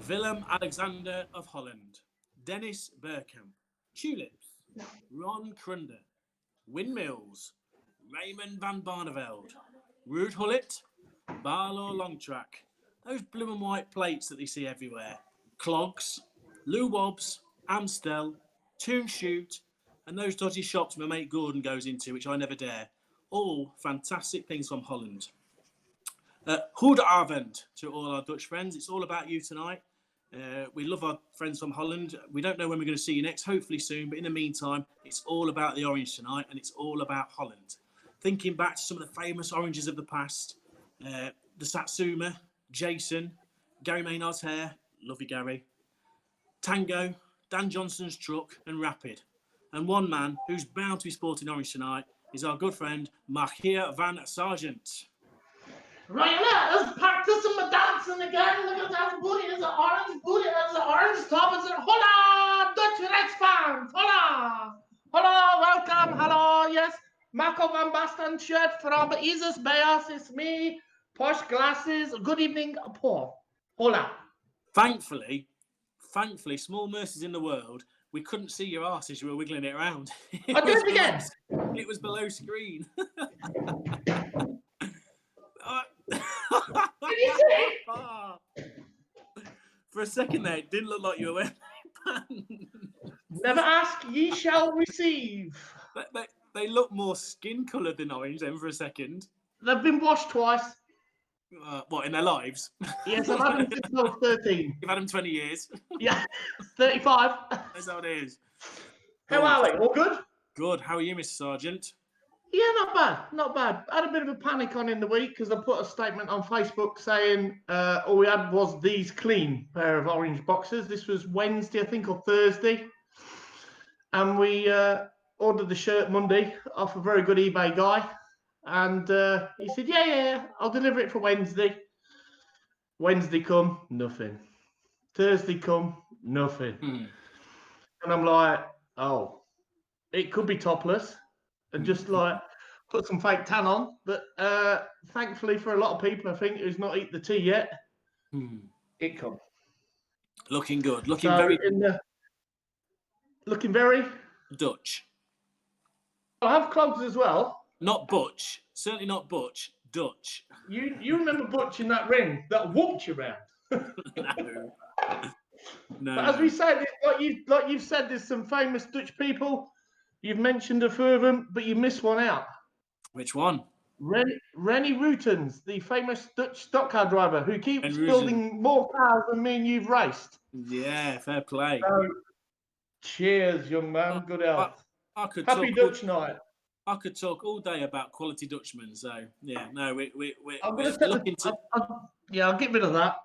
Willem Alexander of Holland, Dennis Bergkamp, Tulips, Ron Krunder, Windmills, Raymond van Barneveld, Ruud Hullet, Barlow Longtrack, those blue and white plates that they see everywhere, Clogs, Lou Wobbs, Amstel, Toon Shoot, and those dodgy shops my mate Gordon goes into, which I never dare. All fantastic things from Holland. Goedenavond to all our Dutch friends. It's all about you tonight. We love our friends from Holland. We don't know when we're going to see you next, hopefully soon. But in the meantime, it's all about the orange tonight, and it's all about Holland. Thinking back to some of the famous oranges of the past, the Satsuma, Jason, Gary Maynard's hair, love you Gary, Tango, Dan Johnson's truck, and Rapid. And one man who's bound to be sporting orange tonight is our good friend Machier van Sargent. Right, let's practicing my dancing again. Look at that booty, it's an orange top. It's a hola, Dutch Rex fans, hola, welcome, hello, yes. Marco van Basten shirt from Isis Bayas, it's me, posh glasses, good evening, Paul, hola. Thankfully, small mercies in the world, we couldn't see your arse as you were wiggling it around. I'll do it again. It was below screen. Did you see? For a second there, it didn't look like you were wearing pants. Never ask, ye shall receive. They look more skin coloured than orange then for a second. They've been washed twice. What, in their lives? Yes, I've had them since I was 13. You've had them 20 years. Yeah, 35. That's how it is. How are we? All good? Good. How are you, Mr. Sargent? Yeah, not bad. I had a bit of a panic on in the week because I put a statement on Facebook saying all we had was these clean pair of orange boxes. This was Wednesday, I think, or Thursday. And we ordered the shirt Monday off a very good eBay guy. And he said, yeah, I'll deliver it for Wednesday. Wednesday come, nothing. Thursday come, nothing. And I'm like, oh, it could be topless. And just like put some fake tan on. But thankfully for a lot of people, I think, who's not eat the tea yet, it come. Looking good. Looking very Dutch. I have clogs as well. Not Butch. Certainly not Butch. Dutch. You remember Butch in that ring that whooped you round? No. But as we said, like you've said, there's some famous Dutch people. You've mentioned a few of them, but you missed one out. Which one? Rennie Routens, the famous Dutch stock car driver who keeps Ren building more cars than me and you've raced. Yeah, fair play. So, cheers, young man. Good health. Happy Dutch night. I could talk all day about quality Dutchmen. So yeah, no, we're looking to. I'll get rid of that.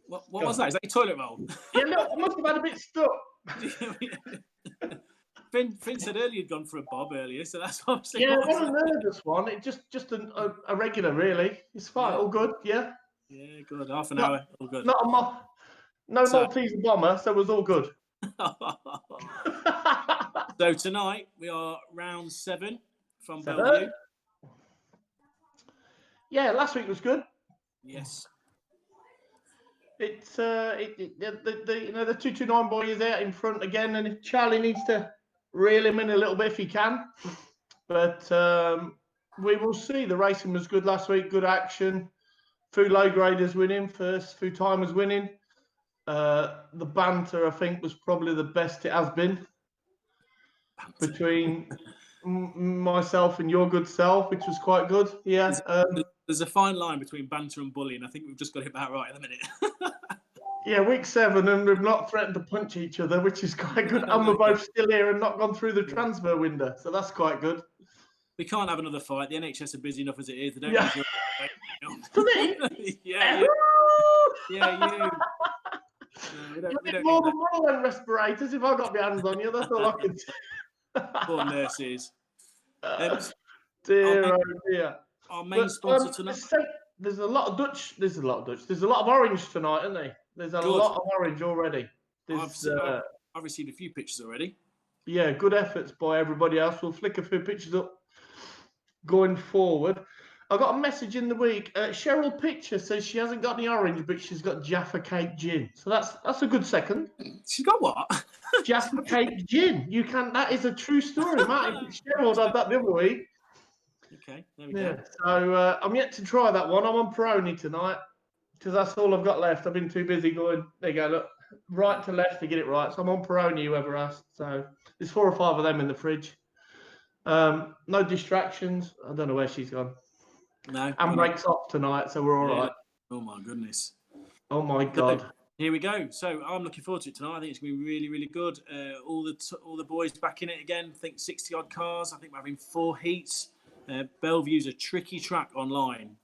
What was that? Is that your toilet roll? Yeah, no, I must have had a bit stuck. Finn said earlier he'd gone for a bob earlier, so that's what I'm saying. Yeah, it wasn't a nervous one. It just a regular, really. It's fine, all good. Yeah. Yeah, good. Half an hour, all good. Not a Maltese bomber, so it was all good. So tonight we are round 7 from BELLE. Yeah, last week was good. Yes. It's the 229 boy is out in front again, and if Charlie needs to reel him in a little bit if he can. But we will see. The racing was good last week, good action. VUE low graders winning first, VUE timers winning. The banter, I think, was probably the best it has been between myself and your good self, which was quite good. Yeah. There's a fine line between banter and bullying. I think we've just got it about right at the minute. Yeah, week 7, and we've not threatened to punch each other, which is quite good. And we're both still here and not gone through the transfer window, so that's quite good. We can't have another fight. The NHS are busy enough as it is. They don't. Yeah. For me? Yeah, you. No, we don't more than one of them respirators. If I got my hands on you, that's all I can say. Poor nurses. Dear, oh dear. Our main sponsor tonight. There's a lot of Dutch. There's a lot of orange tonight, isn't there? There's a lot of orange already. I've received a few pictures already. Yeah, good efforts by everybody else. We'll flick a few pictures up going forward. I got a message in the week. Cheryl Pitcher says she hasn't got any orange, but she's got Jaffa Cake gin. So that's a good second. She's got what? Jaffa Cake gin. You can. That is a true story, Martin. Cheryl had that the other week. Okay, there we go. So I'm yet to try that one. I'm on Peroni tonight because that's all I've got left. I've been too busy going. There you go. Look, right to left to get it right. So I'm on Peroni. Whoever asked. So there's 4 or 5 of them in the fridge. No distractions. I don't know where she's gone. No. Handbrake's off tonight, so we're all right. Oh my goodness. Oh my God. Here we go. So I'm looking forward to it tonight. I think it's going to be really, really good. All the boys back in it again. I think 60 odd cars. I think we're having 4 heats. Bellevue's a tricky track online,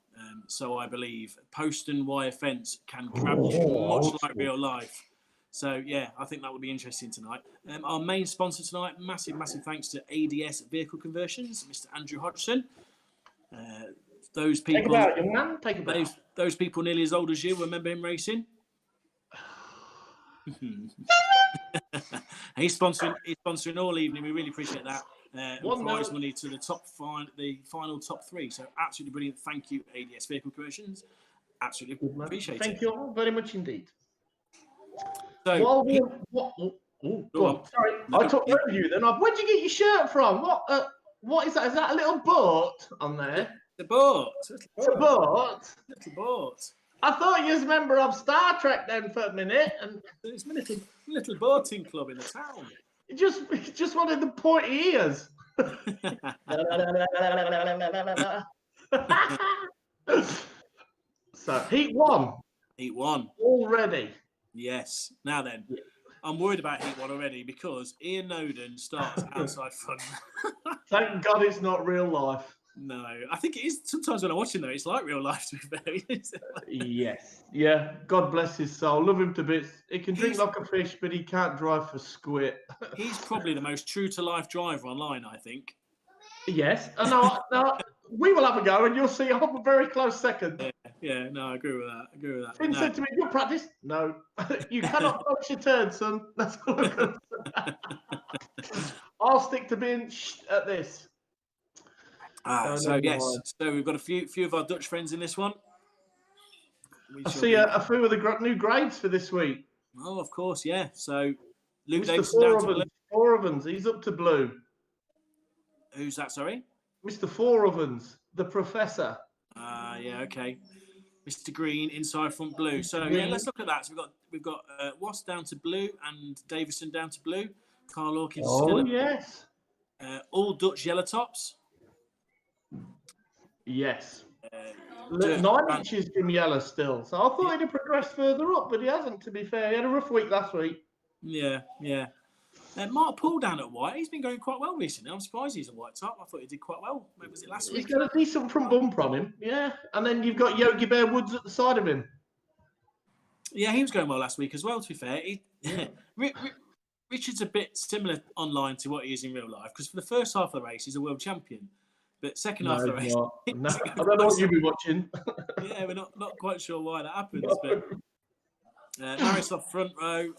so I believe post and wire fence can grab you much like real life. So yeah, I think that will be interesting tonight. Our main sponsor tonight, massive thanks to ADS Vehicle Conversions, Mr. Andrew Hodgson. Those people, take it out, young man. Take it out. Those people nearly as old as you remember him racing. He's sponsoring all evening. We really appreciate that. Prize money to the final top 3. So absolutely brilliant. Thank you, ADS Vehicle Conversions. Absolutely appreciate it. Thank you all very much indeed. So, go on. Sorry, no, I took over you then. Where'd you get your shirt from? What is that? Is that a little boat on there? The boat. It's a boat. Little boat. I thought you was a member of Star Trek then for a minute, and it's my little boating club in the town. You just wanted the pointy ears. So heat 1. Heat 1 already. Yes. Now then, I'm worried about heat 1 already because Ian Noden starts outside front. Thank God it's not real life. No, I think it is. Sometimes when I watch him, though, it's like real life, to be fair. Yes. Yeah. God bless his soul. Love him to bits. He can drink like a fish, but he can't drive for squit. He's probably the most true-to-life driver online, I think. Yes. No, we will have a go, and you'll see I'm a very close second. Yeah. No, I agree with that. Finn said to me, "Good practice." No. You cannot touch your turn, son. That's all I'm going to say. I'll stick to being at this. So we've got a few of our Dutch friends in this one. I see a few of the new grades for this week. Oh, of course, yeah. So Luke Mr. Davison down to blue. Four-Ovens, he's up to blue. Who's that? Sorry, Mr. Four-Ovens, the professor. Yeah, okay. Mr. Green inside front blue. So yeah, let's look at that. So we've got Wass down to blue and Davison down to blue. Carl Hawkins. Oh yes. All Dutch yellow tops. Yes. 9 inches from yellow still. So I thought he'd have progressed further up, but he hasn't, to be fair. He had a rough week last week. Yeah. Mark Paul down at white. He's been going quite well recently. I'm surprised he's a white top. I thought he did quite well. Maybe was it last week? He's got a decent front bumper on him. Yeah. And then you've got Yogi Bear Woods at the side of him. Yeah, he was going well last week as well, to be fair. Richard's a bit similar online to what he is in real life because for the first half of the race, he's a world champion. But second half of the race... No, I don't know what you'll be watching. Yeah, we're not quite sure why that happens. But Maris off front row,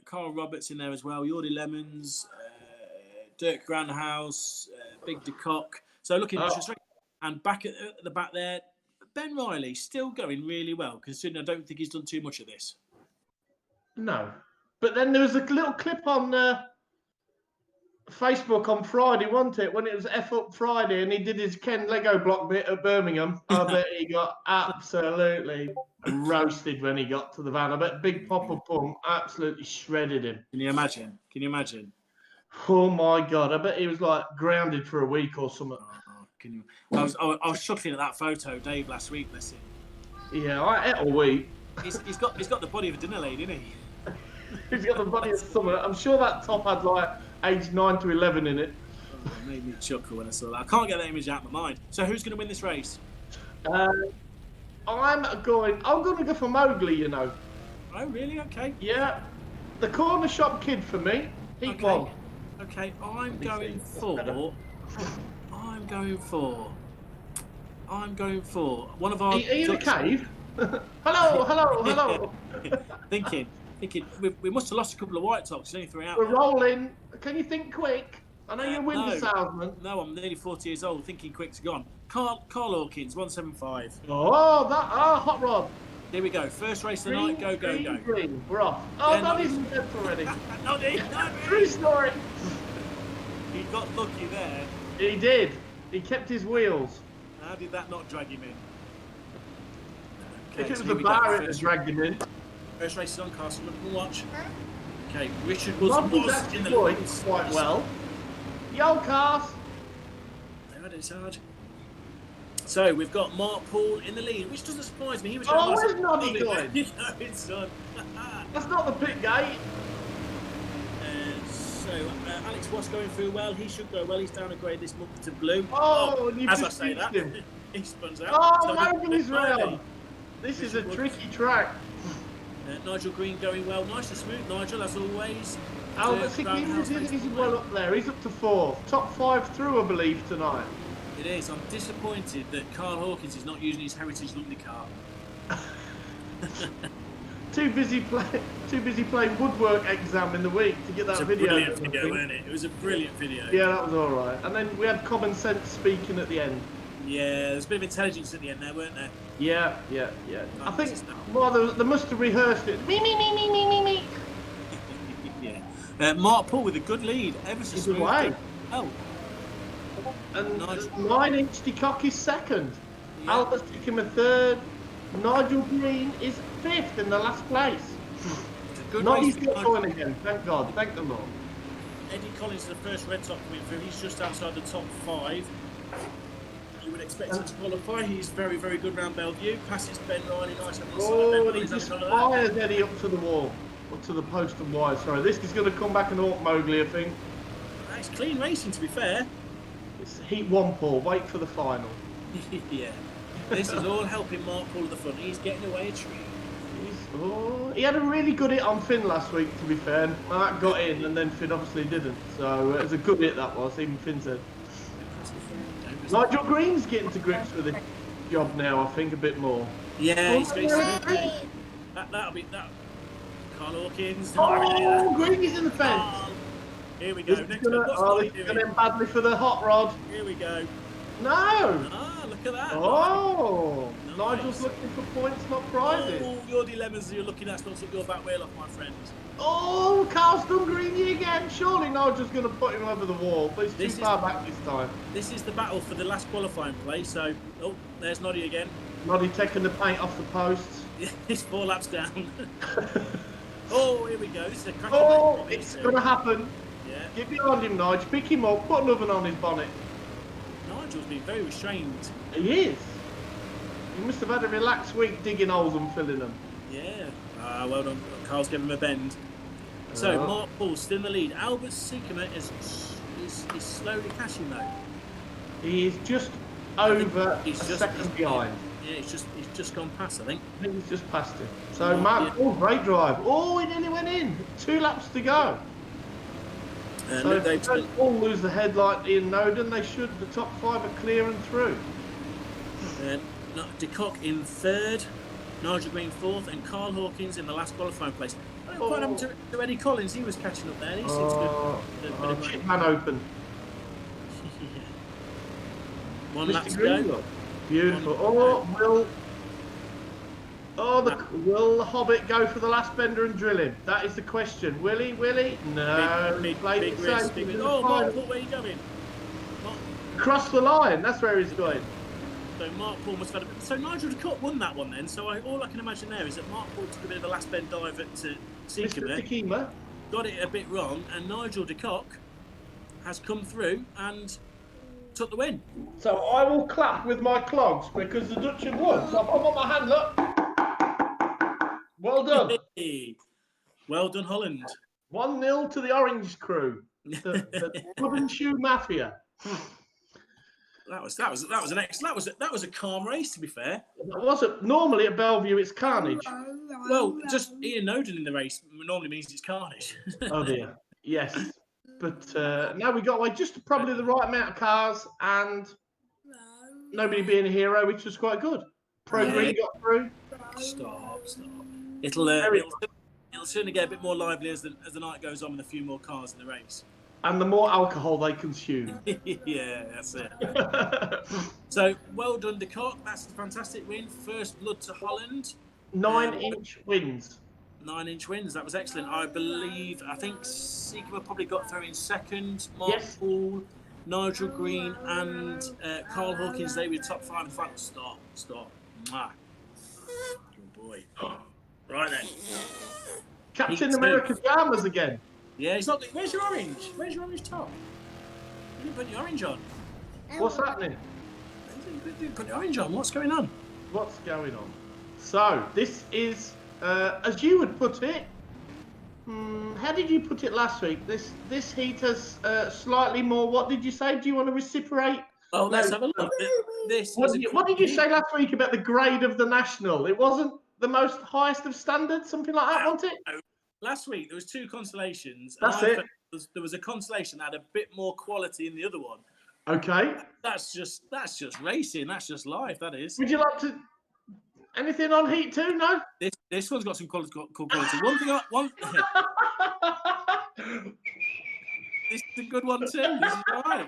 Carl Roberts in there as well, Jordi Lemons, Dirk Grandhouse, Big de Kock. So looking straight. And back at the back there, Ben Riley still going really well, considering I don't think he's done too much of this. No. But then there was a little clip on... Facebook on Friday, wasn't it? When it was F Up Friday and he did his Ken Lego block bit at Birmingham. I bet he got absolutely roasted when he got to the van. I bet Big Papa Pump absolutely shredded him. Can you imagine? Oh my God. I bet he was like grounded for a week or something. I was chuckling at that photo, Dave, last week, bless him. Yeah, I ate all week. He's got the body of a dinner lady, isn't he? He's got the body of summer. I'm sure that top had like age 9 to 11 in it. Oh, it made me chuckle when I saw that. I can't get that image out of my mind. So who's going to win this race? I'm going to go for Mowgli, you know. Oh, really? Okay. Yeah. The corner shop kid for me. Heat 1. Okay, I'm going for one of our... Are you in a cave? Hello. Thinking, we must have lost a couple of white tops. It's only 3 out. We're rolling. Can you think quick? I know you're a window salesman. No, I'm nearly 40 years old. Thinking quick's gone. Carl Hawkins, 175. Hot rod. Here we go. First race of the night. Go, go, go. Green. We're off. Oh, Yeah, Noddy's in bed already. Noddy. True story. He got lucky there. He did. He kept his wheels. How did that not drag him in? If it was the bar, it had dragged him in. First race is on, Castle. Look and watch. Okay, Richard was actually in the deployed quite well. Yo, Cars. It's hard. So we've got Mark Paul in the lead, which doesn't surprise me. He was where's Noddy going? It's done. That's not the pit gate. So Alex Watt's going through well. He should go well. He's down a grade this month to blue. And as I say that, he spins out. Nobody's round. This is a tricky track. Nigel Green going well. Nice and smooth, Nigel, as always. Albert Sickins is well up there. He's up to 4th. Top 5 through, I believe, tonight. It is. I'm disappointed that Carl Hawkins is not using his Heritage Lundy car. Too busy playing woodwork exam in the week to get that video. It was a brilliant video, wasn't it? It was a brilliant video. Yeah, that was all right. And then we had Common Sense speaking at the end. Yeah, there's a bit of intelligence at the end there, weren't there? Yeah. I think, they must have rehearsed it. Me. Yeah. Mark Paul with a good lead. Ever so smooth. Oh. And 9-inch DeCock is 2nd. Yeah. Albert Sickham 3rd. Nigel Green is 5th in the last place. Not he's not going again. Thank God. Thank the Lord. Eddie Collins is the first red top coming through. He's just outside the top 5. You would expect him to qualify. He's very, very good round Bellevue. Passes Ben Riley nice on the side. He just fires Eddie up to the wall. Or to the post and wire. Sorry, this is going to come back and haunt Mowgli, I think. It's clean racing, to be fair. It's Heat 1, Paul. Wait for the final. Yeah. This is all helping Mark Paul at the front. He's getting away a treat. He had a really good hit on Finn last week, to be fair. Mark got in, and then Finn obviously didn't. So it was a good hit, that was. Even Finn said. Nigel Green's getting to grips with the job now, I think, a bit more. Yeah, he's that'll be that. Carl Hawkins. Green is in the fence. Here we go. This is going to end badly for the hot rod. Here we go. No. Look at that. Nice. Nigel's looking for points, not prizes. Your dilemmas you're looking at not took your back wheel off, my friend. Carl's done greeny again. Surely Nigel's going to put him over the wall, but he's too far back this time. This is the battle for the last qualifying place. So, there's Noddy again. Noddy taking the paint off the posts. Yeah, he's 4 laps down. Here we go. This is a it's going to happen. Yeah. Get behind him, Nigel. Pick him up. Put another on his bonnet. Nigel's been very restrained. He is. He must have had a relaxed week digging holes and filling them. Yeah. Well done. Carl's giving him a bend. So, Mark Paul still in the lead. Albert Sikama is slowly catching though. He is just over a second behind. Yeah, he's just gone past, I think. I think he's just passed him. So, Mark Paul, great drive. He nearly went in. 2 laps to go. So if they don't all lose the headlight in Noden, they should. The top 5 are clear and through. DeCock in 3rd, Nigel Green 4th, and Carl Hawkins in the last qualifying place. What happened to Eddie Collins? He was catching up there. He seems good. Chipman open. Yeah. 1 lap to go. Beautiful. Will the Hobbit go for the last bender and drill him? That is the question. Will he? No. Big risk. Mark Paul, where are you going? Across the line. That's where he's going. So Mark Paul must have had So Nigel DeCock won that one then. So all I can imagine there is that Mark Paul took a bit of a last bend dive at Sikama. Got it a bit wrong, and Nigel DeCock has come through and took the win. So I will clap with my clogs because the Dutch have won. So I'll put my hand up. Well done. Well done, Holland. 1-0 to the Orange crew. The Club and Shoe Mafia. That was an excellent. That was a calm race, to be fair. That wasn't. Normally at Bellevue it's carnage. Well, just Ian Noden in the race normally means it's carnage. Oh dear. Yes. But now we got away just probably the right amount of cars and nobody being a hero, which was quite good. Green got through. Stop. It'll certainly get a bit more lively as the night goes on with a few more cars in the race. And the more alcohol they consume. Yeah, that's it. So well done, De Kock. That's a fantastic win. First blood to Holland. 9-inch wins. 9-inch wins. That was excellent. I think Seekema probably got through in second. Mark Yes. Paul, Nigel Green, and Carl Hawkins. They were top 5 in the final. Stop. Mwah. Good boy. Right then. Captain Heat America 2. Dramas again. Yeah, he's not. Where's your orange? Where's your orange top? You didn't put your orange on. What's happening? You didn't put your orange on. What's going on? What's going on? So, this is, as you would put it, how did you put it last week? This heat has slightly more, what did you say? Do you want to reciprocate? Oh, let's have a look. What did you say last week about the grade of the national? It wasn't the most highest of standards, something like that, wasn't it? Last week there was 2 constellations. That's it. There was a constellation that had a bit more quality than the other one. Okay. That's just racing. That's just life. That is. Would you like to anything on Heat 2? No. This one's got some cool quality. One thing. This is a good one too. This is all right.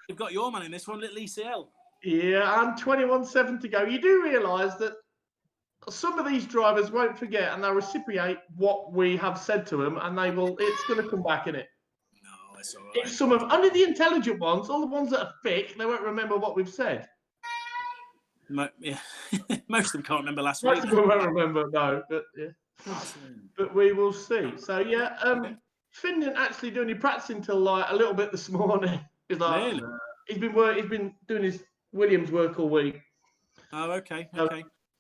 We've got your man in this one, little ECL. Yeah, and 21.7 to go. You do realise that some of these drivers won't forget and they'll reciprocate what we have said to them, and it's going to come back in it. No, it's all right. It's only the intelligent ones, all the ones that are thick, they won't remember what we've said. Yeah. Most of them can't remember last Most week. of them won't remember, no, but yeah. But we will see. So yeah, Finn didn't actually do any practicing until like a little bit this morning. He's like, Really? He's been doing his Williams work all week. Oh, okay.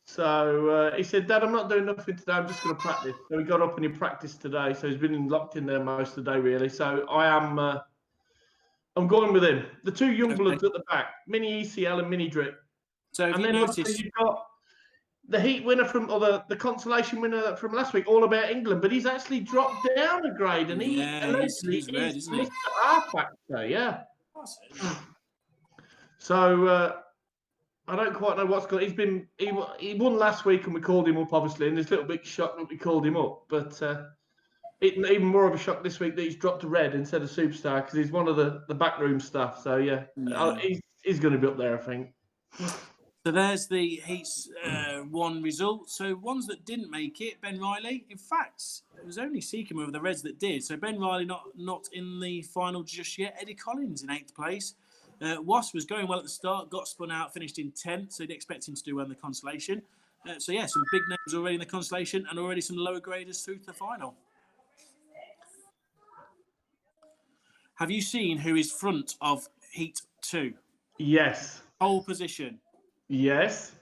So he said, Dad, I'm not doing nothing today. I'm just going to practice. So he got up and he practiced today. So he's been locked in there most of the day, really. So I'm going with him. The 2 young bloods at the back, Mini ECL and Mini Drip. So have and you then noticed? You've got the heat winner the consolation winner from last week, All About England, but he's actually dropped down a grade, and he's red, isn't he? R factor, yeah. So I don't quite know what's going. He won last week, and we called him up, obviously, and there's a little bit shocked that we called him up, but even more of a shock this week that he's dropped to red instead of superstar because he's one of the backroom staff. So yeah. He's going to be up there, I think. So there's the Heats 1 result. So ones that didn't make it, Ben Riley. In fact, it was only Seekema of the Reds that did. So Ben Riley not in the final just yet. Eddie Collins in 8th place. Wasp was going well at the start, got spun out, finished in 10th. So you'd expect him to do well in the consolation. So yeah, some big names already in the consolation and already some lower graders through to the final. Have you seen who is front of Heat 2? Yes. Pole position. Yes.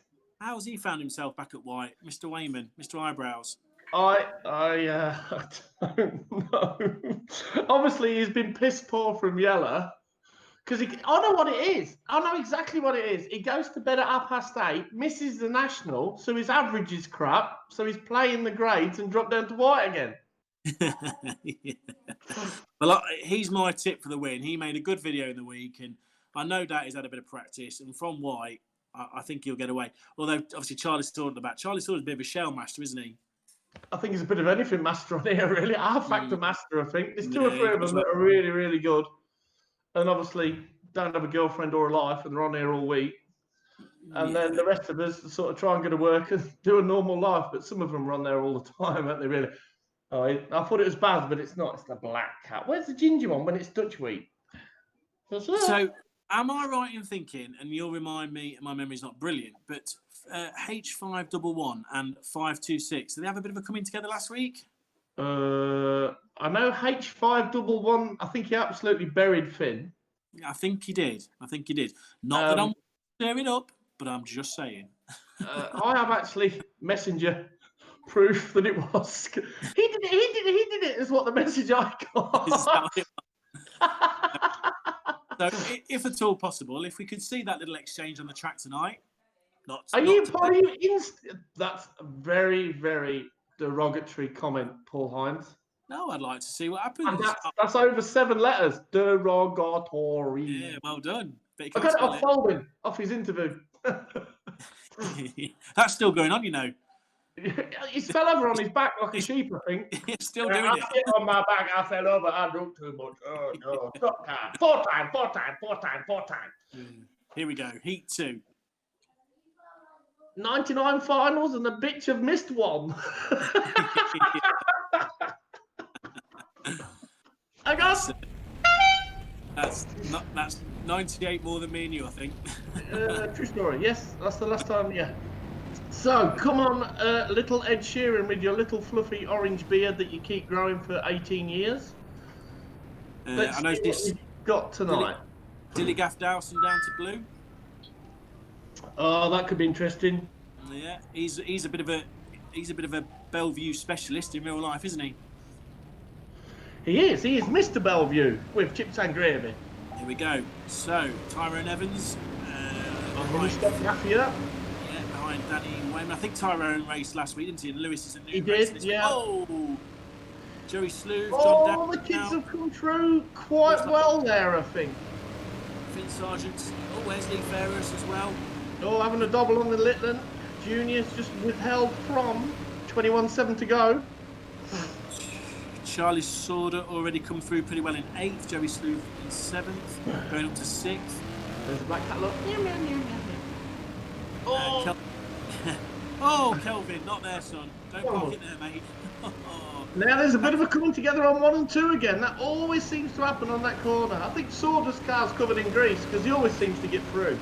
How's he found himself back at white, Mr. Wayman, Mr. Eyebrows? I don't know. Obviously, he's been piss poor from Yella because I know what it is. I know exactly what it is. He goes to bed at 8:30, misses the national, so his average is crap. So he's playing the grades and dropped down to white again. Yeah. Well, he's my tip for the win. He made a good video in the week, and I no doubt he's had a bit of practice. And from white, I think he'll get away. Although, obviously, Charlie Stewart at the back. Charlie Stewart's a bit of a shell master, isn't he? I think he's a bit of anything master on here, really. R-factor master, I think. There's 2 or 3 of them that are really, really good. And obviously, don't have a girlfriend or a life, and they're on here all week. And then the rest of us sort of try and go to work and do a normal life. But some of them are on there all the time, aren't they, really? Oh, I thought it was Baz, but it's not. It's the black cat. Where's the ginger one when it's Dutch week? So, am I right in thinking, and you'll remind me, my memory's not brilliant, but H511 and 526, did they have a bit of a coming together last week? I know H511, I think he absolutely buried Finn. I think he did. Not that I'm stirring up, but I'm just saying. I have actually messenger proof that it was. He did it is what the message I got. So, if at all possible, if we could see that little exchange on the track tonight. That's a very, very derogatory comment, Paul Hines. No, I'd like to see what happens. And that's over 7 letters. Derogatory. Yeah, well done. I got it off folding, off his interview. That's still going on, you know. He fell over on his back like a sheep, I think. He's still doing I it. sit on my back, I fell over, I drunk too much. Oh no, stop time. Four time. Here we go. Heat 2. 99 finals and the bitch have missed one. I got That's 98 more than me and you, I think. true story. Yes, that's the last time. Yeah. So come on, little Ed Sheeran with your little fluffy orange beard that you keep growing for 18 years. Let's I see know what this. we've got tonight. Dilly Gaff Dowson down to blue. Oh, that could be interesting. Yeah, he's a bit of a Bellevue specialist in real life, isn't he? He is Mr. Bellevue with chips and gravy. Here we go. So Tyrone Evans. Mafia. Yeah, behind Danny Wayman. I think Tyrone raced last week, didn't he? And Lewis is a new He race did, this yeah. week. Oh, Joey Sleuth, John Oh, the Down kids now. have come through quite well there, I think. Finn Sargent. Oh, Wesley Ferris as well. Oh, having a double on the Litland. Junior's just withheld from 21.7 to go. Charlie Sauder already come through pretty well in 8th. Joey Sleuth in 7th, going up to 6th. There's a black cat look. Oh, oh, Kelvin, not there, son. Don't park it there, mate. Now there's a bit of a coming together on 1 and 2 again. That always seems to happen on that corner. I think Sauder's car's covered in grease because he always seems to get through.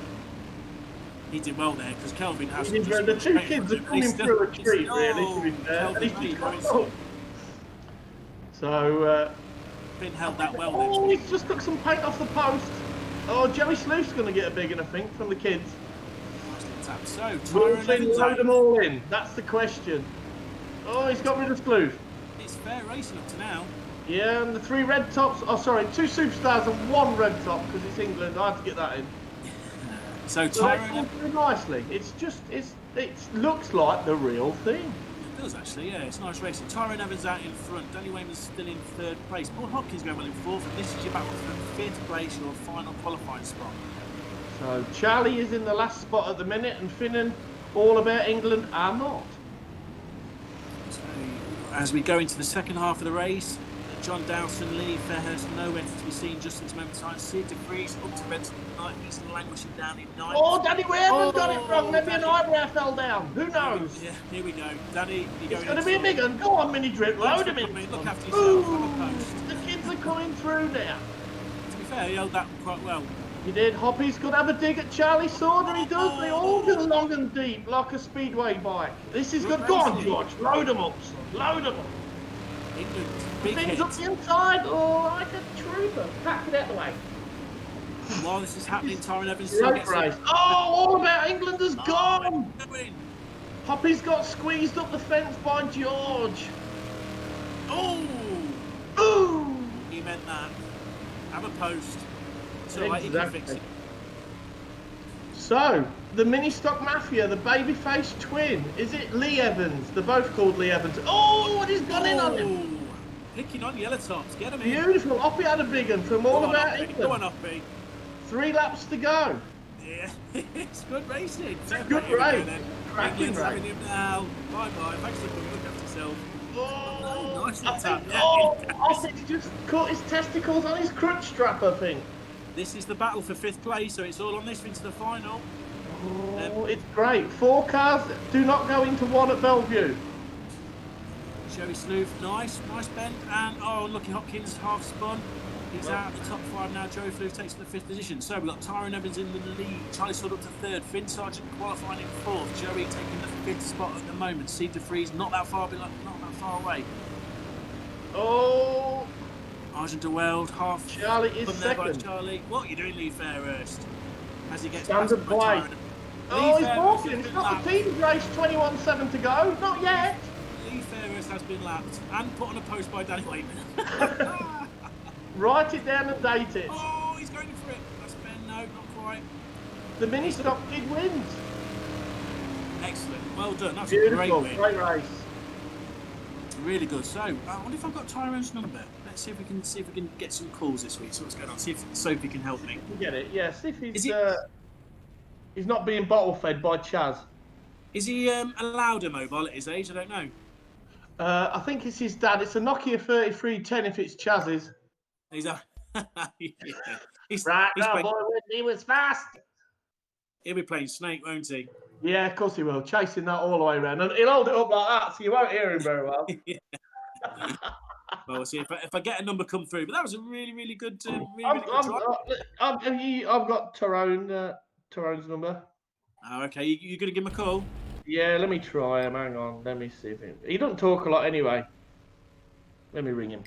He did well there because Kelvin has. The two kids are coming through a treat, really, to be fair. So, Finn held that well oh, there. he's just got some paint off the post. Oh, Joey Sleuth's going to get a big one, I think, from the kids. So, Will Finn load them all in? That's the question. Oh, he's got rid of Sleuth. It's fair racing up to now. Yeah, and the 3 red tops. Oh, sorry, 2 superstars and 1 red top because it's England. I have to get that in. So Tyrone very nicely. It looks like the real thing. It does actually, yeah. It's nice racing. Tyrone Evans out in front. Danny Wayman's still in 3rd place. Paul Hopkins going well in 4th, and this is your battle for 5th place, your final qualifying spot. So Charlie is in the last spot at the minute, and Finn and All About England are not. So, as we go into the second half of the race, John Dowson, Lee Fairhurst nowhere to be seen just at this moment in time. Sid de Vries up to Benson tonight. He's languishing down in 9th. Oh, Danny Wayman got it wrong. Maybe an eyebrow fell down. Who knows? Yeah, here we go. Danny, it's going to be a big one. Go on, Mini Drip. Load him in. Look after yourself. Have a post. The kids are coming through now. To be fair, he held that quite well. He did. Hoppy's could have a dig at Charlie Sauder. He does. They all go long and deep like a speedway bike. This is good. Go on, George. Load them up, son. Load them up. England, big Things hit. up the inside like a trooper. Pack it out the way. While this is happening, Tyrone Evans still gets race. Oh, All About England has gone. Win. Hoppy's got squeezed up the fence by George. Oh! Ooh! He meant that. Have a post. So like, he can fix it. So, the Mini Stock Mafia, the babyface twin. Is it Lee Evans? They're both called Lee Evans. Oh, and he's gone in on him. Picking on yellow tops. Get him in. Beautiful. Hoppy had a big one from All About England. Go on, Hoppy. 3 laps to go. Yeah, it's good racing. Good race. England's having him now. Bye-bye. Thanks for coming. Look after yourself. Oh, nice I tap. think, Yeah. I think he just caught his testicles on his crutch strap, I think. This is the battle for 5th place, so it's all on this into the final. Oh, it's great. 4 cars do not go into 1 at Bellevue. Joey Sleuth, nice bend, and oh, Lucky Hopkins half spun. He's out of the top 5 now. Joey Sleuth takes the 5th position. So we've got Tyrone Evans in the lead. Charlie Sword up to 3rd. Finn Sargent qualifying in 4th. Joey taking the 5th spot at the moment. Sid de Vries not that far away. Oh, Argent de Weld half. Charlie is second. Charlie, what are you doing, Lee Fairhurst? As he gets standard play. Oh, he's walking. It's not the team's race. 21.7 to go. Not yet. Lee Fairhurst has been lapped and put on a post by Danny Wayman. Write it down and date it. Oh, he's going for it. That's Ben. No, not quite. The Mini Stock Kid wins. Excellent. Well done. That's Beautiful. a great win. Great race. Really good. So, I wonder if I've got Tyrone's number. Let's see if we can get some calls this week. See what's going on. See if Sophie can help me. You get it. Yeah. See if he's not being bottle fed by Chaz. Is he allowed a mobile at his age? I don't know. I think it's his dad. It's a Nokia 3310 if it's Chaz's. He's a yeah. He's Now, playing, boy, when he was fast. he'll be playing Snake, won't he? Yeah, of course he will. Chasing that all the way around. And he'll hold it up like that, so you won't hear him very well. Yeah. Well, we'll see if I get a number come through. But that was a really, really good, really I've good drive. got Tyrone's number. Oh, okay. You going to give him a call? Yeah, let me try him. Hang on. Let me see if he doesn't talk a lot anyway. Let me ring him.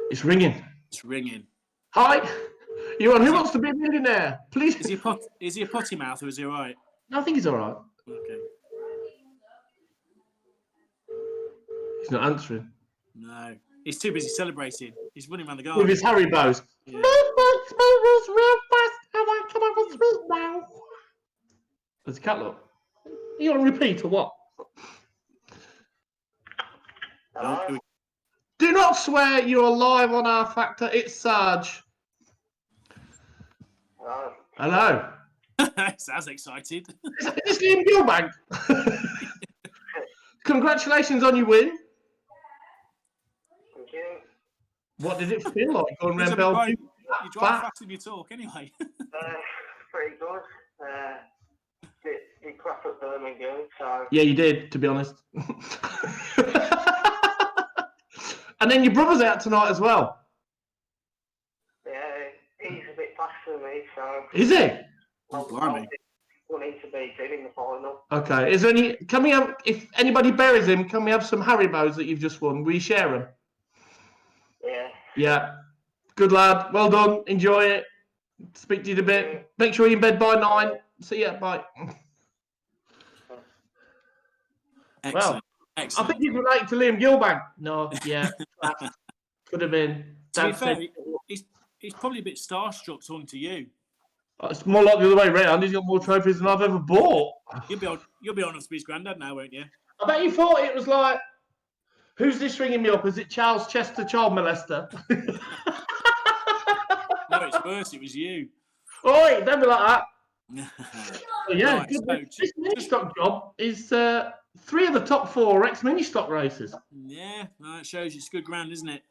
It's ringing. It's ringing. Hi. You on Who Wants to Be a Millionaire? Please. Is he a potty mouth or is he all right? No, I think he's all right. Okay. He's not answering. No. He's too busy celebrating. He's running around the garden. With his Harry bows. Yeah. There's a cat look. Are you on repeat or what? Oh, Do not swear you're live on our factor. It's Sarge. Hello. Sounds excited. It's Liam Gilbank. Congratulations on your win. Thank you. What did it feel like going He's around a Bellevue? You drive fast and you talk anyway. Pretty good. Did crap at Birmingham, so. Yeah, you did, to be honest. And then your brother's out tonight as well. Yeah, he's a bit faster than me, so. Is he? Blimey. We'll need to beat him in the final. Okay. Is there any? Can we have? If anybody buries him, can we have some Haribos that you've just won? Will you share them? Yeah. Yeah. Good lad. Well done. Enjoy it. Speak to you in a bit. Make sure you're in bed by 9. See ya. Bye. Excellent. Well, Excellent. I think he's related to Liam Gilbank. No. Yeah. Could have been. To be fair, he's probably a bit starstruck talking to you. It's more like the other way around. He's got more trophies than I've ever bought. You'll be honest with his granddad now, won't you? I bet you thought it was like, who's this ringing me up? Is it Charles Chester, child molester? No, it's worse. It was you. Oi, don't be like that. Yeah, Right, good. so This mini stock job is 3 of the top 4 ex-mini stock races. Yeah, no, it shows it's good ground, isn't it?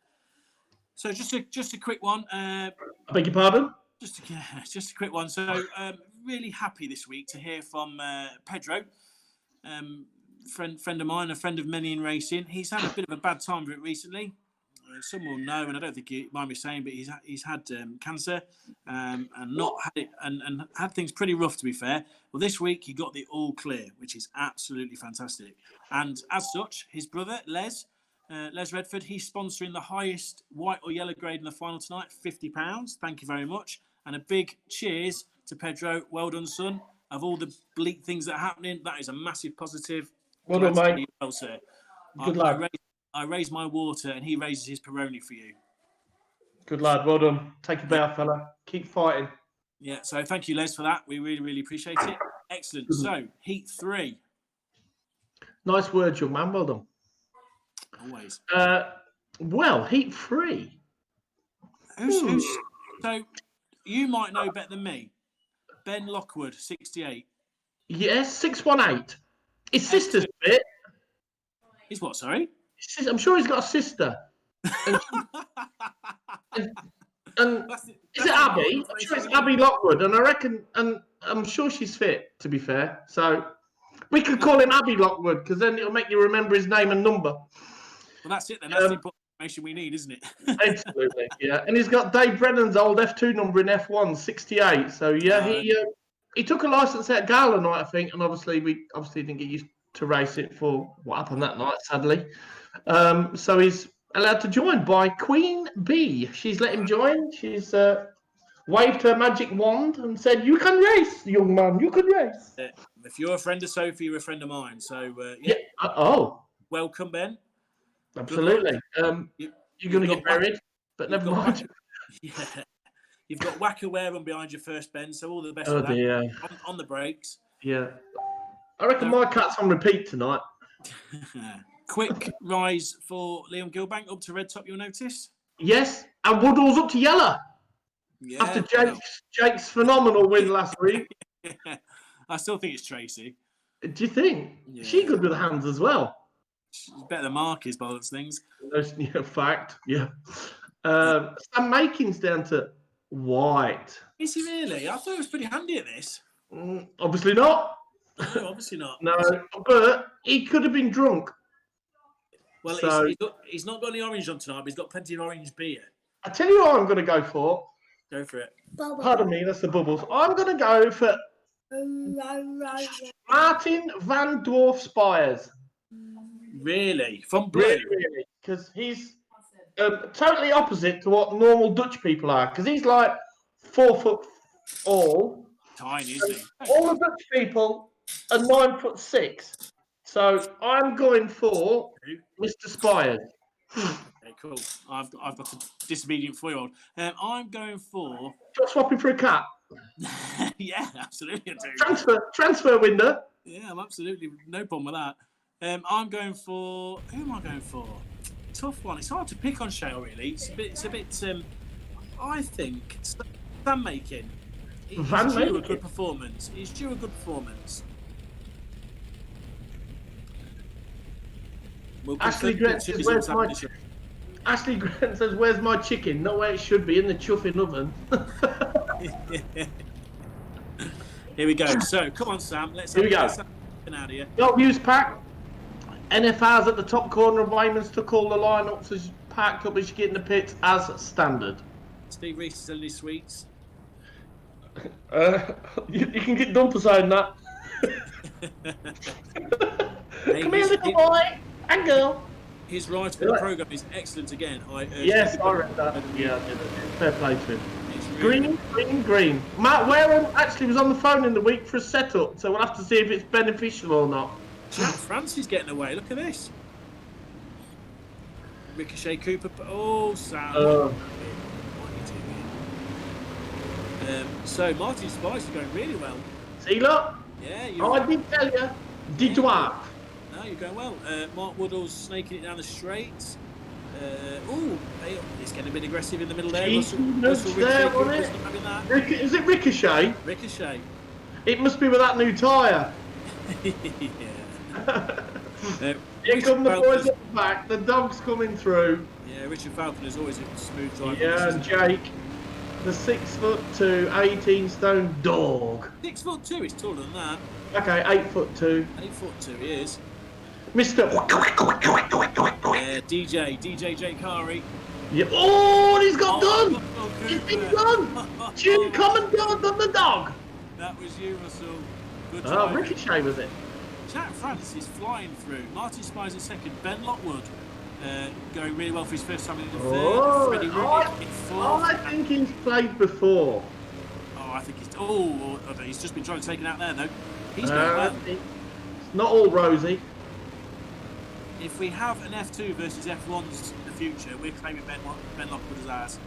So just a quick one. I beg your pardon? Just a quick one. So really happy this week to hear from Pedro, friend of mine, a friend of many in racing. He's had a bit of a bad time with it recently. Some will know, and I don't think he mind me saying, but he's had cancer and not had it, and had things pretty rough, to be fair. Well, this week he got the all clear, which is absolutely fantastic. And as such, his brother Les Redford, he's sponsoring the highest white or yellow grade in the final tonight, £50. Thank you very much, and a big cheers to Pedro. Well done, son. Of all the bleak things that are happening, that is a massive positive. Well done, mate. Well, sir. Good lad. I raise my water and he raises his Peroni for you. Good lad. Well done. Take a bow, fella. Keep fighting. Yeah, so thank you, Les, for that. We really, really appreciate it. Excellent. So, Heat 3. Nice words, young man. Well done. Always. Well, Heat 3. So, you might know better than me. Ben Lockwood, 68. Yes, 618. His sister's fit. He's what, sorry? I'm sure he's got a sister. And is it Abby? I'm sure it's Abby Lockwood, and I reckon, and I'm sure she's fit, to be fair. So we could call him Abby Lockwood, because then it'll make you remember his name and number. Well, that's it then. That's the information we need, isn't it? Absolutely, yeah. And he's got Dave Brennan's old F2 number in F1, 68. So yeah, he took a license at Gala night, I think, and obviously didn't get used to race it for what happened that night, sadly. So he's allowed to join by Queen Bee. She's let him join. She's waved her magic wand and said, "You can race, young man. You can race." If you're a friend of Sophie, you're a friend of mine. So yeah. Welcome, Ben. Absolutely. You're going to get married, but never mind. Yeah. You've got Wacker Wear on behind your first, Ben. So all the best. Oh for that. dear. On the brakes. Yeah. I reckon my cat's on repeat tonight. Quick rise for Liam Gilbank up to red top, you'll notice. Yes, and Woodall's up to yellow. Yeah, After Jake's phenomenal win last week. I still think it's Tracy. Do you think? Yeah. She good with the hands as well. She's better than Mark is by those things. Fact, yeah. Sam Making's down to white. Is he really? I thought he was pretty handy at this. Obviously not. No, obviously not. No, but he could have been drunk. Well, So, he's not got any orange on tonight, but he's got plenty of orange beer. I tell you what I'm going to go for. Go for it. Pardon me, that's the bubbles. I'm going to go for Martin Van Dwarf Spires. Really? From Blue? Really, because he's totally opposite to what normal Dutch people are. Because he's like 4 foot all. Tiny, isn't he? All the Dutch people are 9'6". So I'm going for Mr. Spires. Okay, cool. I've got a disobedient 4-year-old. I'm going for. Just swapping for a cat. Yeah, absolutely. I do. Transfer window. Yeah, I'm absolutely no problem with that. I'm going for. Who am I going for? Tough one. It's hard to pick on Shale, really. It's a bit. I think Sam Making. He's due a good performance. He's due a good performance. Ashley Grant says, "Where's my?" Ashley Grant says, "Where's my chicken? Not where it should be, in the chuffing oven." Here we go. So, come on, Sam. Let's get out of here. Dog use pack. NFR's at the top corner of Wayman's took all the lineups as packed up as you get in the pits as standard. Steve Reese is selling his sweets. You can get done for saying that. Come here, little boy and girl. His ride for the programme is excellent again. Yes, I read that. Yeah, I did. Fair play to him. Really green. Matt Wareham actually was on the phone in the week for a setup, so we'll have to see if it's beneficial or not. Jack Francis getting away. Look at this. Ricochet Cooper. Oh, Sam. What are you doing? So, Martin Spice is going really well. See, look. Yeah. I did tell you. Did you have? No, you're going well. Mark Woodall's snaking it down the straight. He's getting a bit aggressive in the middle there. Russell Is it Ricochet? Ricochet. It must be with that new tyre. Yeah. Here come the boys at the back. The dog's coming through. Yeah, Richard Falcon is always a smooth driver. Yeah, and Jake, the 6'2", 18-stone dog. 6'2", he's taller than that. Okay, 8'2". 8'2", he is. Mr. Yeah, DJ Jake Hari. Yeah. Oh, he's got done! He's been done! Jim Commandant on the dog! That was you, Russell. Good Oh, drive. Ricochet was it? Jack Francis is flying through. Martin Spies in second. Ben Lockwood going really well for his first time in the third. Freddie Ruby in fourth. I think he's played before. I think he's just been trying to take it out there, though. He's going well. It's not all rosy. If we have an F2 versus F1s in the future, we're claiming Ben Lockwood as ours.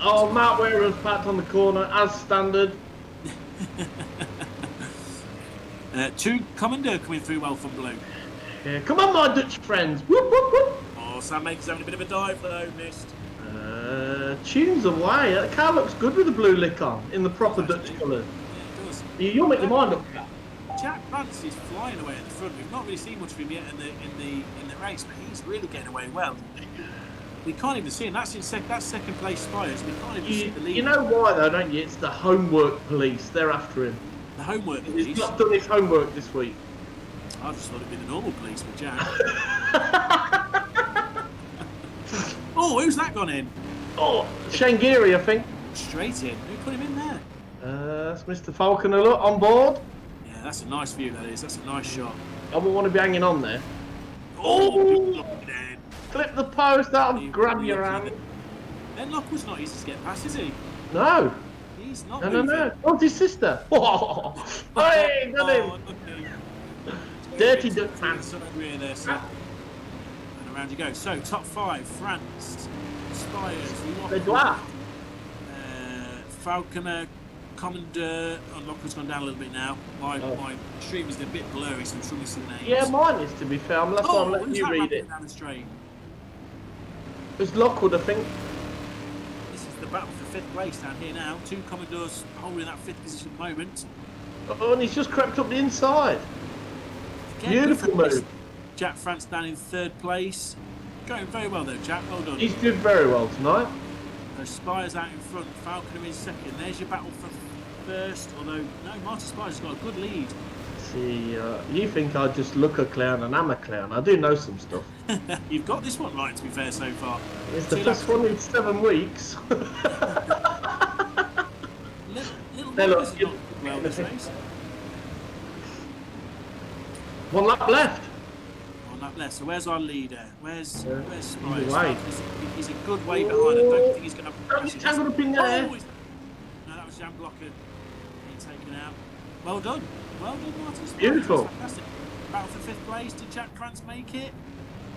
Oh, Matt Wareham's packed on the corner, as standard. Two Commander coming through well from Blue. Yeah, come on, my Dutch friends. Whoop, whoop, whoop. Oh, Sam Maker's having a bit of a dive, though. Missed. Tunes away. The car looks good with the blue lick on, in the proper Dutch colours. Yeah, it does. You'll make your mind up. Jack Francis is flying away at the front. We've not really seen much of him yet in the race, but he's really getting away well. We can't even see him. That's second place Spires. We can't even see the lead. You know why though, don't you? It's the homework police. They're after him. The homework police. He's not done his homework this week. I just thought it'd be the normal police with Jack. Oh, who's that gone in? Oh, Shane Geary, I think. Straight in. Who put him in there? That's Mr. Falconer on board. Yeah, that's a nice view, that is. That's a nice shot. I wouldn't want to be hanging on there. Oh! Flip the post, that'll grab your hand. Ben Lockwood's not easy to get past, is he? No. He's not No. Oh, it's his sister. Oh. Hey, got him. Dirty Dutch man. And around you go. So, top 5. France. Spires. Edouard. Falconer. Commander. Lockwood's gone down a little bit now. My stream is a bit blurry, so I'm struggling to see the names. Yeah, mine is, to be fair. I'm letting you read it. Down the straight? It's Lockwood, I think. This is the battle for fifth place down here now. Two Commodores holding that fifth position at the moment. Oh, and he's just crept up the inside. Again, Beautiful move. Jack France down in third place. Going very well though, Jack. Well done. He's doing very well tonight. Those Spires out in front. Falconer in second. There's your battle for first. Although, no, Martin Spires has got a good lead. See, you think I just look a clown and I'm a clown. I do know some stuff. You've got this one right, to be fair, so far. It's the first one in 7 weeks. Little Hey, look, numbers are not well this race. One lap left. One lap left. So where's our leader? Where's Spires? Right. He's a good way behind. I don't think he's going to. He's tangled up in there. No, that was Jan Blocker being taken out. Well done. Well done, Martin Spires. Beautiful. Fantastic. Battle for fifth place. Did Jack France make it?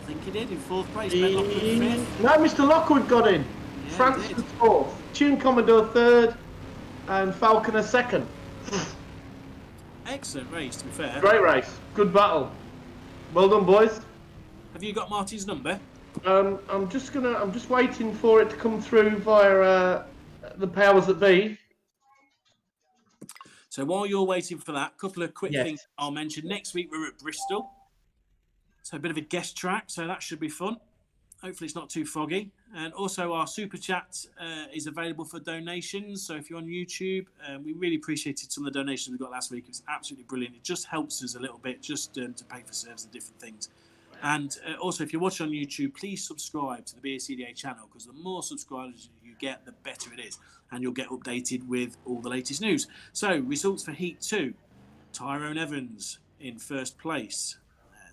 I think he did. In fourth place. Ben Lockwood fifth. No, Mr. Lockwood got in. Yeah, France he was did. fourth. Tune Commodore third. And Falconer second. Excellent race, to be fair. Great race. Good battle. Well done, boys. Have you got Martin's number? I'm just waiting for it to come through via the powers that be. So while you're waiting for that, a couple of quick Yes. things I'll mention. Next week we're at Bristol. So a bit of a guest track, so that should be fun. Hopefully it's not too foggy. And also our super chat is available for donations. So if you're on YouTube, we really appreciated some of the donations we got last week. It was absolutely brilliant. It just helps us a little bit just to pay for service and different things. And also, if you're watching on YouTube, please subscribe to the BSCDA channel, because the more subscribers you get, the better it is. And you'll get updated with all the latest news. So, results for Heat 2. Tyrone Evans in first place.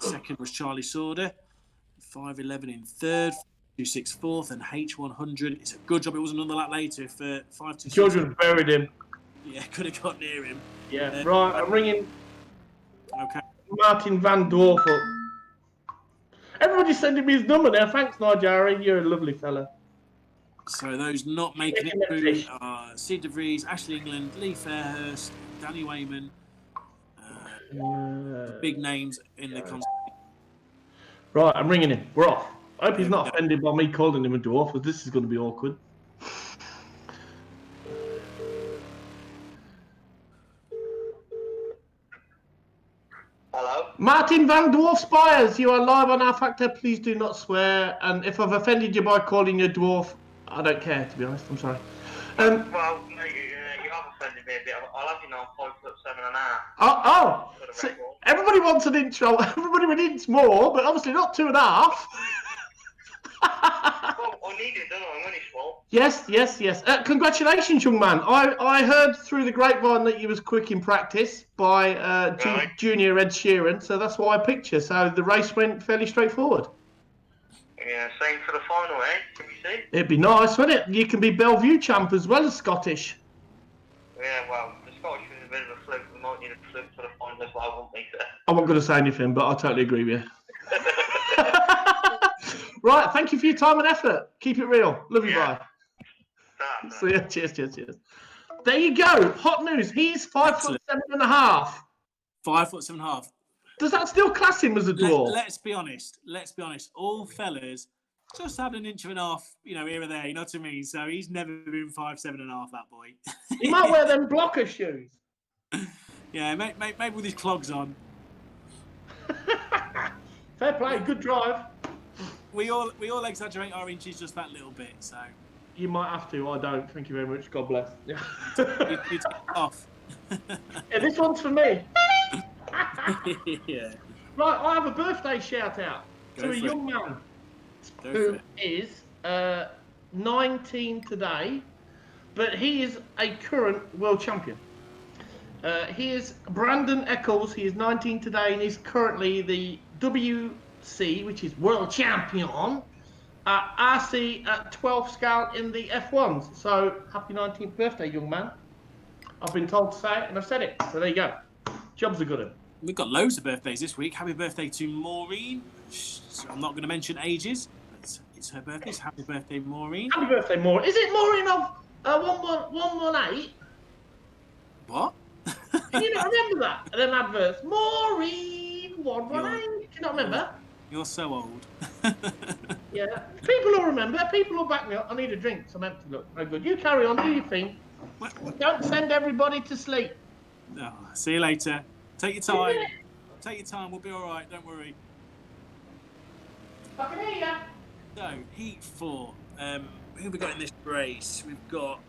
Second was Charlie Sauder. 5:11 in third. 2.6 fourth. And H100. It's a good job it wasn't another lap later. If 5.26. George was buried him. Yeah, could have got near him. Yeah, right. I'm ringing Okay. Martin Van Dwarf up. Everybody's sending me his number now. Thanks, Nigeri. You're a lovely fella. So those not making it through are Sid De Vries, Ashley England, Lee Fairhurst, Danny Wayman. Big names in the concert. Right, I'm ringing him. We're off. I hope he's not offended by me calling him a dwarf, because this is going to be awkward. Hello? Martin Van Dwarf Spires, you are live on our Factor. Please do not swear. And if I've offended you by calling you a dwarf, I don't care, to be honest. I'm sorry. Well, mate, you have offended me a bit. I'll have you know I'm 5'7.5". Oh, For the so record. everybody wants an intro. Everybody wants more, but obviously not 2.5. Well, I need it, don't I? I'm only small. Yes. Congratulations, young man. I heard through the grapevine that you was quick in practice by Right. Junior Ed Sheeran, so that's why I picked you. So the race went fairly straightforward. Yeah, same for the final, eh? Can we see? It'd be nice, wouldn't it? You can be Belle VUE champ as well as Scottish. Yeah, well, the Scottish was a bit of a fluke. We might need a fluke for the final as well, won't we, sir? I'm not going to say anything, but I totally agree with you. Right, thank you for your time and effort. Keep it real. Love you, Yeah. bye. So yeah, cheers. There you go. Hot news. He's 5'7.5". 5'7.5". Does that still class him as a dwarf? Let's be honest. All fellas just had an inch and a half, here or there. You know what I mean? So he's never been 5'7.5". That boy. He might wear them blocker shoes. Yeah, maybe with his clogs on. Fair play. Good drive. We all exaggerate our inches just that little bit. So You might have to. I don't. Thank you very much. God bless. Yeah. you take it off. Yeah, this one's for me. Yeah. Right, I have a birthday shout out Go to a for young man Go who for it. is 19 today, but he is a current world champion. He is Brandon Eccles. He is 19 today and he's currently the WC, which is world champion, at RC at 12 scale in the F1s. So happy 19th birthday, young man. I've been told to say it and I've said it. So there you go. Jobs are good. Un. We've got loads of birthdays this week. Happy birthday to Maureen. I'm not going to mention ages. It's her birthday. So happy birthday, Maureen. Happy birthday, Maureen. Is it Maureen of 118? What? Can you not remember that? And then adverts. Maureen 118. Do you not remember? You're so old. Yeah, people will remember. People will back me up. I need a drink. So I'm empty. Look, very good. You carry on. Do your thing. Don't send everybody to sleep. No, see you later. Take your time. Take your time. We'll be all right. Don't worry. I can hear you. So, Heat 4. Who have we got in this race? We've got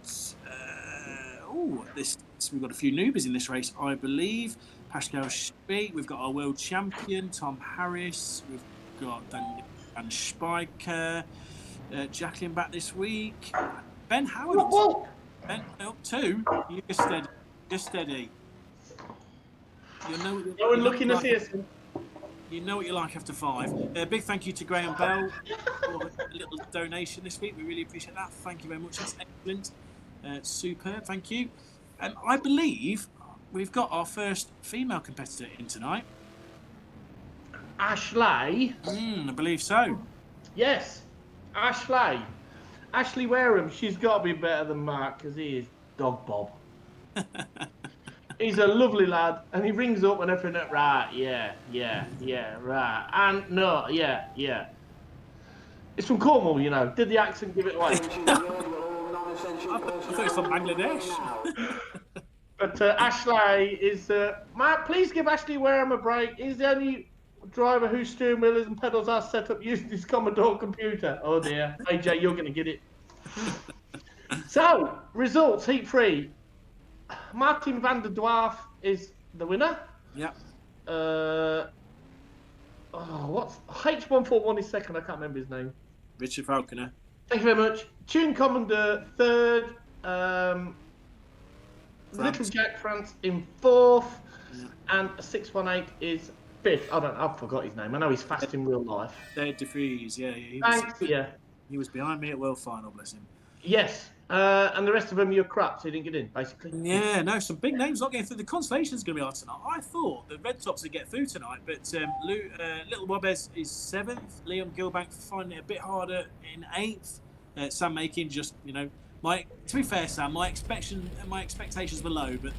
we've got a few newbies in this race, I believe. Pascal Spiek. We've got our world champion, Tom Harris. We've got Dan Spiker. Jacqueline back this week. Ben Howard. Whoa. Ben up 2. You just steady. You know No one looking to see us. You know what you like after 5. Big thank you to Graham Bell for a little donation this week. We really appreciate that. Thank you very much. That's excellent. Superb. Thank you. I believe we've got our first female competitor in tonight. Ashley. I believe so. Yes. Ashley Wareham. She's got to be better than Mark because he is dog bob. He's a lovely lad, and he rings up and everything. Right, yeah, right. And no, yeah. It's from Cornwall, you know. Did the accent give it away? I thought it was from Bangladesh. But Ashley is... Mark, please give Ashley Wareham a break. He's the only driver whose steering wheel and pedals are set up using his Commodore computer. Oh, dear. AJ, you're going to get it. So, results, Heat 3. Martin van der Dwarf is the winner. Yeah. What's H141 is second? I can't remember his name. Richard Falconer. Thank you very much. Tune Commander third. Little Jack France in fourth, and 618 is fifth. I forgot his name. I know he's fast in real life. Dave DeFreeze. Yeah. He was behind me at World Final. Bless him. Yes. And the rest of them, you're crap, so you didn't get in, basically. Yeah, no, some big names not getting through. The consolation's going to be hard tonight. I thought the Red Tops would get through tonight, but Little Wobes is 7th. Leon Gilbank finding it a bit harder in 8th. Sam Makin just, to be fair, Sam, my expectations were low, but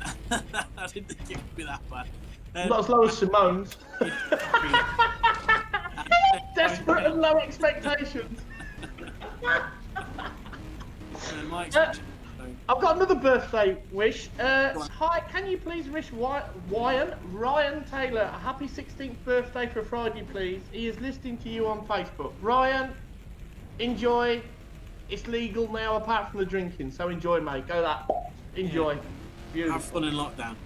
I didn't think it would be that bad. Not as low as Simone's. Desperate and low expectations. I've got another birthday wish. Hi, can you please wish Ryan Taylor a happy 16th birthday for Friday, please? He is listening to you on Facebook. Ryan, enjoy. It's legal now, apart from the drinking. So enjoy, mate. Go that. Enjoy. Yeah. Beautiful. Have fun in lockdown.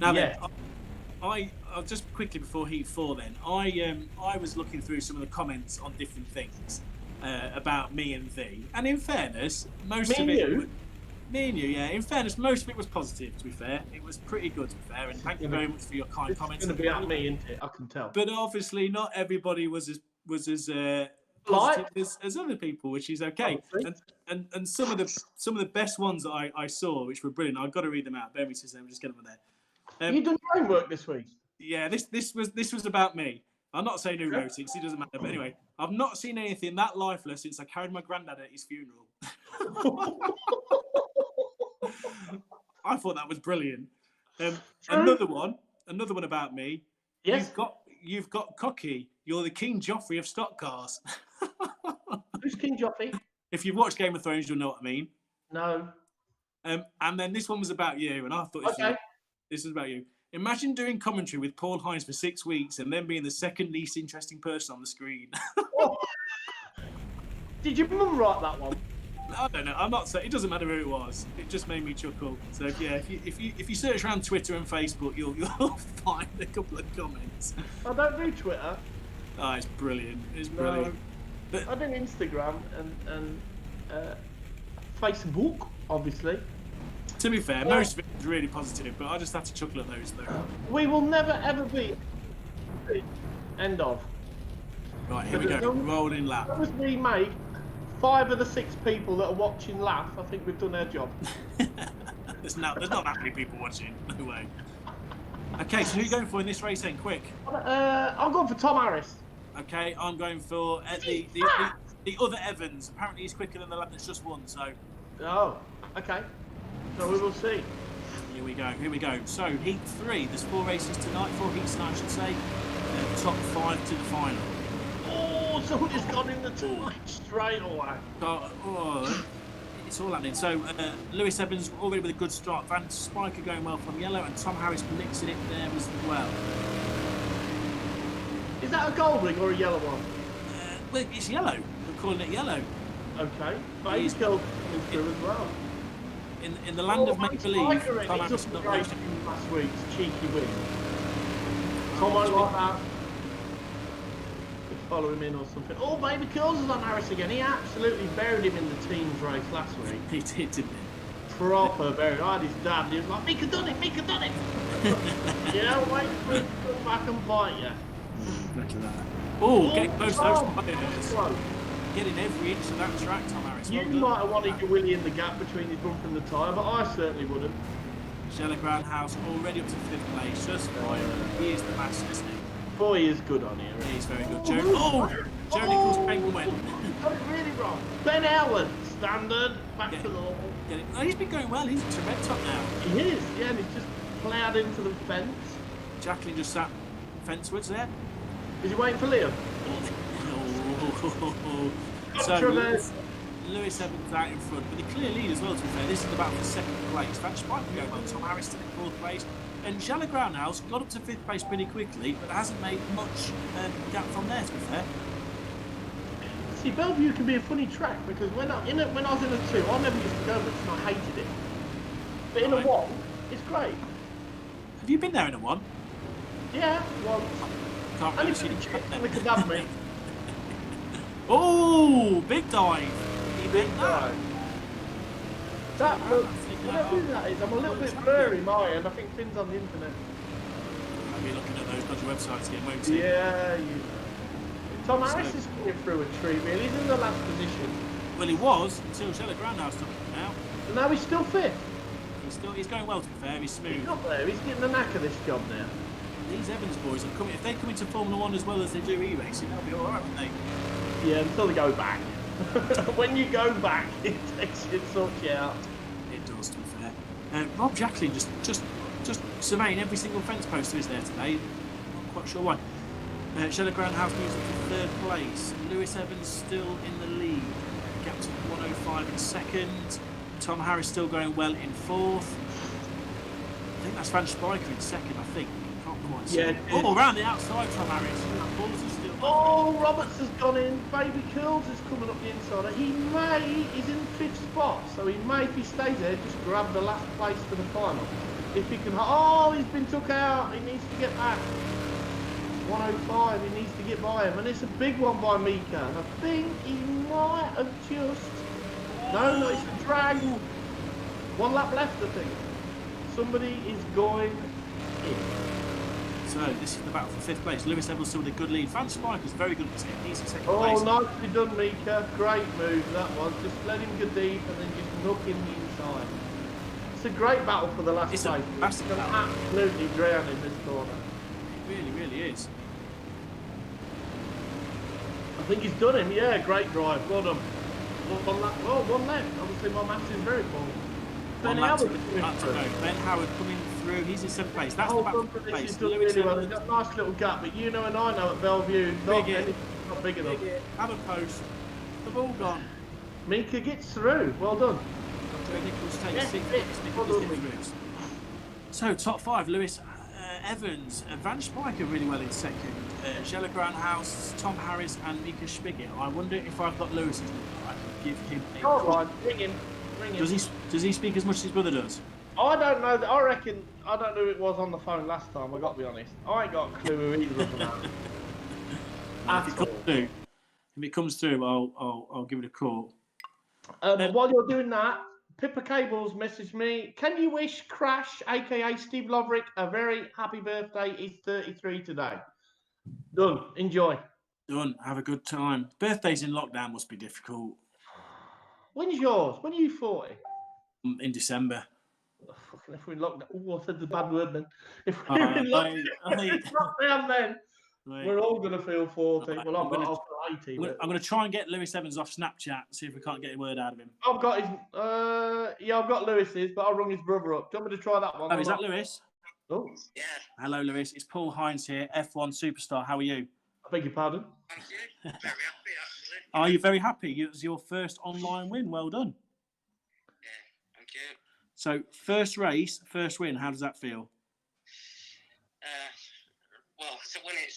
Now then, I'll just quickly before Heat 4. Then I was looking through some of the comments on different things. About me and thee, and in fairness, most of it. Me and you, yeah. In fairness, most of it was positive. To be fair, it was pretty good. To be fair, and thank you very much for your kind comments. It's going to be at me, isn't it? I can tell. But obviously, not everybody was as positive as other people, which is okay. And some of the best ones that I saw, which were brilliant. I've got to read them out. Bear me 2 seconds. Just get them there. You done your homework this week? Yeah, this was about me. I'm not saying who wrote it, because it doesn't matter. But anyway, I've not seen anything that lifeless since I carried my granddad at his funeral. I thought that was brilliant. Another one about me. Yes. You've got cocky. You're the King Joffrey of stock cars. Who's King Joffrey? If you've watched Game of Thrones, you'll know what I mean. No. And then this one was about you, and I thought this was about you. Imagine doing commentary with Paul Hines for 6 weeks and then being the second least interesting person on the screen. Did your mum write that one? I don't know. I'm not saying it doesn't matter who it was. It just made me chuckle. So yeah, if you search around Twitter and Facebook, you'll find a couple of comments. I don't do Twitter. Oh, it's brilliant. It's brilliant. No, but I do Instagram and Facebook, obviously. To be fair, most of it was really positive, but I just had to chuckle at those though. We will never ever be. End of. Right, here we go. Rolling lap. As we make 5 of the 6 people that are watching laugh, I think we've done our job. There's not that many people watching. No way. Okay, so who are you going for in this race then? Quick. I'm going for Tom Harris. Okay, I'm going for the other Evans. Apparently he's quicker than the lad that's just won, so... Oh, okay. So we will see. Here we go. So, Heat 3. There's 4 races tonight, 4 heats tonight, I should say. Top 5 to the final. Oh, Oh, somebody's gone in the tight straight away. It's all happening. So Lewis Evans already with a good start. Van Spiker going well from yellow, and Tom Harris mixing it there as well. Is that a gold ring or a yellow one? Well, it's yellow. We're calling it yellow. Okay. But he's gold coming through as well. In the land of make believe, Tom Harris he's not up lost. last week's cheeky win. Someone like that. Could follow him in or something. Oh, Baby Curls is on Harris again. He absolutely buried him in the teams race last week. He did, didn't he? Proper buried. I had his dad. And he was like, Mika done it, Mika done it. Yeah, wait for him to come back and bite you. Look at that. Oh, getting close to those tires. Close. Getting every inch of that track, Tom Harris. You might have wanted your willy in the gap between his bump and the tyre, but I certainly wouldn't. Sheller Groundhouse already up to 5th place, just fine. He is the master, isn't he? Boy, he is good on here. He's very good. Joe Nichols Penguin went. Got it really wrong. Ben Allen, standard, back to the wall. Oh, he's been going well. He's to red top now. He is, yeah, and he's just ploughed into the fence. Jacqueline just sat fencewards there. Is he waiting for Liam? So Lewis Evans out in front, but the clear lead as well, to be fair. This is about the 2nd place. Van Spiker going well. Tom Harris still in 4th place. And Sheller Groundhouse got up to 5th place pretty quickly, but hasn't made much gap from there, to be fair. See, Bellevue can be a funny track because when I was in a 2, I never used to go much and I hated it. But in a 1, it's great. Have you been there in a 1? Yeah, once. Can't really see the track then. Look at that, mate. Oh, big dive. He big dive. That looks, whatever that is, I'm a little bit blurry, mine. I think Finn's on the internet. I'll be looking at those dodgy websites again, won't he? Yeah, you know. Tom Harris is coming through a tree, really. He's in the last position. Well, he was until Sheller Groundhouse took him now. And now he's still 5th. He's going well, to be fair. He's smooth. He's up there. He's getting the knack of this job now. These Evans boys are coming. If they come into Formula 1 as well as they do e-racing, they'll be all right, won't they? Yeah, until they go back. When you go back, it sorts you out. It does, to be fair. Rob Jacqueline just surveying every single fence post there is there today. Not quite sure why. Sheller Groundhouse moves up to 3rd place. Lewis Evans still in the lead. Gap to 105 in 2nd. Tom Harris still going well in 4th. I think that's Van Spiker in 2nd, I think. Can't quite see. Yeah. Oh, around the outside, Tom Harris. Still Oh, Roberts has gone in. Baby Curls is coming up the inside. He's in 5th spot, so he may, if he stays there, just grab the last place for the final. If he can. Oh, he's been took out. He needs to get back. 105. He needs to get by him, and it's a big one by Mika. And I think he might have just. No, it's a drag. 1 lap left, I think. Somebody is going in. So this is the battle for 5th place. Lewis Evans still with a good lead. Van Spiker's very good at this game. He's in 2nd place. Oh, nicely done, Mika. Great move, that was. Just let him go deep and then just knock him inside. It's a great battle for the last place. It's going to absolutely drown in this corner. It really, really is. I think he's done him. Yeah, great drive. Well done. One left. Obviously, my maths is very poor. Ben Howard Ben Howard coming through. He's in 7th place. That's the battle for 5th place. Really well. He's got a nice little gap, but you know and I know at Bellevue, not big enough. Have a post. The ball gone. Mika gets through. Well done. Nichols takes 6th. So top 5: Lewis Evans, Van Spiker really well in 2nd. Sheller Groundhouse, Tom Harris, and Mika Spigot. I wonder if I've got Lewis's number. I can give him a call. Ring him. Does he speak as much as his brother does? I don't know. I reckon I don't know who it was on the phone last time. I got to be honest. I ain't got a clue who either of them are. If it comes through, I'll give it a call. While you're doing that, Pippa Cables messaged me. Can you wish Crash, aka Steve Loverick, a very happy birthday? He's 33 today. Done. Enjoy. Done. Have a good time. Birthdays in lockdown must be difficult. When's yours? When are you 40? In December. If we're in lockdown, I said the bad word then. If we're in lockdown, then we're all going to feel 40. Right, well, I'll feel 80. I'm going to try and get Lewis Evans off Snapchat, see if we can't get a word out of him. I've got his, I've got Lewis's, but I'll rung his brother up. Do you want me to try that one? Oh, is that Lewis? Oh. Yeah. Hello, Lewis. It's Paul Hines here, F1 Superstar. How are you? I beg your pardon. Thank you. Very happy, actually. Are you very happy? It was your first online win. Well done. Yeah, thank you. So first race, first win. How does that feel? Well, to win it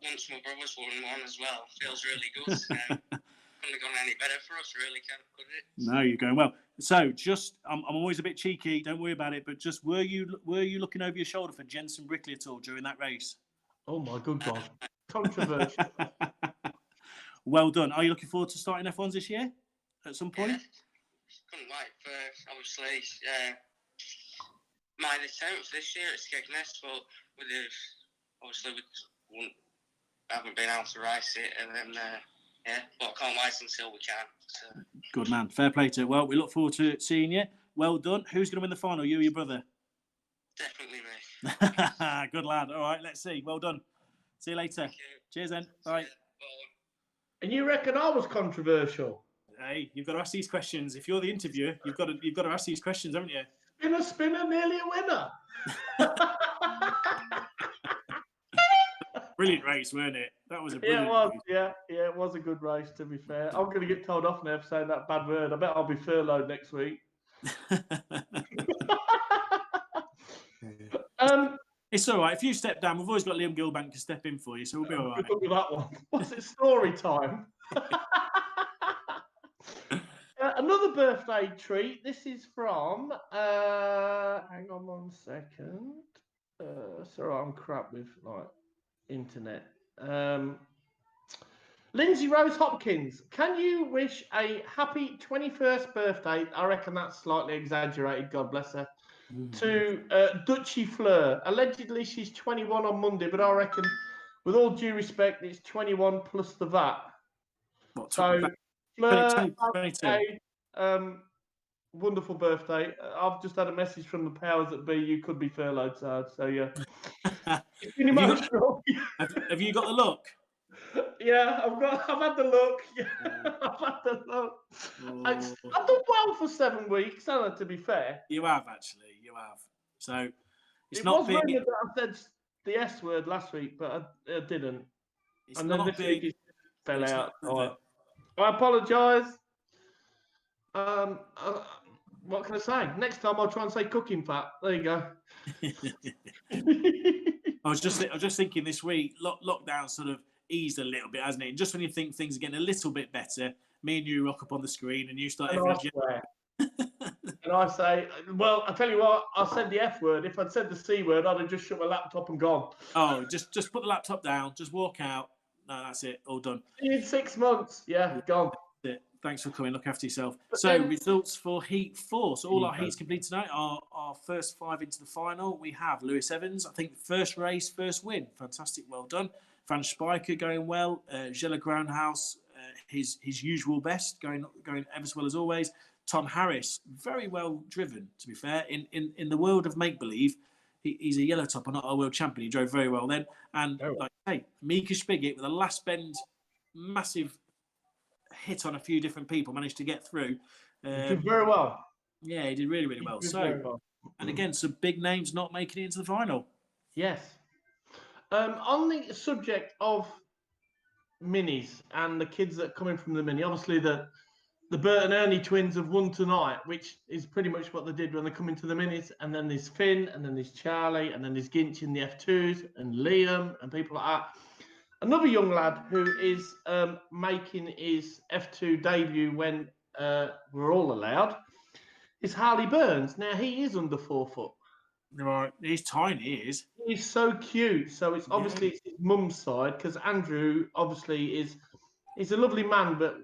once my brother's won one as well feels really good. Couldn't have gone any better for us, really, could it? No, you're going well. So just, I'm always a bit cheeky. Don't worry about it. But just, were you looking over your shoulder for Jensen Brickley at all during that race? Oh my good God! Controversial. Well done. Are you looking forward to starting F1s this year at some point? Yeah. Couldn't wait for, obviously, May the 10th this year at Skegness, but obviously we haven't been able to race it, and then but I can't wait until we can. So. Good man. Fair play to you. Well, we look forward to seeing you. Well done. Who's going to win the final? You or your brother? Definitely me. Good lad. All right, let's see. Well done. See you later. Thank you. Cheers then. Bye. Bye. And you reckon I was controversial? Hey, you've got to ask these questions. If you're the interviewer, you've got to ask these questions, haven't you? Spinner, nearly a winner. Brilliant race, weren't it? That was a Yeah, brilliant it was. race. Yeah, it was a good race. To be fair, I'm going to get told off now for saying that bad word. I bet I'll be furloughed next week. It's all right. If you step down, we've always got Liam Gilbank to step in for you, so we'll be all right. Good luck with that one. What's it? Story time. Another birthday treat. This is from. Hang on 1 second. Sorry, I'm crap with internet. Lindsay Rose Hopkins, can you wish a happy 21st birthday? I reckon that's slightly exaggerated. God bless her. To Dutchy Fleur. Allegedly, she's 21 on Monday, but I reckon, with all due respect, it's 21 plus the VAT. What, So, Fleur, 22. Wonderful birthday. I've just had a message from the powers that be. You could be furloughed, so yeah. It's been emotional. Have you got the look? Yeah, I've had the look. Yeah, I've had the look. I've done well for 7 weeks, haven't I, to be fair? You have, actually. You have. So, it's it not was big. rumoured that I said the S word last week, but I didn't. It's and not then this big. week it fell out. Not I apologise. What can I say? Next time I'll try and say cooking fat. There you go. I was just thinking this week, lockdown sort of eased a little bit, hasn't it? And just when you think things are getting a little bit better, me and you rock up on the screen and you start. And I say, well, I tell you what, I said the F word. If I'd said the C word, I'd have just shut my laptop and gone. Oh, just put the laptop down, just walk out. No, that's it, all done. In 6 months, yeah, gone. That's it. Thanks for coming. Look after yourself. So results for Heat 4. So all our heats complete tonight. Our first 5 into the final. We have Lewis Evans. I think first race, first win. Fantastic. Well done. Van Spijker going well. Jelle Groundhouse, his usual best, going ever so well as always. Tom Harris, very well driven, to be fair. In the world of make-believe, he's a yellow top and not a world champion. He drove very well then. And like I say, Mika Spigot with a last bend, massive hit on a few different people, managed to get through. He did very well. Yeah, he did really, really well. And again, some big names not making it into the final. Yes. On the subject of minis and the kids that are coming from the mini, obviously the Bert and Ernie twins have won tonight, which is pretty much what they did when they come into the minis. And then there's Finn, and then there's Charlie, and then there's Ginch in the F2s, and Liam, and people like that. Another young lad who is making his F2 debut when we're all allowed is Harley Burns. Now, he is under 4 foot. Right, he's tiny, he is. He's so cute. So it's obviously it's his mum's side, because Andrew obviously he's a lovely man, but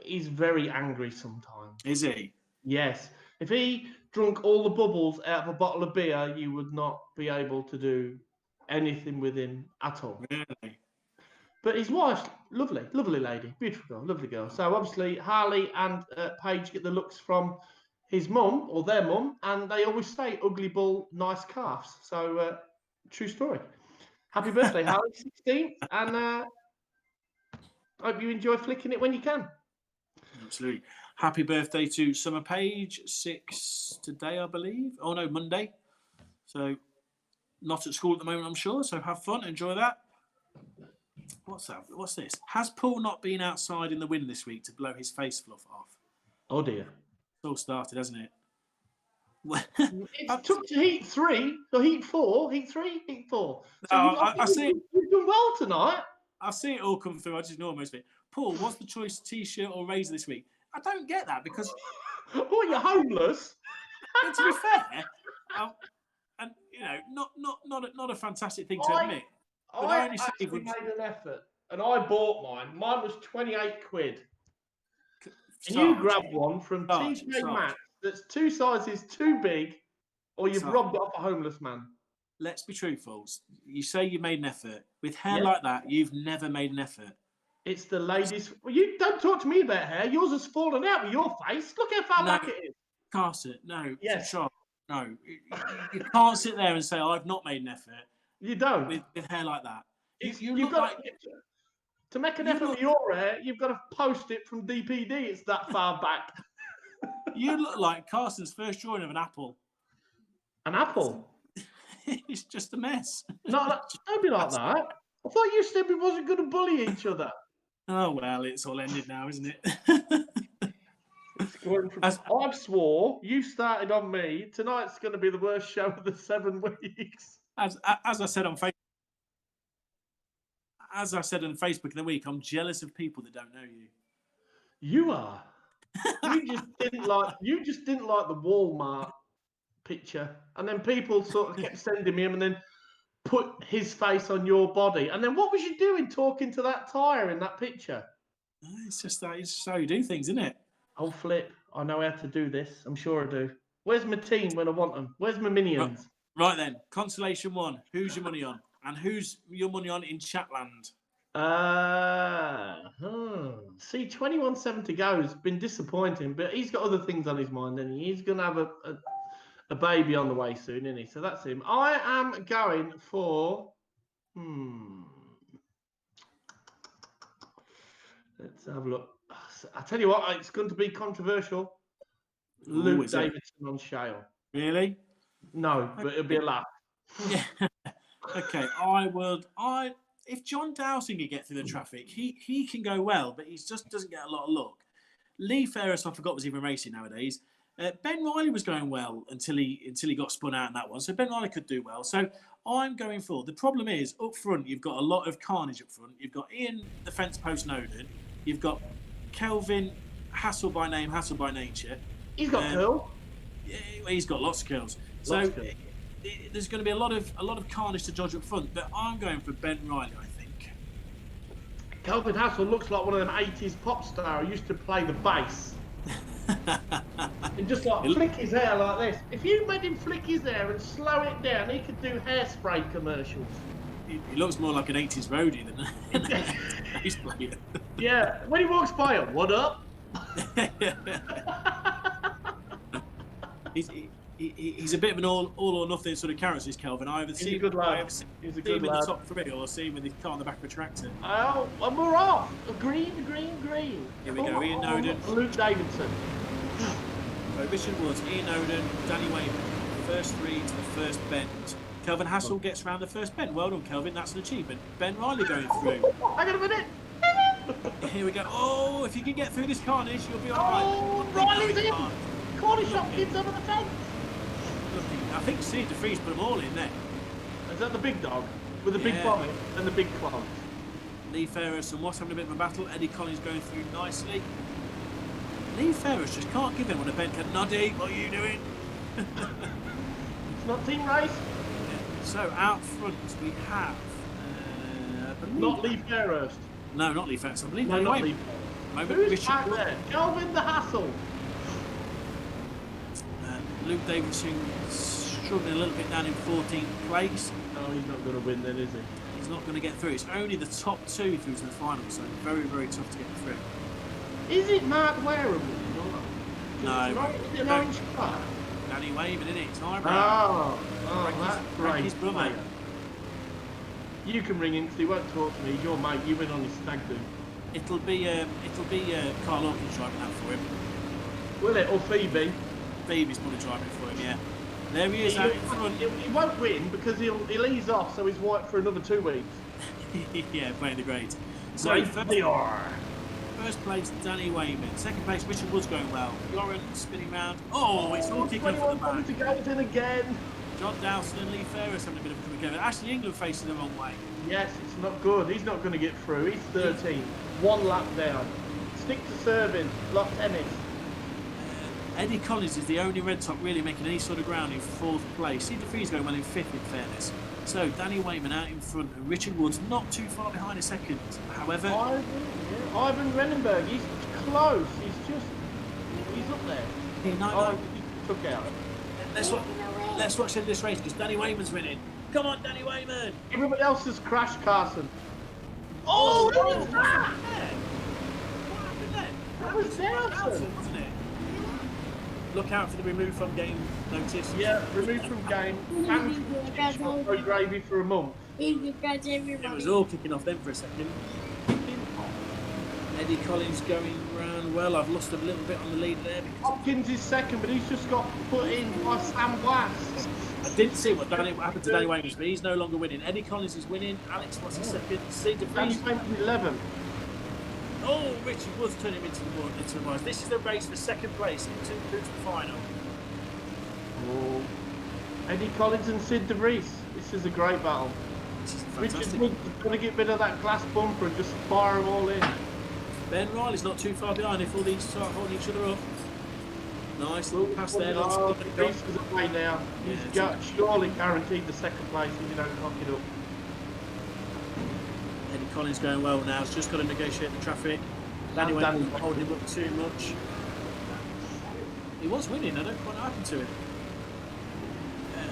he's very angry sometimes. Is he? Yes. If he drunk all the bubbles out of a bottle of beer, you would not be able to do anything with him at all. Really? But his wife's lovely lady, beautiful girl, lovely girl. So obviously Harley and Paige get the looks from his mum or their mum, and they always say ugly bull, nice calves. So true story. Happy birthday, Harley, 16th, and hope you enjoy flicking it when you can. Absolutely. Happy birthday to Summer Page, 6 today, I believe. Oh no, Monday. So not at school at the moment, I'm sure. So have fun, enjoy that. What's that? What's this? Has Paul not been outside in the wind this week to blow his face fluff off? Oh dear. It's all started, hasn't it? It's took to heat 3, so heat 4, heat 3, heat 4. So I see. You've done well tonight. I see it all come through. I just ignore most of it. Paul, what's the choice, T-shirt or razor this week? I don't get that because. Oh, you're homeless. And to be fair, and not a fantastic thing to admit. But I only actually made an effort, and I bought mine. Mine was 28 quid. And you grabbed one from TJ Maxx that's 2 sizes too big, or you've robbed it off a homeless man. Let's be truthful. You say you made an effort. With hair like that, you've never made an effort. It's the ladies. Well, you don't talk to me about hair. Yours has fallen out with your face. Look how far back it is. Carson, no. Yes. Sure. No. You can't sit there and say, I've not made an effort. You don't. With hair like that. You've got to make an effort with your hair, you've got to post it from DPD. It's that far back. You look like Carson's first drawing of an apple. An apple? It's just a mess. No, don't be like that. I thought you said we wasn't going to bully each other. Oh, well, it's all ended now, isn't it? I've swore, you started on me. Tonight's going to be the worst show of the 7 weeks. As I said on Facebook, in the week, I'm jealous of people that don't know you. You are. You just didn't like the Walmart picture, and then people sort of kept sending me him, and then put his face on your body. And then what was you doing talking to that tyre in that picture? It's just that. It's just how you do things, isn't it? Oh, Flip, I know how to do this. I'm sure I do. Where's my team when I want them? Where's my minions? Right then, consolation 1. Who's your money on? And who's your money on in Chatland? See, 21.7 to go has been disappointing, but he's got other things on his mind, and he's going to have a baby on the way soon, isn't he? So that's him. I am going for... Let's have a look. I tell you what, it's going to be controversial. Luke Davidson on Shale. Really? No, but it'll be a laugh. Yeah. Okay, if John Dowsing can get through the traffic, he can go well, but he just doesn't get a lot of luck. Lee Ferris, I forgot, was even racing nowadays. Ben Riley was going well until he got spun out in that one, so Ben Riley could do well. So I'm going for. The problem is up front, you've got a lot of carnage up front. You've got Ian, the fence post Noden. You've got Kelvin, Hassel by name, Hassel by nature. He's got curl. Yeah, he's got lots of curls. There's going to be a lot of carnage to dodge up front, but I'm going for Ben Riley, I think. Kelvin Hassel looks like one of them 80s pop star who used to play the bass. And just like flick his hair like this. If you made him flick his hair and slow it down, he could do hairspray commercials. He looks more like an 80s roadie than an 80s player. Yeah, when he walks by, what up? He's a bit of an all or nothing sort of character, this Kelvin. He's a good lad. He's a good lad. In the top 3, or see him with his car on the back of a tractor. Oh, and we're off. Green. Here we go. Ian Noden. Luke Davidson. Prohibition Woods. Ian Noden. Danny Wayman. First 3 to the first bend. Kelvin Hassel gets round the first bend. Well done, Kelvin. That's an achievement. Ben Riley going through. Hang on a minute. Here we go. Oh, if you can get through this carnage, you'll be all right. Oh, Riley's in. Corner shot kids over the fence. I think Steve DeFries put them all in there. Is that the big dog? With the big vomit and the big clogs? Lee Ferris and Watts having a bit of a battle. Eddie Collins going through nicely. Lee Ferris just can't give anyone a bend. Noddy, what are you doing? It's not team race. So out front we have... not Lee Ferris. No, not Lee Ferris. I believe no, not Lee Ferris. Who's back there? Kelvin the Hassel. Luke Davidson struggling a little bit down in 14th place. No, he's not going to win then, is he? He's not going to get through. It's only the top 2 through to the final, so very, very tough to get through. Is it Mark Wareham? No. Is it an orange car? Danny Waving, isn't it? It's an eyebrow. Oh, that's great. His brother. You can ring him because he won't talk to me. He's your mate. You win on his stag do. It'll be Carl Hawkins driving that for him. Will it? Or Phoebe? Phoebe's probably driving for him, yeah. There he is out in front. He won't win because he'll ease off, so he's white for another 2 weeks. Yeah, playing the grades. So Great they are. first place, Danny Wayman. Second place, Richard Wood's going well. Lauren spinning round. Oh, it's all kicking off at the back. To go in again. John Dowson and Lee Ferris having a bit of a coming together. Ashley England facing the wrong way. Yes, it's not good. He's not going to get through. He's 13. 1 lap down. Stick to serving. Lot tennis. Eddie Collins is the only red top really making any sort of ground in 4th place. Steve DeFree's going well in 5th, in fairness. So Danny Wayman out in front and Richard Woods not too far behind in 2nd. However, Ivan Renenberg, he's close. He's up there. he Took out. Let's watch this race because Danny Wayman's winning. Come on, Danny Wayman! Everybody else has crashed, Carson. Oh, what was that? What happened there? That was Dowson, wasn't it? Look out for the remove from game notice. Yeah, removed from game. And no gravy for a month. It was all kicking off then for a second. Eddie Collins going round well. I've lost a little bit on the lead there. Hopkins is 2nd, but he's just got put in by Sam Glass. I didn't see what happened to Danny Wayman, but he's no longer winning. Eddie Collins is winning. Alex Watts is 2nd. Steve Danny DeFree's. Wayman 11. Oh, Richard Woods turning him into the rise. This is the race for 2nd place into the final. Oh. Eddie Collins and Sid DeVries. This is a great battle. This is Richard fantastic. Woods is going to get rid of that glass bumper and just fire them all in. Ben Riley's not too far behind if all these start holding each other up. Nice little pass there. DeVries is away now. He's surely guaranteed the 2nd place if you don't cock it up. Eddie Collins going well now. He's just got to negotiate the traffic. Danny Wayman holding him up too much. He was winning. I don't quite know what happened to him.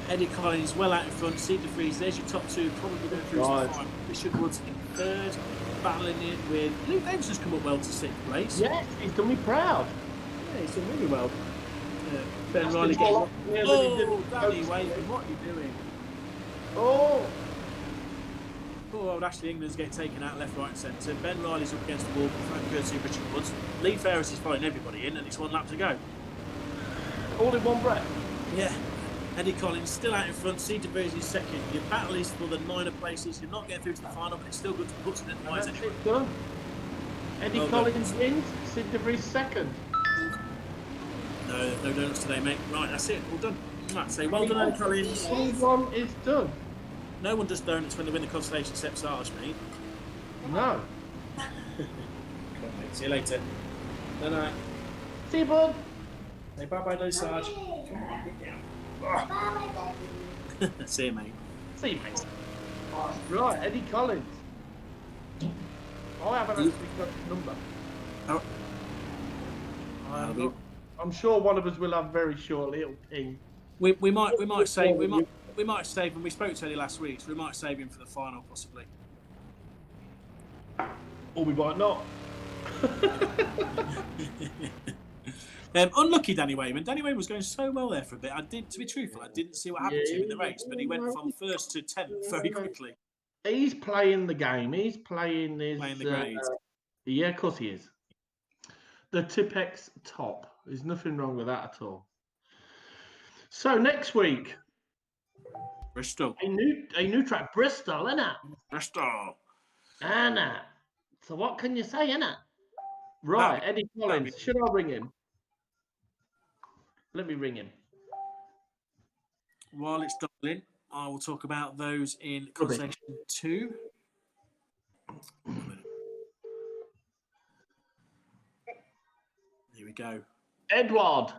Eddie Collins well out in front. Steve DeFree's. There's your top 2. Probably going through to the final. Richard Woods in 3rd. Battling it with Luke Davis has come up well to 6th place. Yes, he's done me proud. Yeah, he's done really well. Ben Riley getting. Oh, Danny Wayman, what are you doing? Oh. Poor old Ashley England's getting taken out left, right, and centre. Ben Riley's up against the wall, courtesy of Richard Woods. Lee Ferris is following everybody in, and it's 1 lap to go. All in one breath. Yeah. Eddie Collins still out in front. Steve DeVries is 2nd. Your battle is for the minor places. You're not getting through to the final, but it's still good to put some in the eyes anyway. Done. Eddie Collins wins. Sid DeVries 2nd. No donuts today, mate. Right, that's it. All done. Right, say well done, Eddie Collins. One is done. No one does donuts when they win the constellation except Sarge, mate. No. Come on, mate. See you later. No. See you, bud. Say bye-bye, Sarge. See you, mate. See you, mate. Right, Eddie Collins. I haven't actually got his number. Oh. I'm sure one of us will have very shortly. It'll ping. We might save when we spoke to Eddie last week. So we might save him for the final, possibly. Or we might not. Unlucky Danny Wayman. Danny Wayman was going so well there for a bit. To be truthful, I didn't see what happened to him in the race, but he went from 1st to 10th very quickly. He's playing the game. He's playing his. Playing the grades. Yeah, of course he is. The Tipex top. There's nothing wrong with that at all. So next week, Bristol. A new track, Bristol, innit? Bristol. Anna. So what can you say, innit? Right, Eddie Collins. Should I ring him? Let me ring him. While it's doubling, I will talk about those in conversation 2. Here we go. Edward.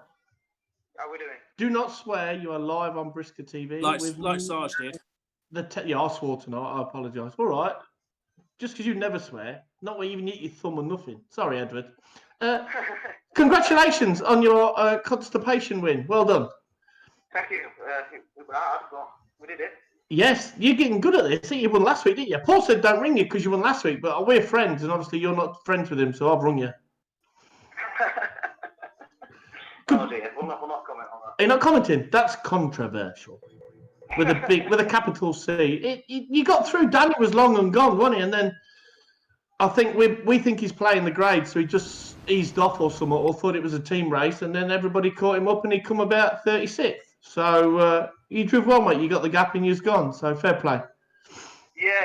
How are we doing? Do not swear. You are live on BriSCA TV. Like Sarge did. Yeah, I swore tonight. I apologise. All right. Just because you never swear, not where you even eat your thumb or nothing. Sorry, Edward. Congratulations on your constipation win. Well done. Thank you. We did it. Yes, you're getting good at this. You won last week, didn't you? Paul said don't ring you because you won last week, but we're friends, and obviously you're not friends with him, so I've rung you. Oh dear, we'll not comment on that. Are you not commenting? That's controversial. With a capital C. You got through. Danny was long and gone, wasn't he? And then I think we think he's playing the grade, so he just eased off or something, or thought it was a team race, and then everybody caught him up, and he come about 36th. So you drove well, mate. You got the gap, and you's gone. So fair play. Yeah,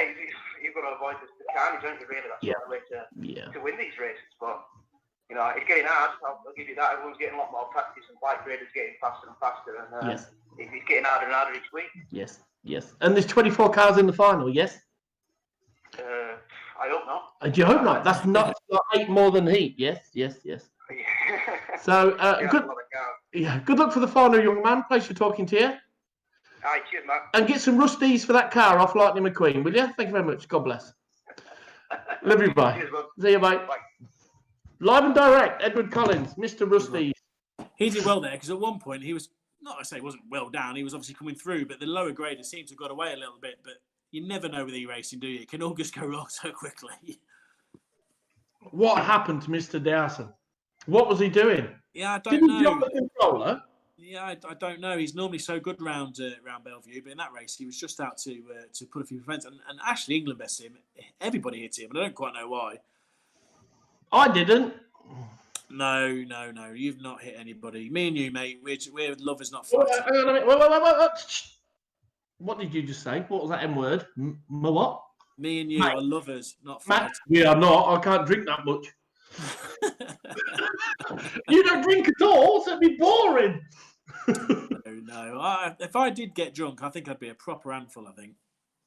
he you've got to avoid the carnage, don't you? Really, that's the way to win these races. But you know, it's getting hard. I'll give you that. Everyone's getting a lot more practice, and bike graders getting faster and faster, and it's getting harder and harder each week. Yes. And there's 24 cars in the final. Yes. I hope not. Do you hope not? That's not like 8 more than heat. Yes. So good luck for the final, young man. Pleasure talking to you. All right, cheers, Matt. And get some rusties for that car off Lightning McQueen, will you? Thank you very much. God bless. Love you, bye. Cheers, bud. See you, bye. Live and direct, Edward Collins, Mr. Rusties. He did well there because at one point he was, not I say he wasn't well down, he was obviously coming through, but the lower graders seemed to have got away a little bit. But you never know with e-racing, do you? It can all just go wrong so quickly. What happened to Mr. Dowson? What was he doing? Yeah, I don't know. Did he drop the controller? Yeah, I don't know. He's normally so good round Bellevue, but in that race he was just out to put a few events. And actually England best him. Everybody hit him, and I don't quite know why. I didn't. No. You've not hit anybody. Me and you, mate. We're lovers, not fighters. Wait. What did you just say? What was that M word? What? Me and you are lovers, not fighters. We are not. I can't drink that much. You don't drink at all, so it'd be boring. No. If I did get drunk, I think I'd be a proper handful, I think.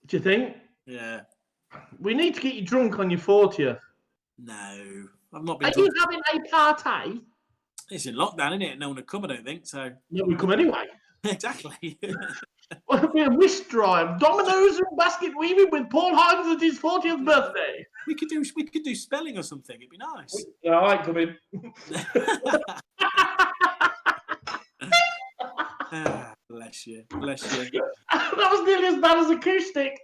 Do you think? Yeah. We need to get you drunk on your 40th. No. I've not been Are you having a party? It's in lockdown, isn't it? No one would come, I don't think. So. No, we come anyway. Exactly. Well, it'll be a whisk drive. Dominoes and basket weaving with Paul Hines at his 40th birthday. We could do spelling or something. It'd be nice. All right, come in. Bless you. That was nearly as bad as acoustic.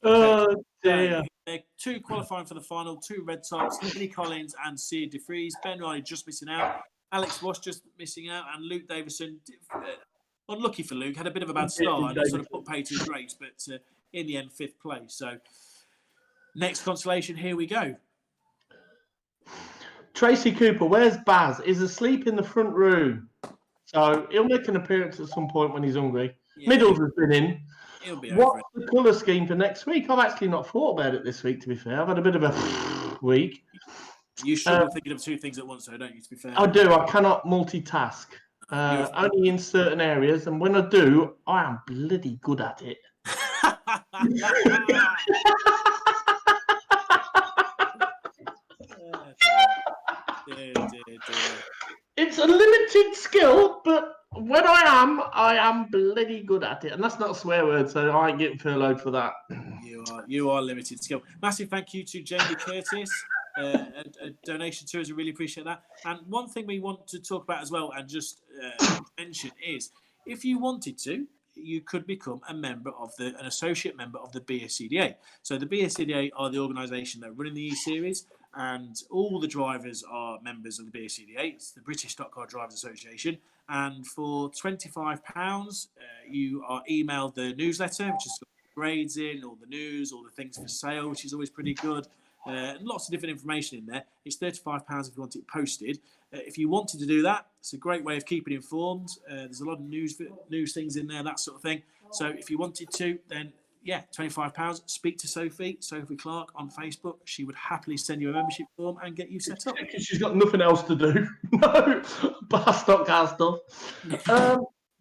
Oh dear. 2 qualifying for the final, 2 red tops, Billy Collins and Sia DeFries. Ben Riley just missing out. Alex Wash just missing out, and Luke Davison, unlucky for Luke, had a bit of a bad start and sort of put pay to his race, but in the end, 5th place. So next consolation, here we go. Tracy Cooper, where's Baz? Is asleep in the front room. So he'll make an appearance at some point when he's hungry. Yeah. Middles has been in. He'll be What's the colour scheme for next week? I've actually not thought about it this week, to be fair. I've had a bit of a week. You should be thinking of 2 things at once, though, don't you, to be fair? I do. I cannot multitask. Only in certain areas. And when I do, I am bloody good at it. Dear. It's a limited skill, but when I am bloody good at it. And that's not a swear word, so I ain't getting furloughed for that. You are limited skill. Massive thank you to Jamie Curtis. A donation to us. I really appreciate that. And one thing we want to talk about as well and just mention is if you wanted to, you could become an associate member of the BSCDA. So the BSCDA are the organisation that are running the E-Series, and all the drivers are members of the BSCDA. It's the British Stock Car Drivers Association. And for £25, you are emailed the newsletter, which has got grades in, all the news, all the things for sale, which is always pretty good. And lots of different information in there. It's £35 if you want it posted. If you wanted to do that, it's a great way of keeping informed. There's a lot of news things in there, that sort of thing. So if you wanted to, then yeah, £25. Speak to Sophie Clark on Facebook. She would happily send you a membership form and get you set up. She's got nothing else to do. No, bar stock car stuff.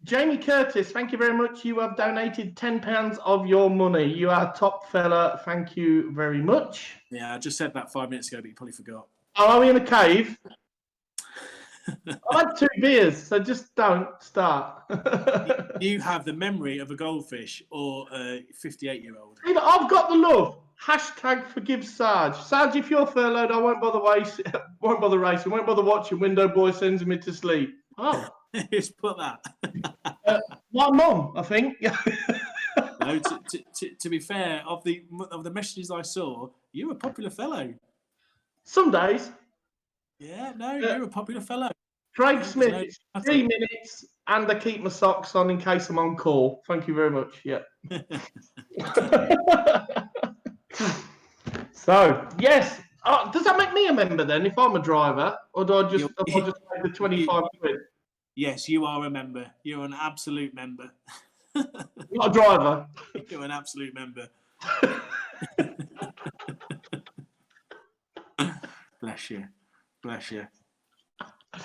Jamie Curtis, thank you very much. You have donated £10 of your money. You are top fella. Thank you very much. Yeah, I just said that 5 minutes ago, but you probably forgot. Oh, are we in a cave? I've had 2 beers, so just don't start. You have the memory of a goldfish or a 58-year-old. I've got the love. Hashtag forgive Sarge. Sarge, if you're furloughed, I won't bother racing, won't bother watching. Window boy sends me to sleep. Oh. Just put that. My mum, I think. No, to be fair, of the messages I saw, you're a popular fellow. Some days. Yeah, no, you're a popular fellow. Craig Smith, 3 minutes, and I keep my socks on in case I'm on call. Thank you very much. Yeah. So, yes. Does that make me a member then if I'm a driver? Or do I just pay the 25 quid? Yes, you are a member. You're an absolute member. Not a driver. You're an absolute member. Bless you. Bless you. I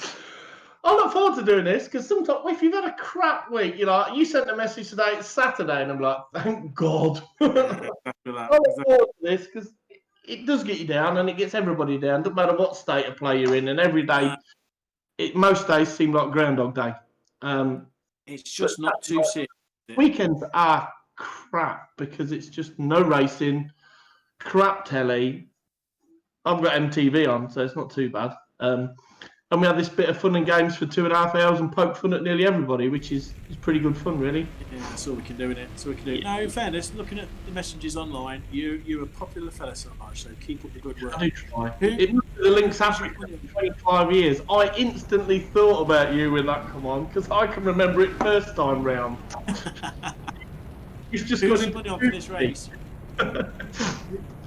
look forward to doing this because sometimes if you've had a crap week, you sent a message today, it's Saturday, and I'm like, thank God. Yeah, exactly that. I look forward to this because it does get you down and it gets everybody down. Doesn't matter what state of play you're in, and every day, most days seem like Groundhog Day. It's just not too serious. Weekends are crap because it's just no racing, crap telly. I've got MTV on, so it's not too bad. And we had this bit of fun and games for 2.5 hours and poke fun at nearly everybody, which is pretty good fun, really. Yeah, that's all we can do in it. That's all we can do. No, in fairness, looking at the messages online, you're a popular fella so much, so keep up the good work. I do try. It was the Lynx Africa for 25 years. I instantly thought about you when that come on, because I can remember it first time round. Who's your money on for this race?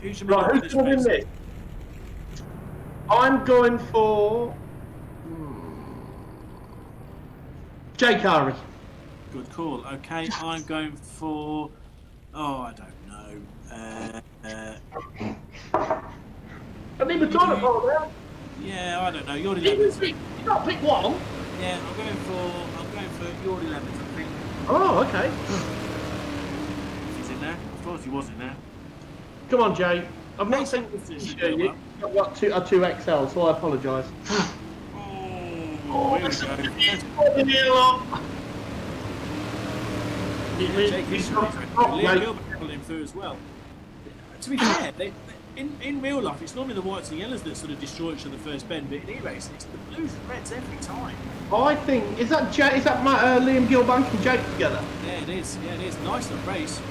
Who's your money on for this race? I'm going for Jake Harvey. Good call. Okay, I'm going for. Oh, I don't know. I need the toilet bowl there. Yeah, I don't know. You're 11th. You not pick one. Yeah, I'm going for your 11th. I think. Oh, okay. He's in there. I thought he was in there. Come on, Jay. I've not seen this shirt. I've got a 2XL, so I apologise. Oh, here we go. Liam Gilbert pulled him through as well. To be fair, in real life, it's normally the whites and yellows that sort of destroy each other first bend, but in e-racing, it's the blues and reds every time. I think is that Liam Gilbank and Jake together? Yeah, it is. Yeah, it is. Nice little race.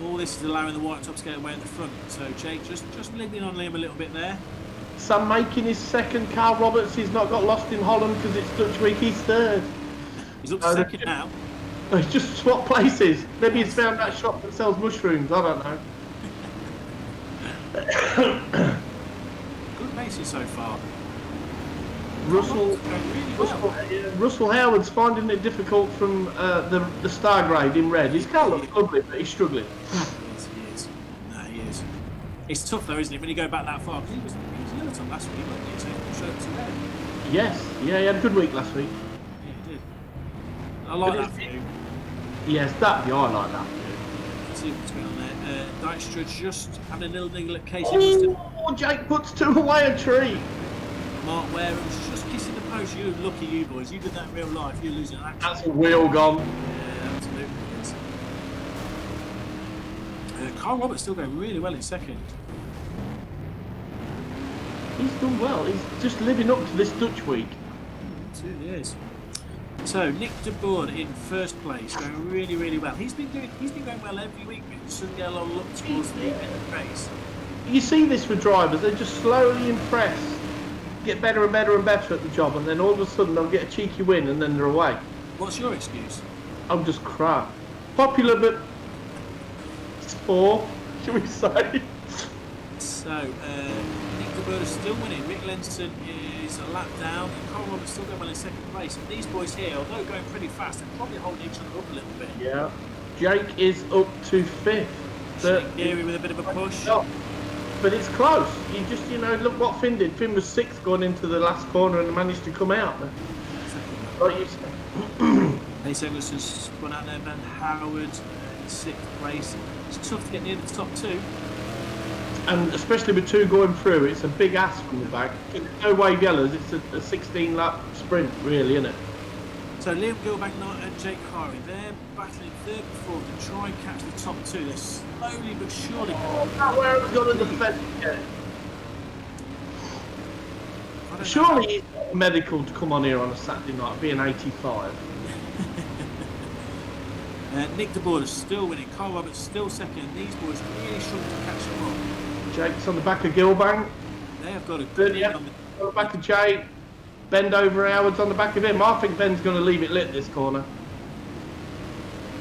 All this is allowing the white tops to get away at the front. So Jake just leaning on Liam a little bit there. Sam making his second. Carl Roberts, he's not got lost in Holland because it's Dutch week. He's third. He's up to second now. He's just swapped places. Maybe he's found that shop that sells mushrooms. I don't know. Good races so far. Russell Howard's finding it difficult from the star grade in red. His car looks lovely, but he's struggling. He is. No, he is. It's tough though, isn't it, when you go back that far? Because he was yellow top last week, wasn't he? So he showed up to red. Yes, yeah, he had a good week last week. Yeah, he did. I like that view. Yes, that view, I like that view. Let's see what's going on there. Dykstra just having a little niggle at Casey. Oh, Jake puts two away a tree. Mark Wareham's just kissing the post. You're lucky, you boys. You did that in real life. You're losing an action. That's a wheel gone. Yeah, absolutely. Carl Roberts still going really well in second. He's done well. He's just living up to this Dutch week. Absolutely is. So Nick de Boer in first place, going really, really well. He's been going well every week, but just doesn't get a lot of luck towards the end of the race. You see this with drivers; they're just slowly impressed, get better and better and better at the job, and then all of a sudden they'll get a cheeky win, and then they're away. What's your excuse? I'm just crap. Popular, but poor, shall we say? So Nick de Boer is still winning. Rick Lenson is a lap down, and Carl Roberts still going well in second place. And these boys here, although going pretty fast, they're probably holding each other up a little bit. Yeah. Jake is up to fifth. Geary with a bit of a push. But it's close. You just, look what Finn did. Finn was sixth going into the last corner and managed to come out. Like you said. Ace Eggleston's spun out there. Ben Howard in sixth place. It's tough to get near the top two. And especially with two going through, it's a big ask from the back. No wave yellows. It's a 16-lap sprint, really, isn't it? So Liam Gilbank and Jake Harvey, they're battling third and fourth to try and catch the top two. They're slowly but surely. Where have we got to defend yet? Surely it's medical to come on here on a Saturday night, being 85. Nick de Boer is still winning. Carl Roberts still second. These boys really struggle to catch them up. Jake's on the back of Gilbank. They have got a good lead on the back of Jake. Bend over Howard's on the back of him. I think Ben's going to leave it lit this corner.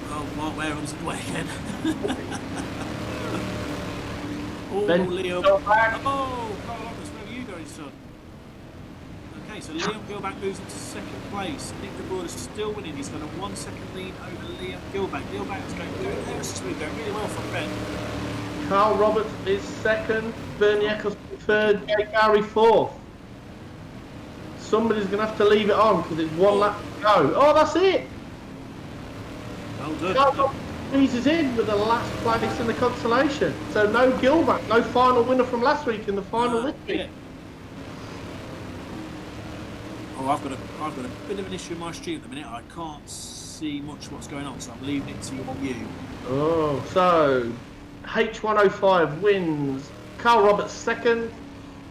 Oh, Mark Wareham's away again. Oh, Ben Leo. Oh, Carl Roberts, where are you going, son? Okay, so Liam Gilbank moves into second place. Nick de Boer's still winning. He's got a 1 second lead over Liam Gilbank. Gilbank's going blue and there. This is going really well from Ben. Carl Roberts is second. Bernie Eccleston third. Jake Gowrie fourth. Somebody's going to have to leave it on because it's 1 lap to go. Oh, that's it. Well done. Carl Roberts squeezes in with the last place in the consolation. So no Gilbank, no final winner from last week in the final this week. Yeah. Oh, I've got a bit of an issue with my stream at the minute. I can't see much what's going on, so I'm leaving it to you. Oh, so H105 wins. Carl Roberts second.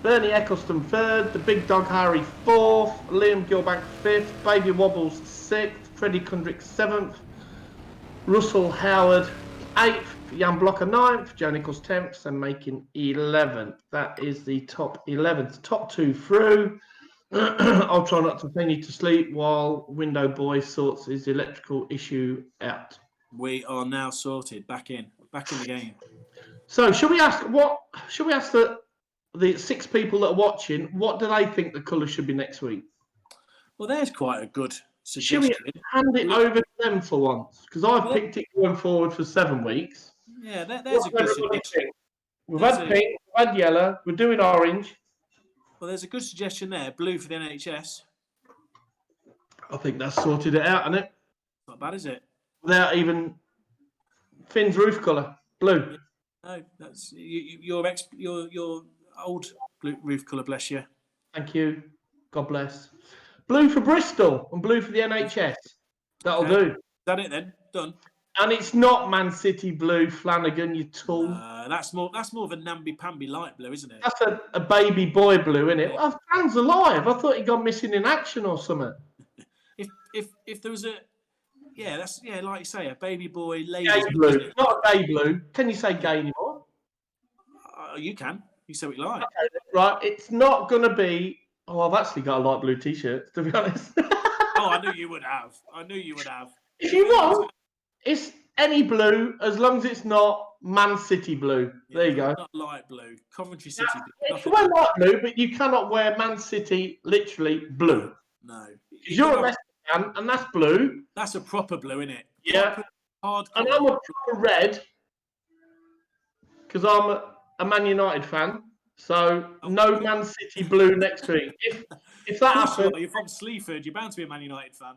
Bernie Eccleston third. The Big Dog Harry fourth. Liam Gilbank fifth. Baby Wobbles sixth. Freddie Kundrick seventh. Russell Howard 8th, Jan Blocker 9th, Joe Nichols 10th, and making 11th. That is the top 11th. Top 2 through. I'll try not to send you to sleep while Window Boy sorts his electrical issue out. We are now sorted. Back in the game. So, should we ask the 6 people that are watching, what do they think the colour should be next week? Well, there's quite a good Should suggestion. we hand it over to them for once? Because I've picked it going forward for 7 weeks. Yeah, there's a good suggestion. We've had pink, we've had yellow, we're doing orange. Well, there's a good suggestion there. Blue for the NHS. I think that's sorted it out, isn't it? Not bad, is it? Without even Finn's roof colour, blue. No, that's your old blue roof colour. Bless you. Thank you. God bless. Blue for Bristol and blue for the NHS. That'll do. Is that it then? Done. And it's not Man City blue, Flanagan, you tool. That's more of a namby-pamby light blue, isn't it? That's a baby boy blue, isn't it? Well, Fran's alive. I thought he got missing in action or something. If there was like you say, a baby boy lady Gay blue, not a gay blue. Can you say gay anymore? You can. You say what you like. Okay, right, it's not going to be. Oh, I've actually got a light blue T-shirt, to be honest. Oh, I knew you would have. If you want, it's any blue as long as it's not Man City blue. Yeah, there you go. Not light blue. Coventry City blue. You can wear light blue, but you cannot wear Man City literally blue. No. You're a Leicester fan, and that's blue. That's a proper blue, isn't it? Yeah. Hardcore. And I'm a proper red because I'm a Man United fan. So no Man City blue next week. If that happens, you're from Sleaford. You're bound to be a Man United fan.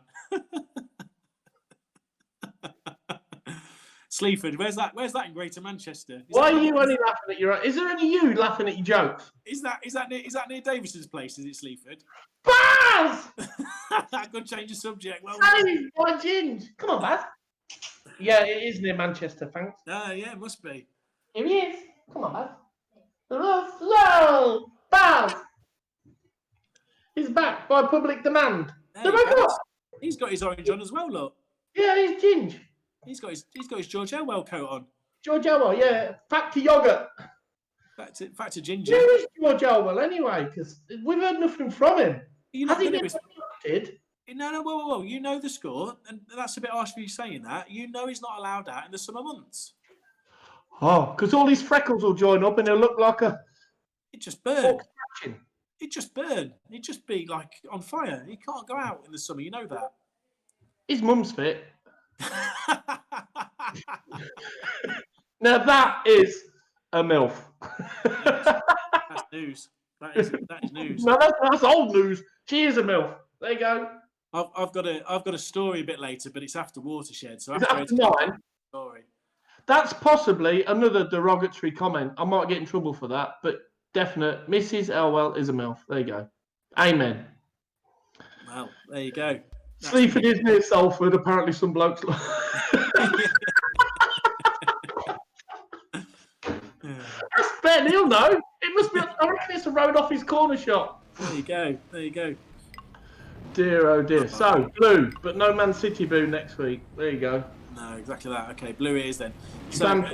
Sleaford, where's that in Greater Manchester? Why are you only laughing at your? Is there any you laughing at your jokes? Is that near Davison's place? Is it Sleaford? Baz! Good change of subject. Well, hey, my Ginge. Come on, Baz. Yeah, it is near Manchester. Thanks. Yeah, it must be. Here he is. Come on, Baz. Hello, Baz. He's back by public demand. He's got his orange on as well. Look. Yeah, he's Ginge. He's got his George Elwell coat on. George Elwell, yeah. Back to yogurt. Back to ginger. Where is George Elwell anyway? Because we've heard nothing from him. Has he been elected? No, whoa. You know the score, and that's a bit harsh for you saying that. You know he's not allowed out in the summer months. Oh, because all these freckles will join up and he'll look like a... It just burn. It just burn. He'd just be like on fire. He can't go out in the summer. You know that. His mum's fit. Now that is a MILF. That's news. That is news. No, that's old news. She is a MILF. There you go. I've got a story a bit later, but it's after Watershed. So after 9. Story. That's possibly another derogatory comment. I might get in trouble for that, but definite. Mrs. Elwell is a MILF. There you go. Amen. Well, there you go. Sleaford is near Salford. Apparently, some blokes. That's Ben. He'll know. It must be. I reckon it's a road off his corner shop. There you go. Dear, oh dear. So blue, but no Man City blue next week. There you go. No, exactly that. Okay, blue it is then. So,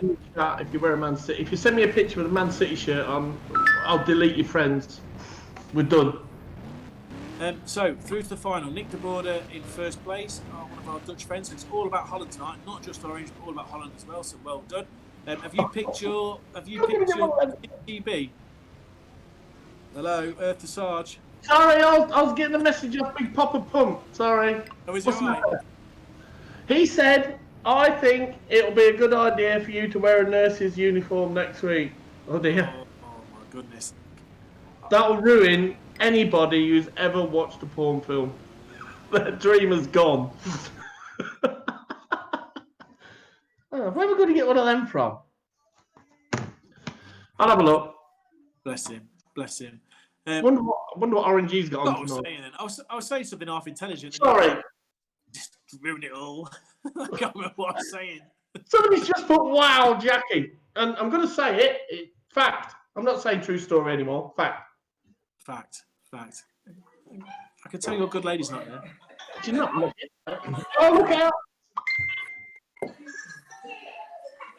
if you wear a Man City, if you send me a picture with a Man City shirt on, I'll delete your friends. We're done. So through to the final, Nick de Boer in first place, one of our Dutch friends. It's all about Holland tonight, not just orange, but all about Holland as well. So well done. Have you picked your GB? Hello, Earth to Sarge. Sorry, I was getting a message off Big Papa Pump. Sorry. Oh, is What's it the right? matter? He said, I think it'll be a good idea for you to wear a nurse's uniform next week. Oh dear. Oh my goodness. That'll ruin anybody who's ever watched a porn film. Their dream is gone. Where are we going to get one of them from? I'll have a look. Bless him. Bless him. Wonder what RNG's got on tonight. I was saying something half intelligent. Sorry. Just ruin it all. I can't remember what I was saying. Somebody's just put wow, Jackie. And I'm going to say it. Fact. I'm not saying true story anymore. Fact. Fact. I can tell your good lady's not there. She's not looking. Oh, look out.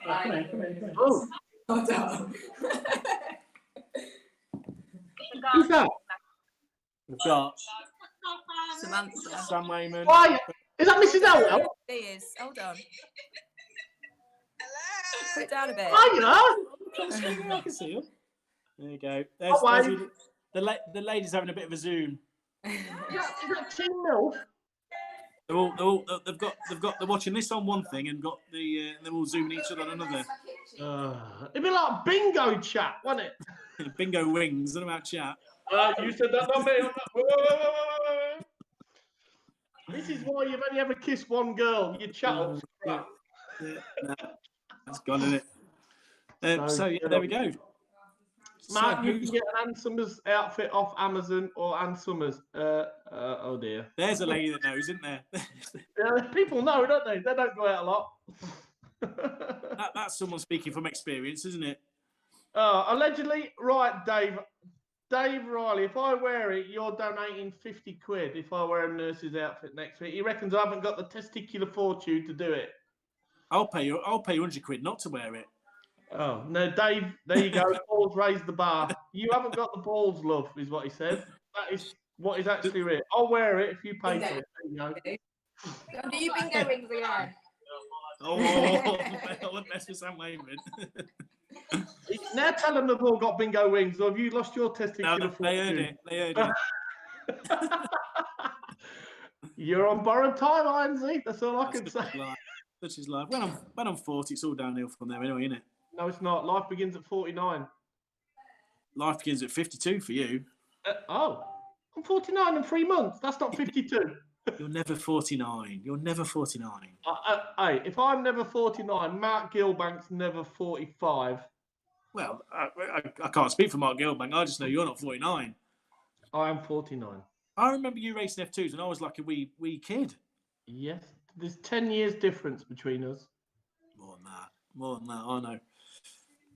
Come here. Oh. Who's that? We've got Samantha. Sam Wayman. Why? Is that Mrs. Elwell? He is. Hold on. Put it down a bit. Hiya. I can see him. There you go. The ladies having a bit of a zoom. Is that Team Milk? They're watching this on one thing and they're all zooming each other on another. It'd be like bingo chat, wouldn't it? Bingo wings. I don't know about chat. You said that, not me. Whoa. This is why you've only ever kissed one girl. You chat up. Yeah, that's gone, isn't it? So there we go. Mark, you can get an Ann Summers outfit off Amazon or Ann Summers. Oh dear. There's a lady that knows, isn't there? People know, don't they? They don't go out a lot. That's someone speaking from experience, isn't it? Allegedly, right, Dave. Dave Riley, if I wear it, you're donating 50 quid if I wear a nurse's outfit next week. He reckons I haven't got the testicular fortune to do it. I'll pay you 100 quid not to wear it. Oh, no, Dave, there you go. Balls raise the bar. You haven't got the balls, love, is what he said. That is what is actually real. I'll wear it if you pay for it. There you go. Do you bingo wings again? Oh, I wouldn't mess with Sam Wayman. Now tell them they've all got bingo wings, or have you lost your testicular No, fortune? they heard it. You're on borrowed time, Ainsley. That's all I can say. Such is life. When I'm 40, it's all downhill from there anyway, isn't it? No, it's not. Life begins at 49. Life begins at 52 for you. I'm 49 in 3 months. That's not 52. You're never 49. You're never 49. Hey, if I'm never 49, Mark Gilbank's never 45. Well, I can't speak for Mark Gilbank. I just know you're not 49. I am 49. I remember you racing F2s when I was like a wee kid. Yes, there's 10 years difference between us. More than that, I know.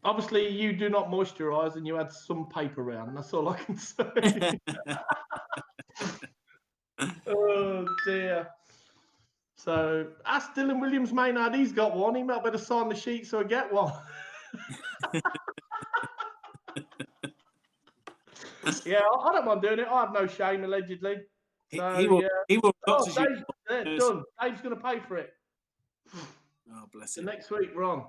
Obviously, you do not moisturise and you had some paper round. That's all I can say. Oh, dear. So, ask Dylan Williams Maynard. He's got one. He might better sign the sheet so I get one. Yeah, I don't mind doing it. I have no shame, allegedly. So, he will. Done. Dave's going to pay for it. Oh, bless So him. next week we're on.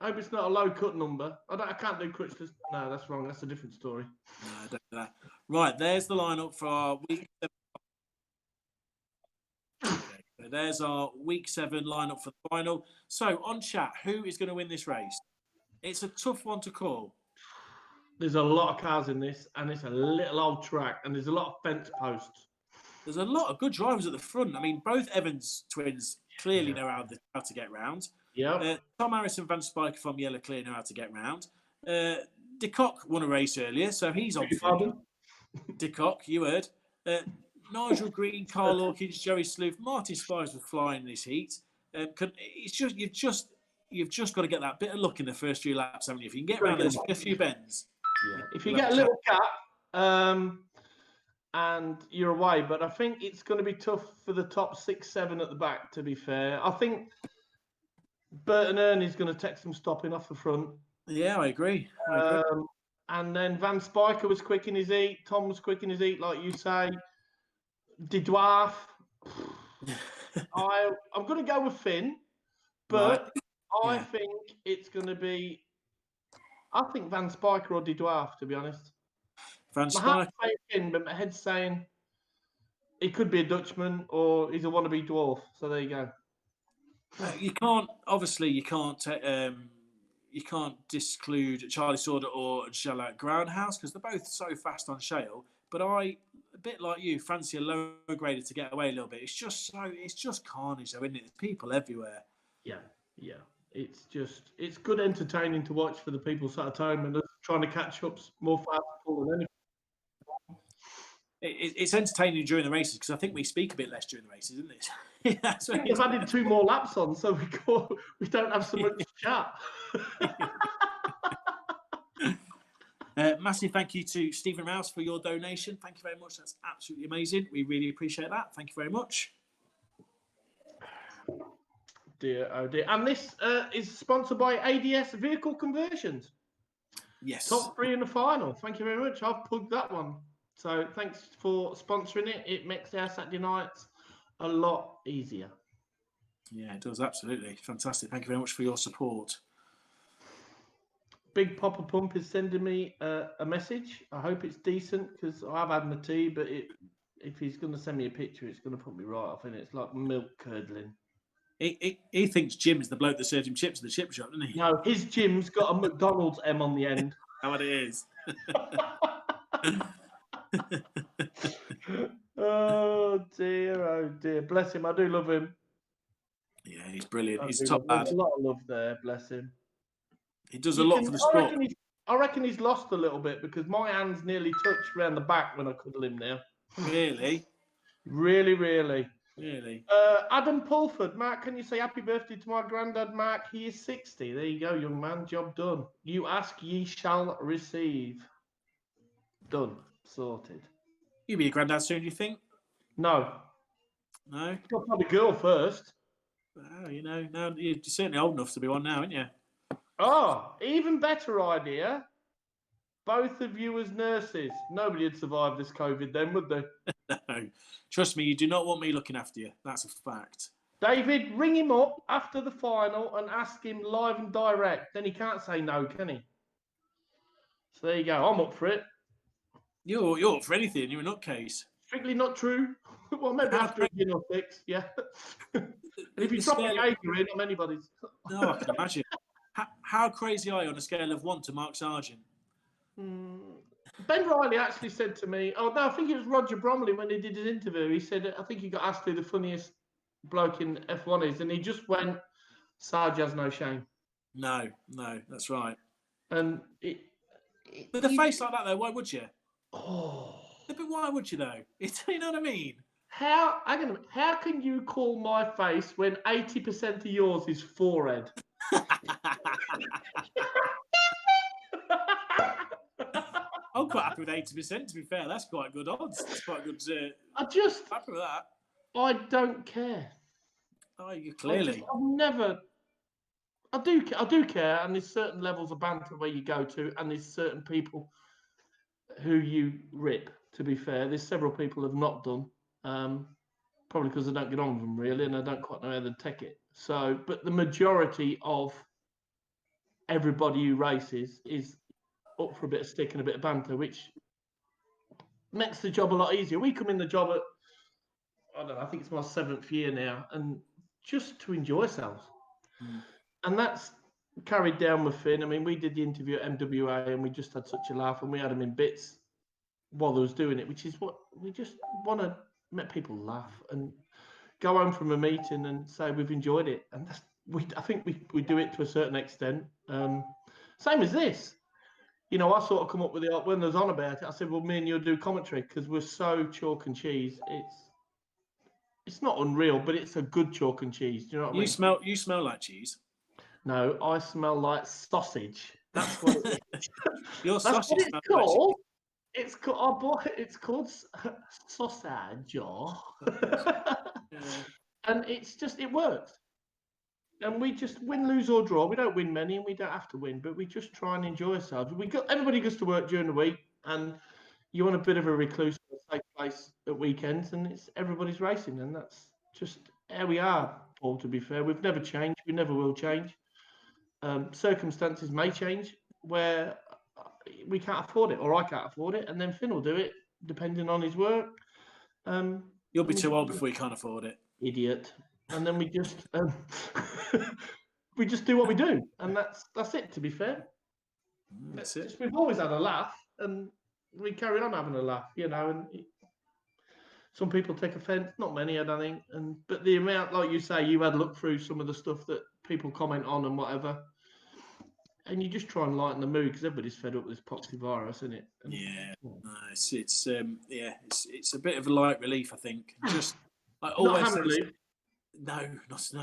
I hope it's not a low cut number. I can't do Crutchless. No, that's wrong. That's a different story. No, I don't do that. Right, there's the lineup for our week 7. Okay, so there's our week 7 lineup for the final. So on chat, who is going to win this race? It's a tough one to call. There's a lot of cars in this, and it's a little old track, and there's a lot of fence posts. There's a lot of good drivers at the front. I mean, both Evans twins clearly know how to get round. Yeah. Tom Harris and Van Spyker from Yellow Clear know how to get round. De Kock won a race earlier, so he's on fire. De Kock, you heard. Nigel Green, Carl Hawkins, Joey Sleuth, Martin Spires were flying in this heat. It's just you've just got to get that bit of luck in the first few laps, haven't you? If you can get around those a few bends. Yeah. If you get a little gap, and you're away, but I think it's going to be tough for the top 6, 7 at the back, to be fair. I think Burton Ernie's going to take some stopping off the front. Yeah, I agree. And then Van Spyker was quick in his heat. Tom was quick in his heat, like you say. De Dwarf. I'm going to go with Finn, but I think it's going to be... I think Van Spyker or De Dwarf, to be honest. Van My heart's Spijk. saying in, but my head's saying he could be a Dutchman or he's a wannabe dwarf. So there you go. You can't disclude Charlie Sorder or Jalak Groundhouse because they're both so fast on shale. But I, a bit like you, fancy a low grader to get away a little bit. It's just carnage though, isn't it? There's people everywhere. Yeah. It's good entertaining to watch for the people sat at home and trying to catch up more fast than anything. It's entertaining during the races because I think we speak a bit less during the races, isn't it? I think we've added 2 more laps on, so we don't have so much chat. Massive thank you to Stephen Rouse for your donation. Thank you very much. That's absolutely amazing. We really appreciate that. Thank you very much. Dear, oh dear. And this is sponsored by ADS Vehicle Conversions. Yes. Top 3 in the final. Thank you very much. I've plugged that one. So thanks for sponsoring it. It makes our Saturday nights a lot easier. Yeah, it does. Absolutely. Fantastic. Thank you very much for your support. Big Papa Pump is sending me a message. I hope it's decent because I've had my tea, but if he's going to send me a picture, it's going to put me right off, and it's like milk curdling. He thinks Jim is the bloke that served him chips at the chip shop, doesn't he? No, his Jim's got a McDonald's M on the end. How it is. Oh dear. Bless him. I do love him. Yeah, he's brilliant. He's a top lad. There's a lot of love there. Bless him. He does a lot for the sport. I reckon he's lost a little bit because my hands nearly touched around the back when I cuddle him now. Really? Really. Really? Adam Pulford. Mark, can you say happy birthday to my granddad, Mark? He is 60. There you go, young man. Job done. You ask, ye shall receive. Done. Sorted. You'll be a granddad soon, do you think? No. No? Got to have a girl first. Well, now you're certainly old enough to be one now, aren't you? Oh, even better idea. Both of you as nurses. Nobody would survive this COVID then, would they? No. Trust me, you do not want me looking after you. That's a fact. David, ring him up after the final and ask him live and direct. Then he can't say no, can he? So there you go. I'm up for it. You're up for anything. You're a nutcase. Strictly not true. Well, maybe after a gin or 6, yeah. And if you drop a Jaeger in, I'm anybody's. No, I can imagine. How crazy are you on a scale of 1 to Mark Sargent? Ben Riley actually said to me, oh no, I think it was Roger Bromley when he did his interview. He said, I think he got asked who the funniest bloke in F1 is, and he just went, Sarge has no shame. No, that's right. And with a face like that, though, why would you? Oh, but why would you though? You know what I mean? How can you call my face when 80% of yours is forehead? I'm quite happy with 80%. To be fair, that's quite good odds. That's quite good. Happy with that. I don't care. Oh, you clearly. I do care, and there's certain levels of banter where you go to, and there's certain people who you rip. To be fair, there's several people who've not done, probably because I don't get on with them really, and I don't quite know how to take it. So, but the majority of everybody who races is up for a bit of stick and a bit of banter, which makes the job a lot easier. We come in the job at, I don't know, I think it's my 7th year now, and just to enjoy ourselves. And that's carried down with Finn. I mean, we did the interview at MWA and we just had such a laugh, and we had them in bits while they was doing it, which is what we just want to make people laugh and go home from a meeting and say we've enjoyed it. And I think we do it to a certain extent. Same as this. I sort of come up with it when there's on about it. I said, well, me and you'll do commentary because we're so chalk and cheese. It's not unreal, but it's a good chalk and cheese. Do you know what I mean? You smell like cheese. No, I smell like sausage. That's what it is. Your sausage That's what it's called. It's called sausage. And it works. And we just win, lose or draw. We don't win many, and we don't have to win, but we just try and enjoy ourselves. Everybody goes to work during the week, and you want a bit of a recluse, safe place at weekends, and everybody's racing, and that's just how we are. Paul, to be fair, we've never changed. We never will change. Circumstances may change where we can't afford it, or I can't afford it, and then Finn will do it depending on his work. You'll be too old before you can't afford it. Idiot. And then we just we just do what we do, and that's it. To be fair, That's it. We've always had a laugh, and we carry on having a laugh, you know. And some people take offence, not many, I don't think. But the amount, like you say, you had a look through some of the stuff that people comment on and whatever, and you just try and lighten the mood because everybody's fed up with this poxy virus, isn't it? And, yeah, no, it's a bit of a light relief, I think. Just I always say, no. Just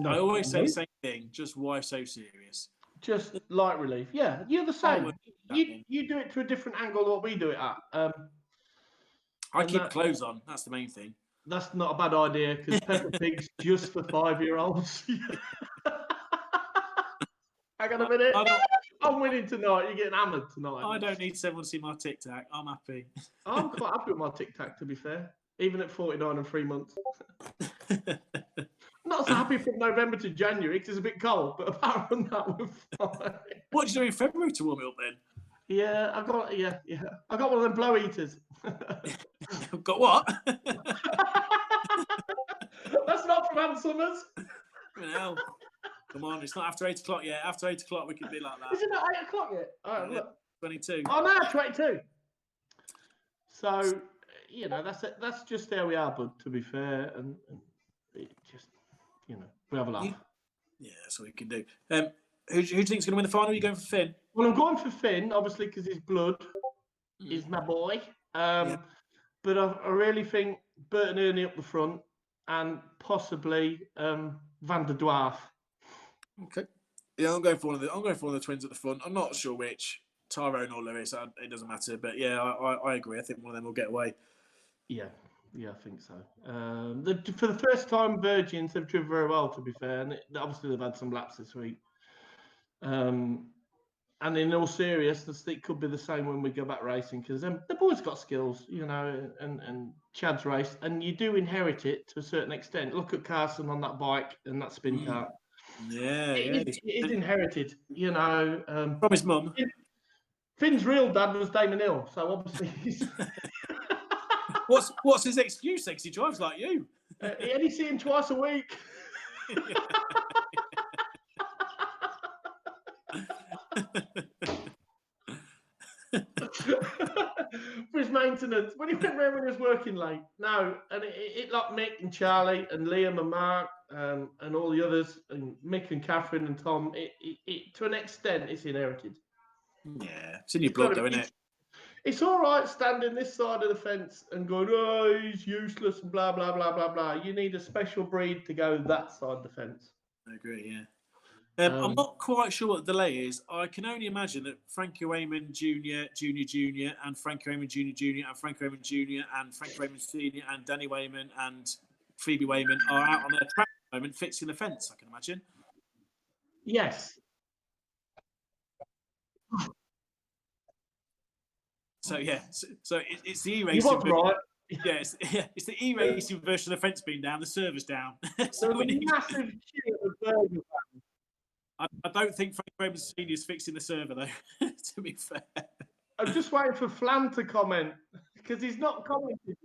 I always say the same thing. Just why so serious? Just light relief. Yeah, you're the same. You do it to a different angle than what we do it at. I keep clothes on. That's the main thing. That's not a bad idea because Peppa Pig's just for 5-year-olds. Hang on a minute. I'm winning tonight. You're getting hammered tonight. I don't need someone to see my Tic Tac. I'm happy. I'm quite happy with my Tic Tac, to be fair. Even at 49 and 3 months. Not so happy from November to January because it's a bit cold, but apart from that, we're fine. What did you do in February to warm it up then? Yeah, I got one of them blow eaters. Got what? That's not from Ann Summers. Hell. Come on, it's not after 8 o'clock yet. After 8 o'clock, we can be like that. Is it not 8 o'clock yet? Oh, yeah, look. 22. Oh, no, 22. So, you know, that's just how we are, bud, to be fair. And it just, you know, we have a laugh. Yeah, that's what we can do. Who do you think's going to win the final? Are you going for Finn? Well, I'm going for Finn, obviously, because his blood is my boy. But I really think Burton Ernie up the front and possibly Van der Dwarf. Okay. Yeah, I'm going for one of the twins at the front. I'm not sure which, Tyrone or Lewis. It doesn't matter. But yeah, I agree. I think one of them will get away. Yeah, I think so. For the first time, Virgins have driven very well, to be fair. And obviously, they've had some laps this week. And in all seriousness, it could be the same when we go back racing because the boys got skills, you know, and Chad's race, and you do inherit it to a certain extent. Look at Carson on that bike and that spin cart. Yeah, it is inherited, you know. From his mum. Finn's real dad was Damon Hill, so obviously he's. What's his excuse? Because he drives like you. He only see him twice a week. For his maintenance, when he went round when he was working late. No, and it like Mick and Charlie and Liam and Mark and all the others and Mick and Catherine and Tom. It to an extent, it's inherited. Yeah, it's in your blood, though, isn't it? It's all right standing this side of the fence and going, oh, he's useless and blah blah blah blah blah. You need a special breed to go that side of the fence. I agree. Yeah. I'm not quite sure what the delay is. I can only imagine that Frankie Wayman Jr., and Frankie Wayman Jr., and Frankie Wayman Jr., and Frankie Wayman Sr., and Danny Wayman and Phoebe Wayman are out on their track at the moment fixing the fence, I can imagine. Yes. So, yeah. So it's the E-Racing. You right. Yeah, it's the E-Racing version of the fence being down, the server's down. So we need massive cheer of burger fans. I don't think Frank Wayman Sr. is fixing the server, though, to be fair. I'm just waiting for Flan to comment, because he's not commented.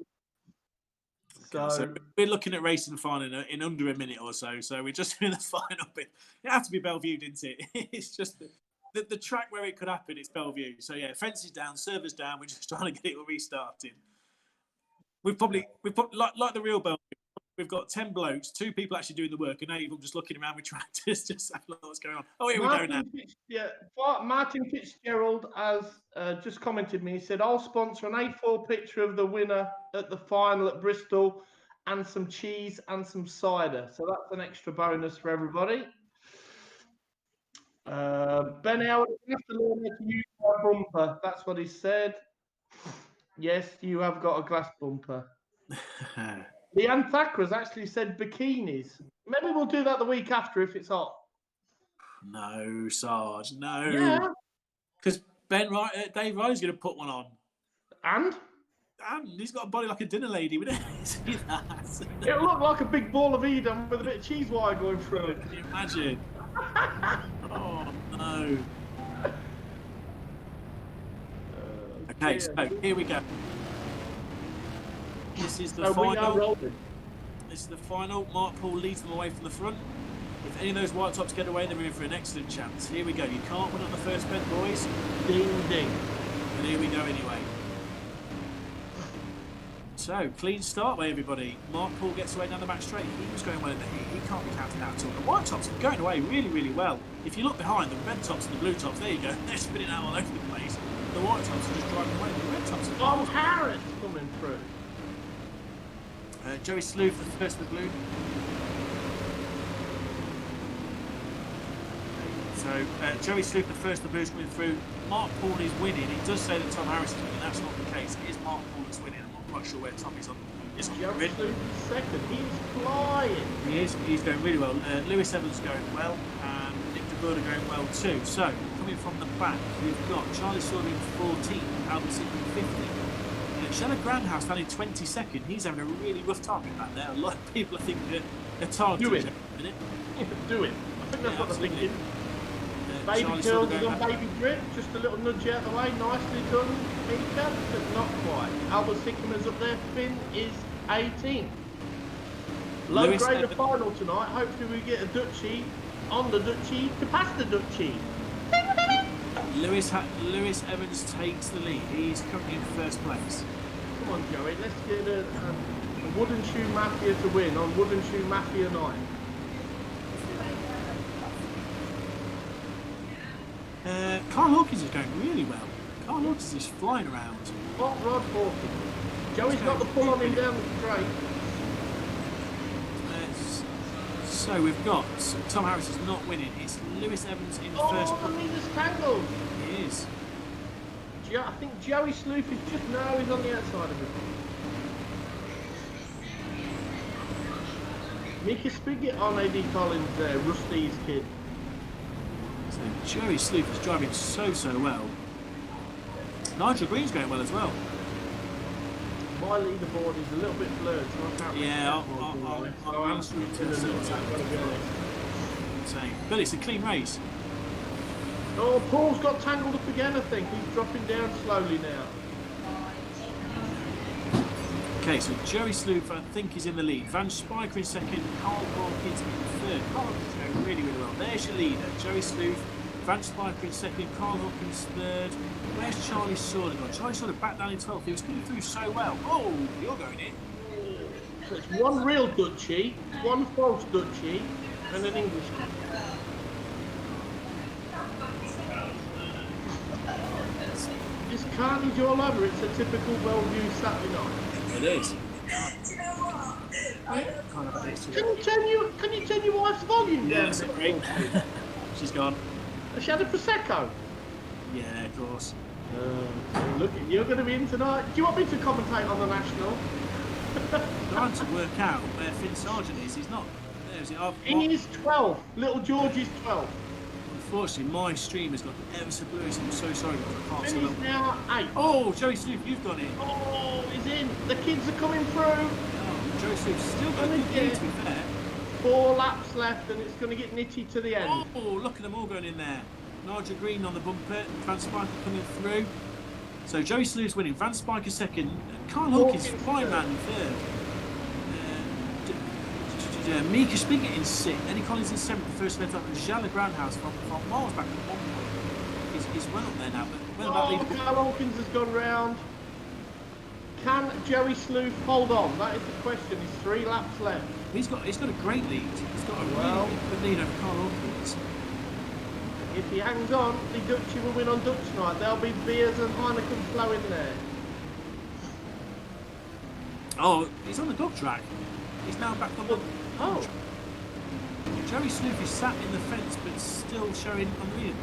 So we're looking at racing the final in under a minute or so. So we're just in the final bit. It had to be Bellevue, didn't it? It's just the track where it could happen, it's Bellevue. So, yeah, fence is down, server's down. We're just trying to get it restarted. We've probably like the real Bellevue. We've got 10 blokes, 2 people actually doing the work, and 8 people just looking around with tractors, just having a look what's going on. Oh, here we go now. Martin Fitzgerald has just commented me. He said, I'll sponsor an A4 picture of the winner at the final at Bristol and some cheese and some cider. So that's an extra bonus for everybody. Ben Howard, you have to learn how to use my bumper. That's what he said. Yes, you have got a glass bumper. Leanne Thacker's actually said bikinis. Maybe we'll do that the week after if it's hot. No, Sarge, no. Yeah. Because Dave Riley's going to put one on. And he's got a body like a dinner lady. We don't see that. It'll look like a big ball of Edam with a bit of cheese wire going through it. Can you imagine? Oh, no. Okay, so here we go. This is the So we are final. rolling. This is the final. Mark Paul leads them away from the front. If any of those white tops get away, they're in for an excellent chance. Here we go. You can't win on the first bend, boys. Ding, ding. And here we go anyway. So, clean start by everybody. Mark Paul gets away down the back straight. He was going well in the heat. He can't be counted out at all. The white tops are going away really, really well. If you look behind, the red tops and the blue tops, there you go. They're spinning out all over the place. The white tops are just driving away. The red tops are Tom Harris coming through. Joey Sleuth, the first of the blue. So, Joey Sleuth, the first of the blues coming through. Mark Paul is winning. It does say that Tom Harris is winning. That's not the case. It is Mark Paul that's winning. I'm not quite sure where Tom is on this Joey Sleuth is second. He's flying. He is. He's going really well. Lewis Evans going well. And Nick de Boer going well too. So, coming from the back, we've got Charlie Sordo in 14, Albert Sidman 15. Shella Grandhouse found in 22nd. He's having a really rough time in back there. A lot of people, I think, are targeted. Do it. A minute. Do it. I think that's what they're thinking. Baby Charlie Girls Sordo is on going baby drip. Just a little nudge out the way. Nicely done, Mika, but not quite. Albert Sycamores up there. Finn is 18th. Low Lewis grader Evans. final tonight. Hopefully we get a Dutchie on the Dutchie to pass the Dutchie. Lewis Evans takes the lead. He's currently in first place. Come on, Joey. Let's get a Wooden Shoe Mafia to win on Wooden Shoe Mafia night. Carl Hawkins is going really well. Carl Hawkins is flying around. Hot Rod Hawkins. Joey's got the pull on him down the straight. So we've got Tom Harris is not winning. It's Lewis Evans in first. Oh, the leader's tangled. He is. I think Joey Sleuth is just now. He's on the outside of him. Mika Spigot on AD Collins there, Rusty's kid. So Joey Sleuth is driving so well. Nigel Green's going well as well. My leaderboard is a little bit blurred, so I can't. Yeah, I'll answer it to the same. But it's a clean race. Oh, Paul's got tangled up again, I think. He's dropping down slowly now. Okay, so Joey Sleuth, I think, is in the lead. Van Spiker in second, Carl Hawkins in third. Carl Hawkins is going really well. There's your leader, Joey Sleuth. Van Spiker in second, Carl Hawkins third. Where's Charlie Sordo gone? Charlie Sordo back down in 12th. He was coming through so well. Oh, you're going in. So it's one real Dutchie, one false Dutchie, and an English one. This carnage all over. It's a typical Bellevue Saturday night. It is. Can you turn your wife's volume down? Yes, great. She's gone. Has she had a Prosecco? Yeah, of course. Look, you're going to be in tonight. Do you want me to commentate on the National? Trying to work out where Finn Sargent is. He's not. There's it. He is 12. Little George is 12. Unfortunately, my stream has got ever so blurry. So I'm so sorry, but I can't see Finn is them. now 8. Oh, Joey Sleuth, you've got it. Oh, he's in. The kids are coming through. Oh, Joey Sleuth's still got a good lead, to be fair. 4 laps left, and it's going to get nitty to the end. Oh, look at them all going in there. Nigel Green on the bumper. Van Spiker coming through. So Joey Sleuth's winning. Van Spiker second. Carl Hawkins flying man in third. Mika Spigot in sixth. Eddie Collins in seventh. The first left up. And Shella Grandhouse from miles back at 1 point. He's well up there now. But when about leading? Carl Hawkins has gone round. Can Joey Sleuth hold on? That is the question. He's 3 laps left. He's got a great lead. He's got a really good lead over Carl Hawkins. If he hangs on, the Dutchie will win on Dutch night. There'll be beers and Heineken flowing there. Oh, he's on the dog track. He's now back on the Oh. track. Joey Sleuth is sat in the fence but still showing on the lead.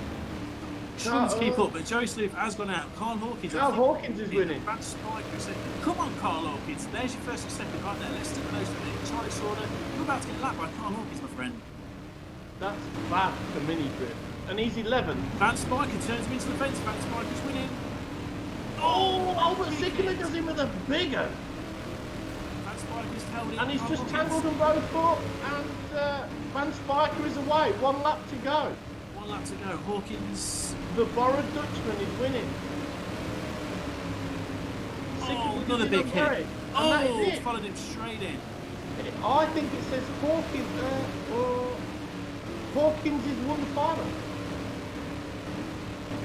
Trying to keep up, but Joey Sleuth has gone out. Carl Hawkins. Carl Hawkins is winning. Van Spiker said, come on, Carl Hawkins. There's your first and second right there. Let's stick with those for a minute. Charlie Sordo, you're about to get lapped by Carl Hawkins, my friend. That's bad for mini drift. And he's 11. Van Spiker turns him into the fence. Van Spiker's winning. Oh, Albert Sycamore does him with a big one. Van Spiker's held it. And he's Carl just Hawkins. tangled them both up. And Van Spiker is away. 1 lap to go. 1 lap to go. Hawkins. The borrowed Dutchman is winning. Another big hit. And that is it. Followed him straight in. I think it says Hawkins, Hawkins has won the final.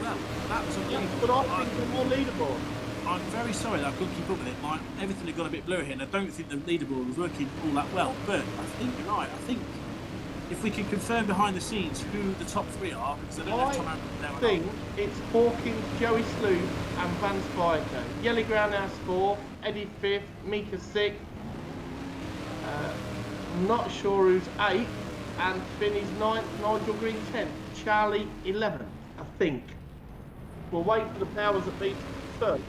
Well, that was unbelievable. But I think the more leaderboard. I'm very sorry that I couldn't keep up with it. Everything had got a bit blurry here, and I don't think the leaderboard was working all that well. But I think you're right. I think if we can confirm behind the scenes who the top three are, because I don't know if Tom Hamilton there. I think it's Hawkins, Joey Sloop, and Van Spiker. Yelly Groundhouse 4th, Eddie 5th, Mika 6th. I'm not sure who's 8th, and Finn is 9th, Nigel Green 10th, Charlie 11th, I think. We'll wait for the powers that be to confirm.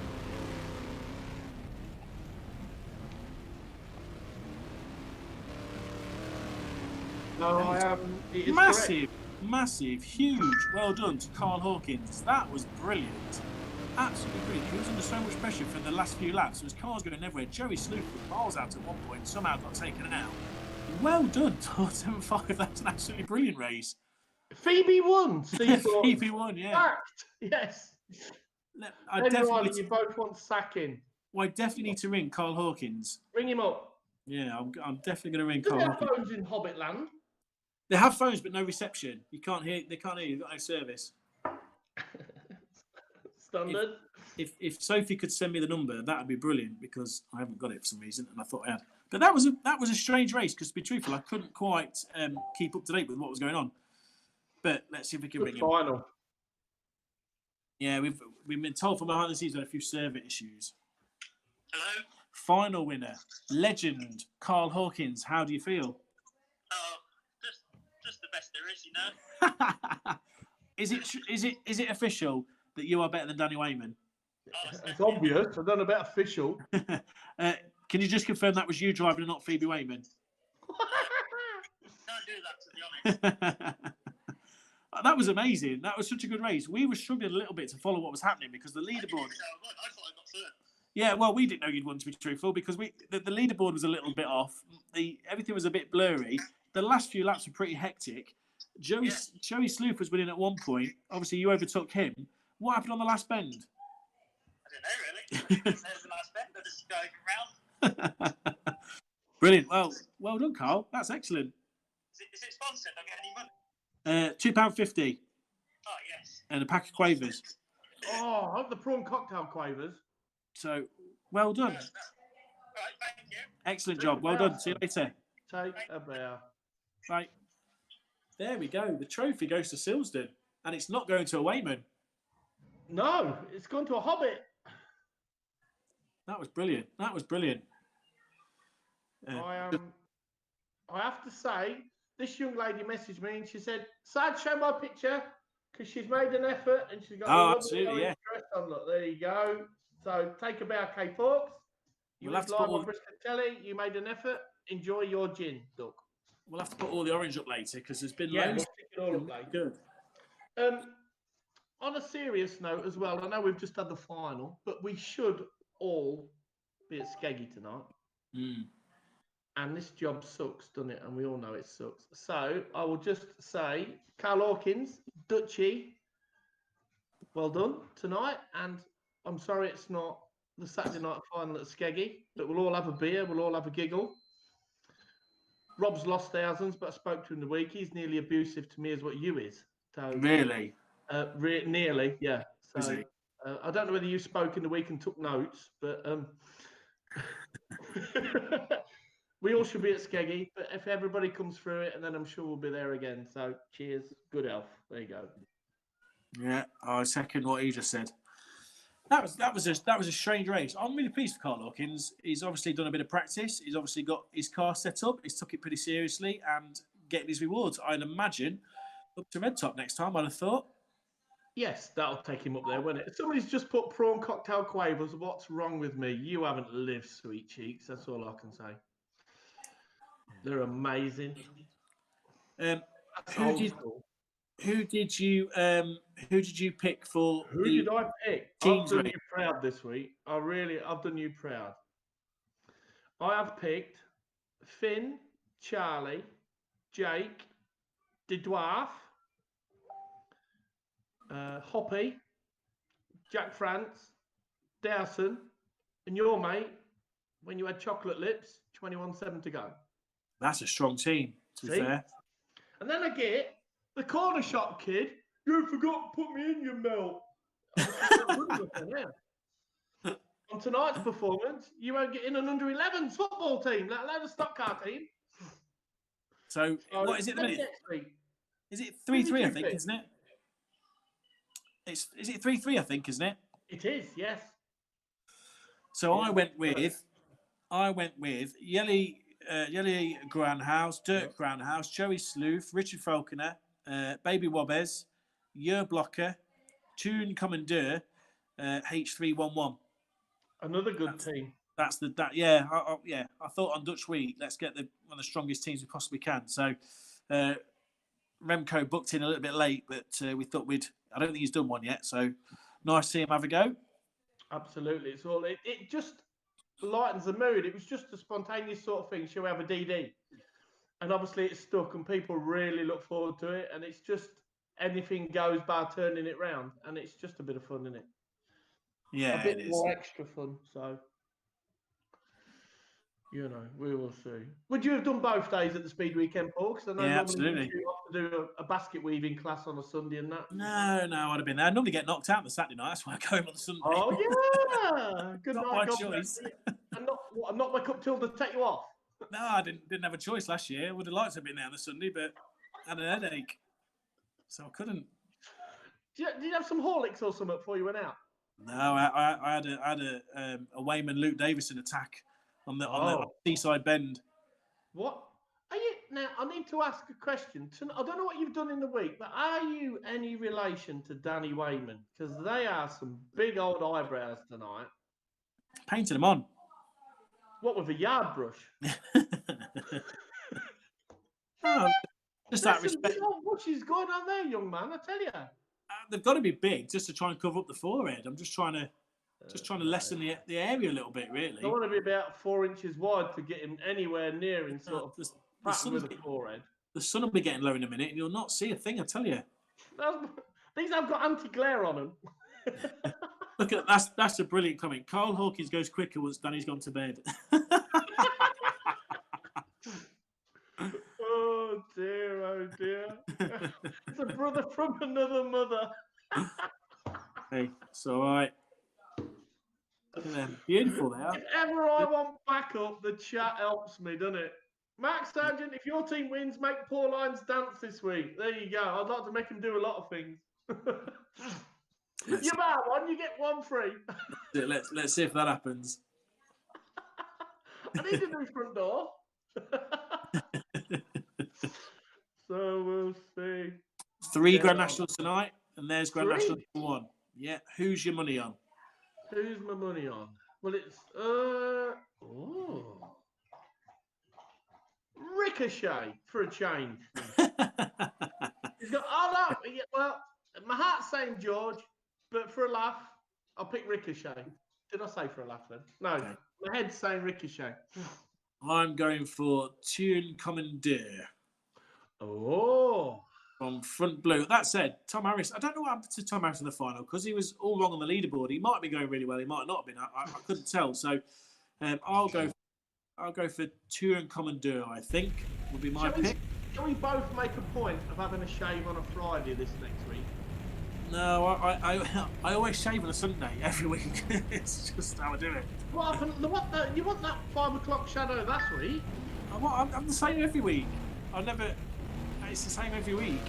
No, it is massive, huge. Well done to Carl Hawkins. That was brilliant. Absolutely brilliant. He was under so much pressure for the last few laps. His car's going everywhere. Joey Sloop was miles out at one point, somehow got taken out. Well done, 475. That's an absolutely brilliant race. Phoebe won. Phoebe won, yeah. Fact. Yes. You both want sacking. Well, I definitely need to ring Carl Hawkins. Ring him up. Yeah, I'm definitely going to ring Do Carl they have Hawkins. phones in Hobbitland? They have phones, but no reception. You can't hear. They can't hear. You've got no service. Standard. If Sophie could send me the number, that would be brilliant, because I haven't got it for some reason, and I thought I had. But that was a strange race, because to be truthful, I couldn't quite keep up to date with what was going on. But let's see if we can ring him. Final. Yeah, we've been told from behind the scenes we had a few server issues. Hello. Final winner, legend Carl Hawkins. How do you feel? Just the best there is, you know. Is it official that you are better than Danny Wayman? It's obvious. I don't know about official. Can you just confirm that was you driving and not Phoebe Wayman? Don't do that, to be honest. That was amazing. That was such a good race. We were struggling a little bit to follow what was happening, because the leaderboard. I thought I got third. Yeah, well, we didn't know you'd won, to be truthful, because the leaderboard was a little bit off. Everything was a bit blurry. The last few laps were pretty hectic. Joey Sloop was winning at one point. Obviously, you overtook him. What happened on the last bend? I don't know, really. There's the last bend, but just going around. Brilliant. Well done, Carl. That's excellent. Is it sponsored? Don't get any money. £2.50. Oh, yes. And a pack of quavers. Oh, I hope the prawn cocktail quavers. So, well done. Right, thank you. Excellent job. Well done. See you later. Take a bow. Right. There we go. The trophy goes to Silsden, and it's not going to a Wayman. No, it's gone to a Hobbit. That was brilliant. That was brilliant. I have to say, this young lady messaged me and she said, "Sad, show my picture," because she's made an effort and she's got a absolutely, yeah. dress on. Look, there you go. So take a bow, K Forks. You We'll have to live put live on BriSCA Telly. You made an effort. Enjoy your gin, Duck. We'll have to put all the orange up later, because there's been Yeah, loads. we'll stick it all up later. Good. On a serious note as well, I know we've just had the final, but we should all be at Skeggy tonight. And this job sucks, doesn't it? And we all know it sucks. So I will just say, Carl Hawkins, Dutchy, well done tonight. And I'm sorry it's not the Saturday night final at Skeggy, but we'll all have a beer, we'll all have a giggle. Rob's lost thousands, but I spoke to him the week. He's nearly abusive to me as what you is. So, Really? Nearly, yeah. So I don't know whether you spoke in the week and took notes, but we all should be at Skeggy. But if everybody comes through it, and then I'm sure we'll be there again. So cheers, good health. There you go. Yeah, I second what he just said. That was a strange race. I'm really pleased for Carl Hawkins. He's obviously done a bit of practice. He's obviously got his car set up. He's took it pretty seriously and getting his rewards. I'd imagine up to Red Top next time. I'd have thought. Yes, that'll take him up there, won't it? Somebody's just put prawn cocktail quavers. What's wrong with me? You haven't lived, sweet cheeks. That's all I can say. They're amazing. Who did you pick for? Who did I pick? I've done you proud this week. I've done you proud. I have picked Finn, Charlie, Jake, De Dwarf, Hoppy, Jack France, Dowson, and your mate, when you had chocolate lips, 21-7 to go. That's a strong team, to be fair. And then I get the corner shop kid. You forgot to put me in your milk. On tonight's performance, you won't get in an under-11s football team, let alone a stock car team. So what is it? Is it 3-3? I think, isn't it? Is it 3-3? I think, isn't it? It is, yes. So I went with Yelly Groundhouse, Dirk Groundhouse, Joey Sleuth, Richard Falconer, Baby Wobbes, Yer Blocker, Toon Commandeur, H311. Another good team. I thought on Dutch Week, let's get one of the strongest teams we possibly can. So Remco booked in a little bit late, but we thought I don't think he's done one yet. So nice to see him have a go. Absolutely. It just lightens the mood. It was just a spontaneous sort of thing. Shall we have a DD? And obviously it's stuck and people really look forward to it. And it's just anything goes by turning it round. And it's just a bit of fun, isn't it? Yeah, a bit more extra fun. So, we will see. Would you have done both days at the Speed Weekend, Paul? Because I know absolutely. You have to do a basket weaving class on a Sunday and that. No, I'd have been there. I normally get knocked out on the Saturday night. That's why I go home on the Sunday. Oh, yeah. Good Not night, my God choice. And not wake up till to take you off. No, I didn't have a choice last year. I would have liked to have been there on the Sunday, but I had a headache. So I couldn't. Did you have some Horlicks or something before you went out? No, I had a Wayman Luke Davison attack on the Seaside Bend. What? Now, I need to ask a question. I don't know what you've done in the week, but are you any relation to Danny Wayman? Because they are some big old eyebrows tonight. Painted them on. What, with a yard brush? Just that respect. What is going on there, young man? I tell you. They've got to be big just to try and cover up the forehead. I'm just trying to lessen the area a little bit, really. I want to be about 4 inches wide to get him anywhere near in sort of the with the forehead. The sun will be getting low in a minute, and you'll not see a thing. I tell you. These have got anti-glare on them. Look at that's a brilliant comment. Carl Hawkins goes quicker once Danny's gone to bed. Oh dear. It's a brother from another mother. Hey, it's all right. Look at them. Beautiful they are. If ever I want backup, the chat helps me, doesn't it? Max Sargent, if your team wins, make Paul Lyons dance this week. There you go. I'd like to make him do a lot of things. You buy one, you get one free. Let's see if that happens. I need a new front door. So we'll see. 3 Grand Nationals tonight, and there's Grand Nationals for 1. Yeah. Who's your money on? Who's my money on? Well, it's Ricochet for a change. He's got well, my heart's saying George, but for a laugh, I'll pick Ricochet. Did I say for a laugh then? No, okay. My head's saying Ricochet. I'm going for Toon Commandeur. Oh. From Front Blue. That said, Tom Harris, I don't know what happened to Tom Harris in the final because he was all wrong on the leaderboard. He might be going really well. He might not have been. I couldn't tell. So I'll go for Toon Commandeur, I think, would be my pick. Can we both make a point of having a shave on a Friday this next week? No, I always shave on a Sunday every week. It's just how I do it. What happened? You want that 5 o'clock shadow last week? I'm the same every week. It's the same every week.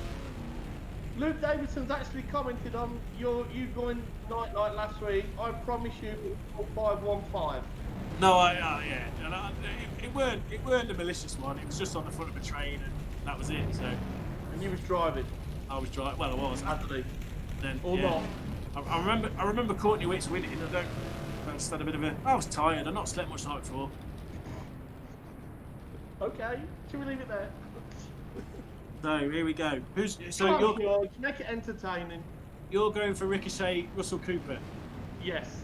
Luke Davidson's actually commented on you going night last week. I promise you it was 515. No, yeah. And it weren't a malicious one. It was just on the front of a train, and that was it. So. And you was driving. I was driving. Well, I was. Actually. Then, or yeah. not. I remember Courtney Wicks winning. I just had a bit of I was tired. I'd not slept much the night before. Okay. Should we leave it there? So here we go. George, make it entertaining. You're going for Ricochet, Russell Cooper. Yes.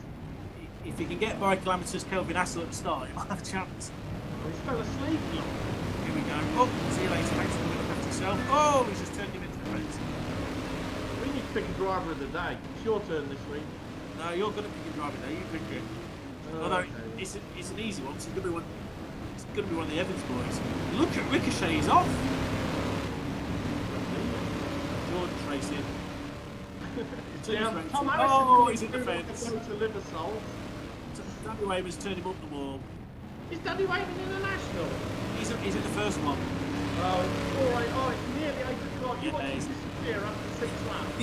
If you can get by calamitous Kelvin Hassel at the start, you might have a chance. Oh, he's fell asleep. Here we go. Oh, see you later. Thanks for looking after yourself. Oh, he's just turned him into the fence. We need to pick a driver of the day. It's your turn this week. No, you're going to pick a driver of the day. You pick it. Although it's an easy one, so it's going to be one of the Evans boys. Look at Ricochet, he's off. Jordan racing. Oh, he's in the fence. Danny Wayman's turned him up the wall. Is Danny Wayman international? He's in the first one. Oh, it's nearly 8 o'clock. You want to disappear after 6 laps.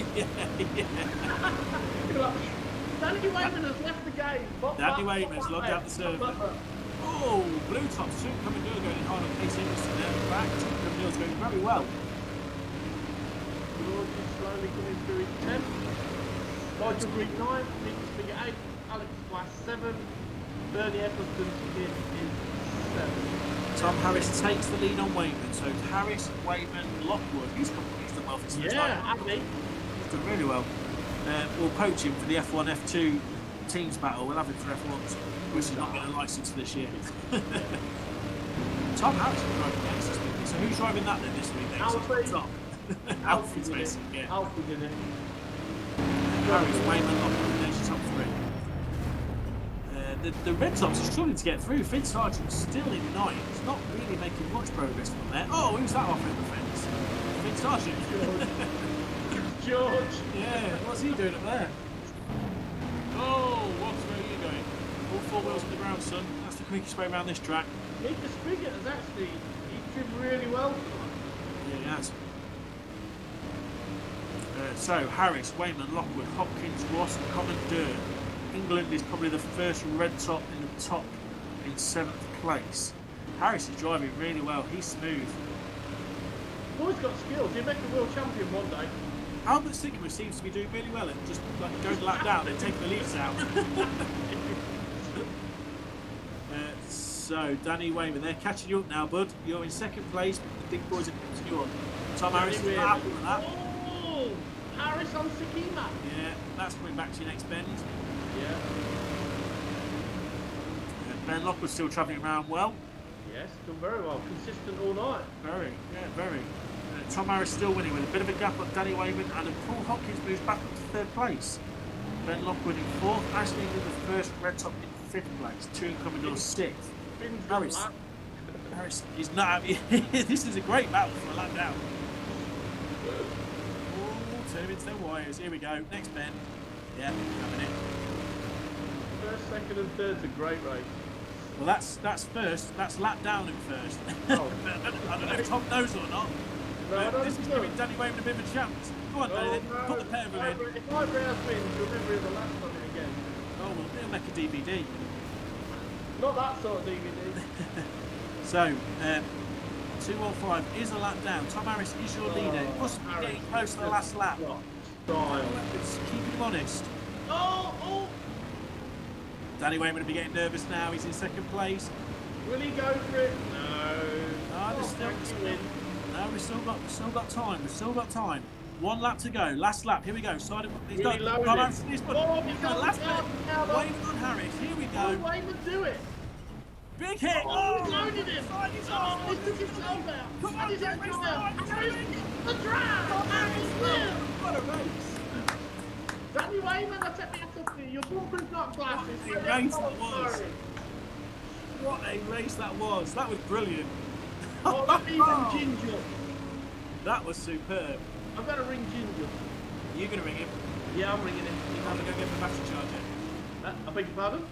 Danny Wayman has left the game. Danny Wayman's logged out the server. Oh, blue top, soon coming going hard on Case Anderson there. Back, Camille's going very well. George is slowly coming through his 10th. Nigel Green 9, Nicholas Figure 8, Alex Glass 7, Bernie Eccleston's kid is 7. Tom Harris takes the lead on Wayman. So Harris, Wayman, Lockwood. He's done well for his Andy. He's done really well. We'll poach him for the F1, F2 teams battle. We'll have him for F1s. Which is not getting a licence for this year. Tom Harris is driving next this week. So who's driving that then this week? Tom. Alfie's racing, yeah. Alfie did it. Harris, Wayman, Lockwood, there's your top 3. The Red Tops are struggling to get through. Finn Sargent's still in 9th. He's not really making much progress from there. Oh, who's that off in the fence? Finn Sargent. George. Yeah, what's he doing up there? Oh, where are you going? All 4 wheels on the ground, son. That's the quickest way around this track. Nicholas Figure has he's driven really well. Yeah, he has. So, Harris, Wayman, Lockwood, Hopkins, Ross and Commandeur. England is probably the first red top in the top in 7th place. Harris is driving really well. He's smooth. Boy's got skills. He'll make the world champion one day. Albert Sigma seems to be doing really well and just like going the lap down and taking the leads out. So, Danny Wayman, they're catching you up now, bud. You're in 2nd place, but the big boys are catching you up. Tom Harris is happy with that. Oh, Harris on Sakima. Yeah, that's coming back to your next bend. Yeah. Ben Lockwood's still travelling around well. Yes, done very well. Consistent all night. Very. Tom Harris still winning with a bit of a gap up Danny Wayman, and Paul Hopkins moves back up to 3rd place. Ben Lockwood in 4th, Ashley with the first red top in 5th place, 2 in Commodore 6th. Harris is not happy. This is a great battle for a lap down. Oh, turn him into their wires. Here we go. Next bend. Yeah, having it. 1st, 2nd and 3rd's a great race. Well, that's first. That's lap down in 1st. Oh. I don't know if Tom knows or not. No, this is giving Danny Wayman a bit of a chance. Go on, Danny, then. Put the pair of them in. If my Browns wins, you'll never hear the last of it again. Oh, well, they'll make a DVD. Not that sort of DVD. So, 215 is a lap down. Tom Harris is your leader. He must be getting close to the last lap. It's keeping him honest. Oh! Danny Wayman will be getting nervous now. He's in 2nd place. Will he go for it? No. We've still got time. We've still got time. 1 lap to go. Last lap. Here we go. Side of he's got Tom Harris. He's got last lap. Wayman on Harris. Here we go. Wayman do it. Big hit. Oh, he's loaded him. He's He took his soul down. Come on, And he's race going on. down. The drive. And he's still. What a race. Danny Wayman, I take me up to you. Your bumper's not glasses. What a race that was. What a race that was. That was brilliant. Oh, let me ring Ginger. That was superb. I've got to ring Ginger. You're going to ring him? Yeah, I'm ringing him. You're going to go get the battery charger. I beg your pardon?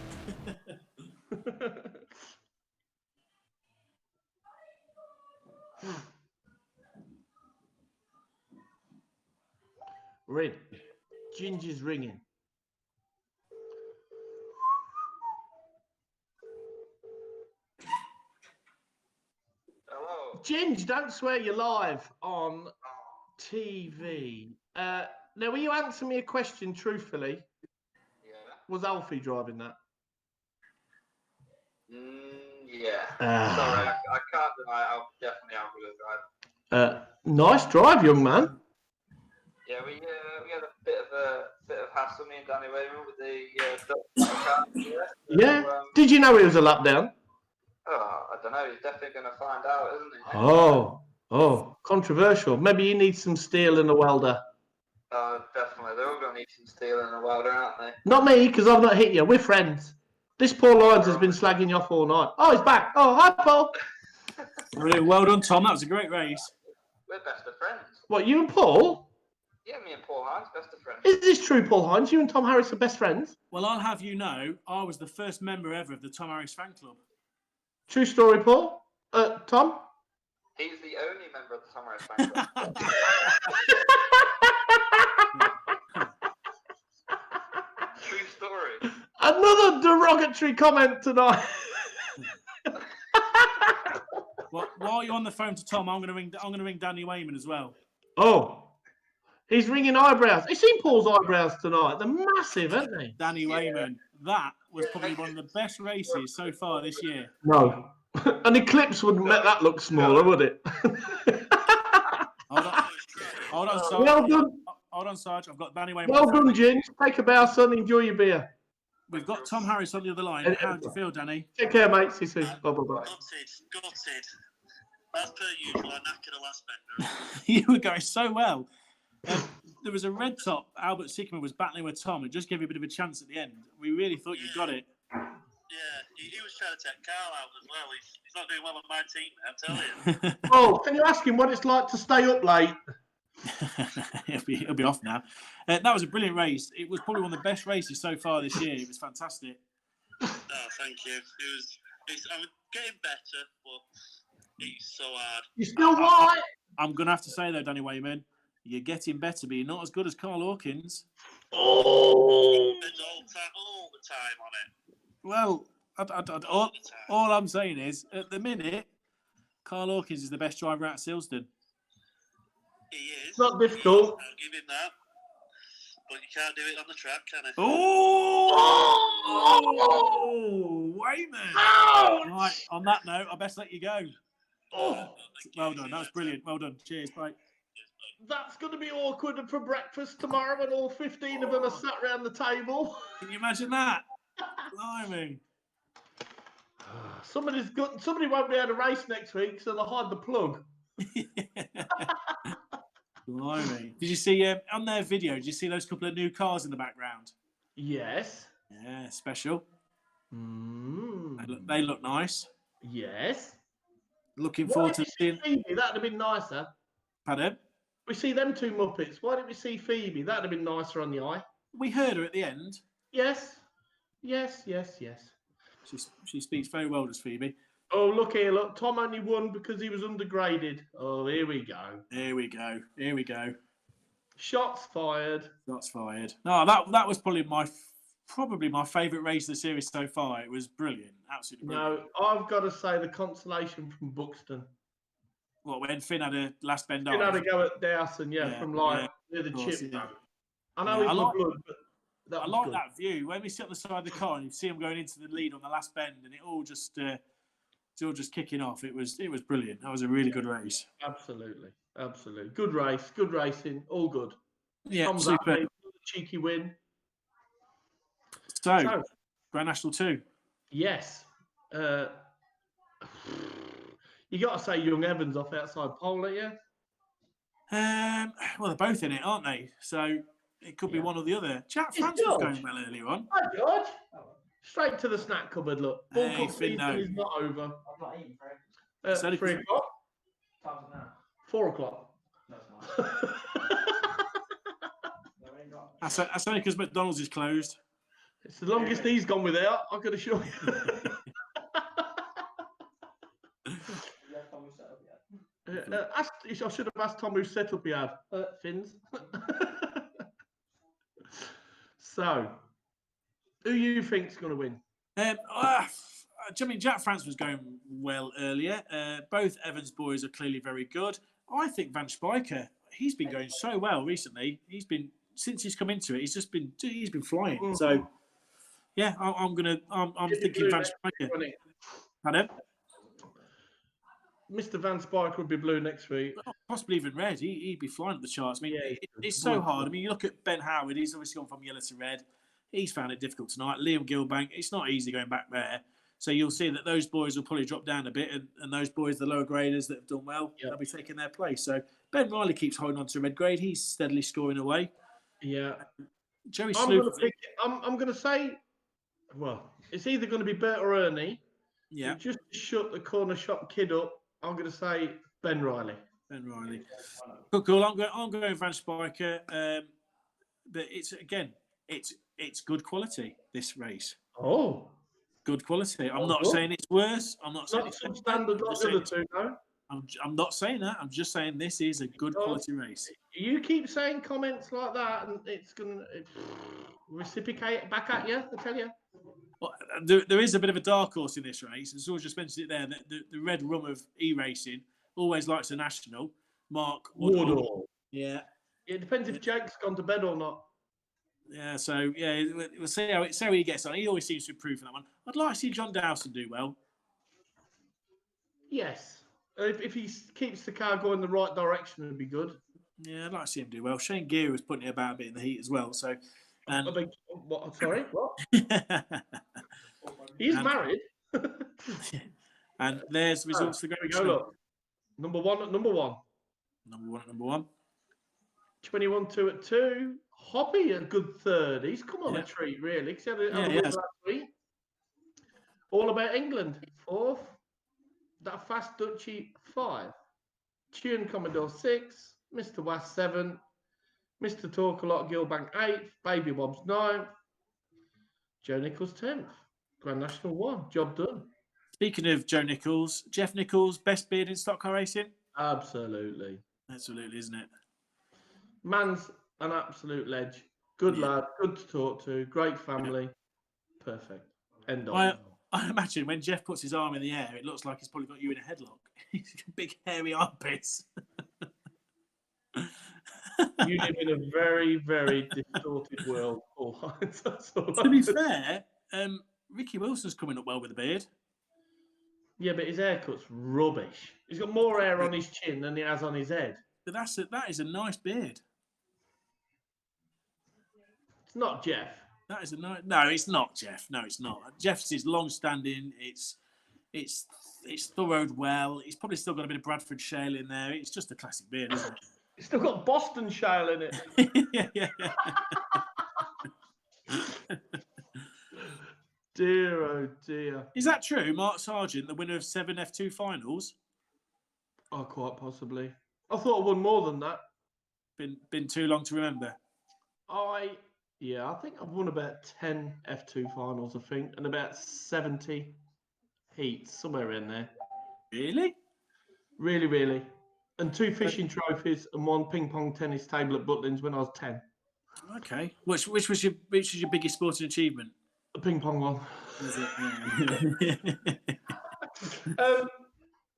Ring. Ginger's ringing. Hello. Ginger, don't swear you're live on TV. Now, will you answer me a question truthfully? Yeah. Was Alfie driving that? Yeah. Sorry, I can't deny it. I'll definitely Alfie was driving. Nice drive, young man. Yeah, we had a bit of hassle, me and Danny Wayman, with the car. Yeah. Did you know he was a lap down? Oh, I don't know. He's definitely going to find out, isn't he? Oh, controversial. Maybe you need some steel and a welder. Oh, definitely. They're all going to need some steel and a welder, aren't they? Not me, because I've not hit you. We're friends. This Paul Lyons has been slagging you off all night. Oh, he's back. Oh, hi, Paul. Brilliant. Well done, Tom. That was a great race. We're best of friends. What, you and Paul? Yeah, me and Paul Hines, best of friends. Is this true, Paul Hines? You and Tom Harris are best friends? Well, I'll have you know, I was the first member ever of the Tom Harris fan club. True story, Paul? Tom? He's the only member of the Tom Harris fan club. True story. Another derogatory comment tonight. Well, while you're on the phone to Tom, I'm going to ring Danny Wayman as well. Oh, he's ringing eyebrows. Have you seen Paul's eyebrows tonight? They're massive, aren't they? Danny Wayman. That was probably one of the best races so far this year. No. An eclipse wouldn't make that look smaller, would it? Hold on, Sarge. Well done. Hold on, Sarge. I've got Danny Wayman. Well done, Jim. Take a bow, son. Enjoy your beer. We've got Tom Harris on the other line. How do you feel, Danny? Take care, mate. See you soon. Bye, bye, bye. Gutted. As per usual, I knackered a last bender. You were going so well. There was a red top. Albert Sickman was battling with Tom. It just gave you a bit of a chance at the end. We really thought you got it. Yeah, he was trying to take Carl out as well. He's not doing well on my team, I tell you. Oh, can you ask him what it's like to stay up late? He'll be off now. That was a brilliant race. It was probably one of the best races so far this year. It was fantastic. Oh, thank you. I'm getting better, but it's so hard. You're still white. I'm going to have to say, though, Danny Wayman, you're getting better, but you're not as good as Carl Hawkins. Oh. It's all the time on it. Well, all I'm saying is, at the minute, Carl Hawkins is the best driver out of Silsden. He is. It's not difficult. I'll give him that. But you can't do it on the track, can you? Oh, Wayman. Ouch. Right, on that note, I best let you go. Oh. Well done. That was brilliant. Well done. Cheers. Bye. That's going to be awkward for breakfast tomorrow when all 15 of them are sat around the table. Can you imagine that? Blimey. Somebody won't be able to race next week, so they'll hide the plug. Blimey. Did you see on their video? Did you see those couple of new cars in the background? Yes. Yeah, special. Mm. They look nice. Yes. Looking forward to seeing. Phoebe? That'd have been nicer. Pardon? We see them two Muppets. Why didn't we see Phoebe? That'd have been nicer on the eye. We heard her at the end. Yes. Yes. Yes. Yes. She speaks very well, does Phoebe. Oh, look here. Look, Tom only won because he was undergraded. Oh, here we go. Here we go. Here we go. Shots fired. Shots fired. No, that was probably my favourite race of the series so far. It was brilliant. Absolutely brilliant. No, I've got to say the consolation from Buxton. What, when Finn had a last bend Finn off? had to go at Dowson, from near the course, chip. yeah. I know he's not good, but I like that view. When we sit on the side of the car and you see him going into the lead on the last bend and it all just still just kicking off. It was brilliant. That was a really good race. Absolutely. Good race, good racing, all good. Yeah, Tom's super. happy, cheeky win. So, Grand National 2. Yes. You got to say Young Evans off outside pole, don't you? Well, they're both in it, aren't they? So it could be one or the other. Jack France was going well earlier on. Hi, George. Straight to the snack cupboard, look. Ball Hey, cup season is not over. I'm not eating, Frank. It's only 3 o'clock? Time's it now? 4 o'clock. No, it's not. No, it ain't not. That's only because McDonald's is closed. It's the longest he's gone without, I could assure you. You have Tom set up yet? I should have asked Tom who set up he had. Fins. So, who you think's going to win? I mean, Jack France was going well earlier. Both Evans boys are clearly very good. I think Van Spijker, he's been going so well recently. Since he's come into it, he's been flying. Mm-hmm. So, yeah, I'm thinking Van Spijker. Pardon? Mr. Van Spijker would be blue next week. Possibly even red. He'd be flying at the charts. I mean, it's so hard. I mean, you look at Ben Howard. He's obviously gone from yellow to red. He's found it difficult tonight. Liam Gilbank, it's not easy going back there. So you'll see that those boys will probably drop down a bit, and those boys, the lower graders that have done well, they'll be taking their place. So Ben Riley keeps holding on to red grade. He's steadily scoring away. Yeah. Joey I'm Sloop. going to say Well, it's either going to be Bert or Ernie. Yeah. But just to shut the corner shop kid up, I'm going to say Ben Riley. Ben Riley. Cool. I'm going Van Spiker. But it's good quality, this race. Oh. Good quality. I'm not saying it's worse. I'm not saying it's substandard like the other two, no? I'm not saying that. I'm just saying this is a good quality race. You keep saying comments like that, and it's going to reciprocate back at you, I tell you. Well, there is a bit of a dark horse in this race. As George just mentioned it there, the red rum of e-racing always likes a national. Mark Woodall. Yeah. It depends if Jake's gone to bed or not. Yeah, so yeah, we'll see how he gets on. He always seems to improve for that one. I'd like to see John Dowson do well. Yes, if he keeps the car going the right direction, it'd be good. Yeah, I'd like to see him do well. Shane Gear was putting it about a bit in the heat as well. So, what? Sorry, what? He's married. And there's results. There we go. Look, number one at number one. Number one. 21-2 at 2. Hoppy, a good third. He's come on a treat, really. He had a win last week. All About England, 4th. That Fast Dutchy, 5. Tune Commodore, 6. Mr. Was, 7. Mr. Talk a Lot, Gilbank, 8th. Baby Bob's, 9th. Joe Nichols, 10th. Grand National, 1. Job done. Speaking of Joe Nichols, Jeff Nichols, best beard in stock car racing? Absolutely. Absolutely, isn't it? Man's an absolute ledge. Good lad, good to talk to, great family. Perfect. End on. I imagine when Jeff puts his arm in the air, it looks like he's probably got you in a headlock. He's got big hairy armpits. You live in a very, very distorted world, Paul. To be fair, Ricky Wilson's coming up well with a beard. Yeah, but his haircut's rubbish. He's got more hair on his chin than he has on his head. But that is a nice beard. It's not Jeff. That is a nice. No, it's not Jeff. No, it's not. Jeff's is long-standing. It's thoroughed well. He's probably still got a bit of Bradford shale in there. It's just a classic beard, isn't it? It's still got Boston shale in it. yeah. Dear, oh dear. Is that true? Mark Sargent, the winner of 7 F2 finals? Oh, quite possibly. I thought I won more than that. Been too long to remember. I think I've won about 10 F2 finals, I think, and about 70 heats, somewhere in there. Really? Really, really. And 2 fishing trophies and 1 ping pong tennis table at Butlins when I was 10. Okay. Which was your biggest sporting achievement? The ping pong one. Was it? Yeah.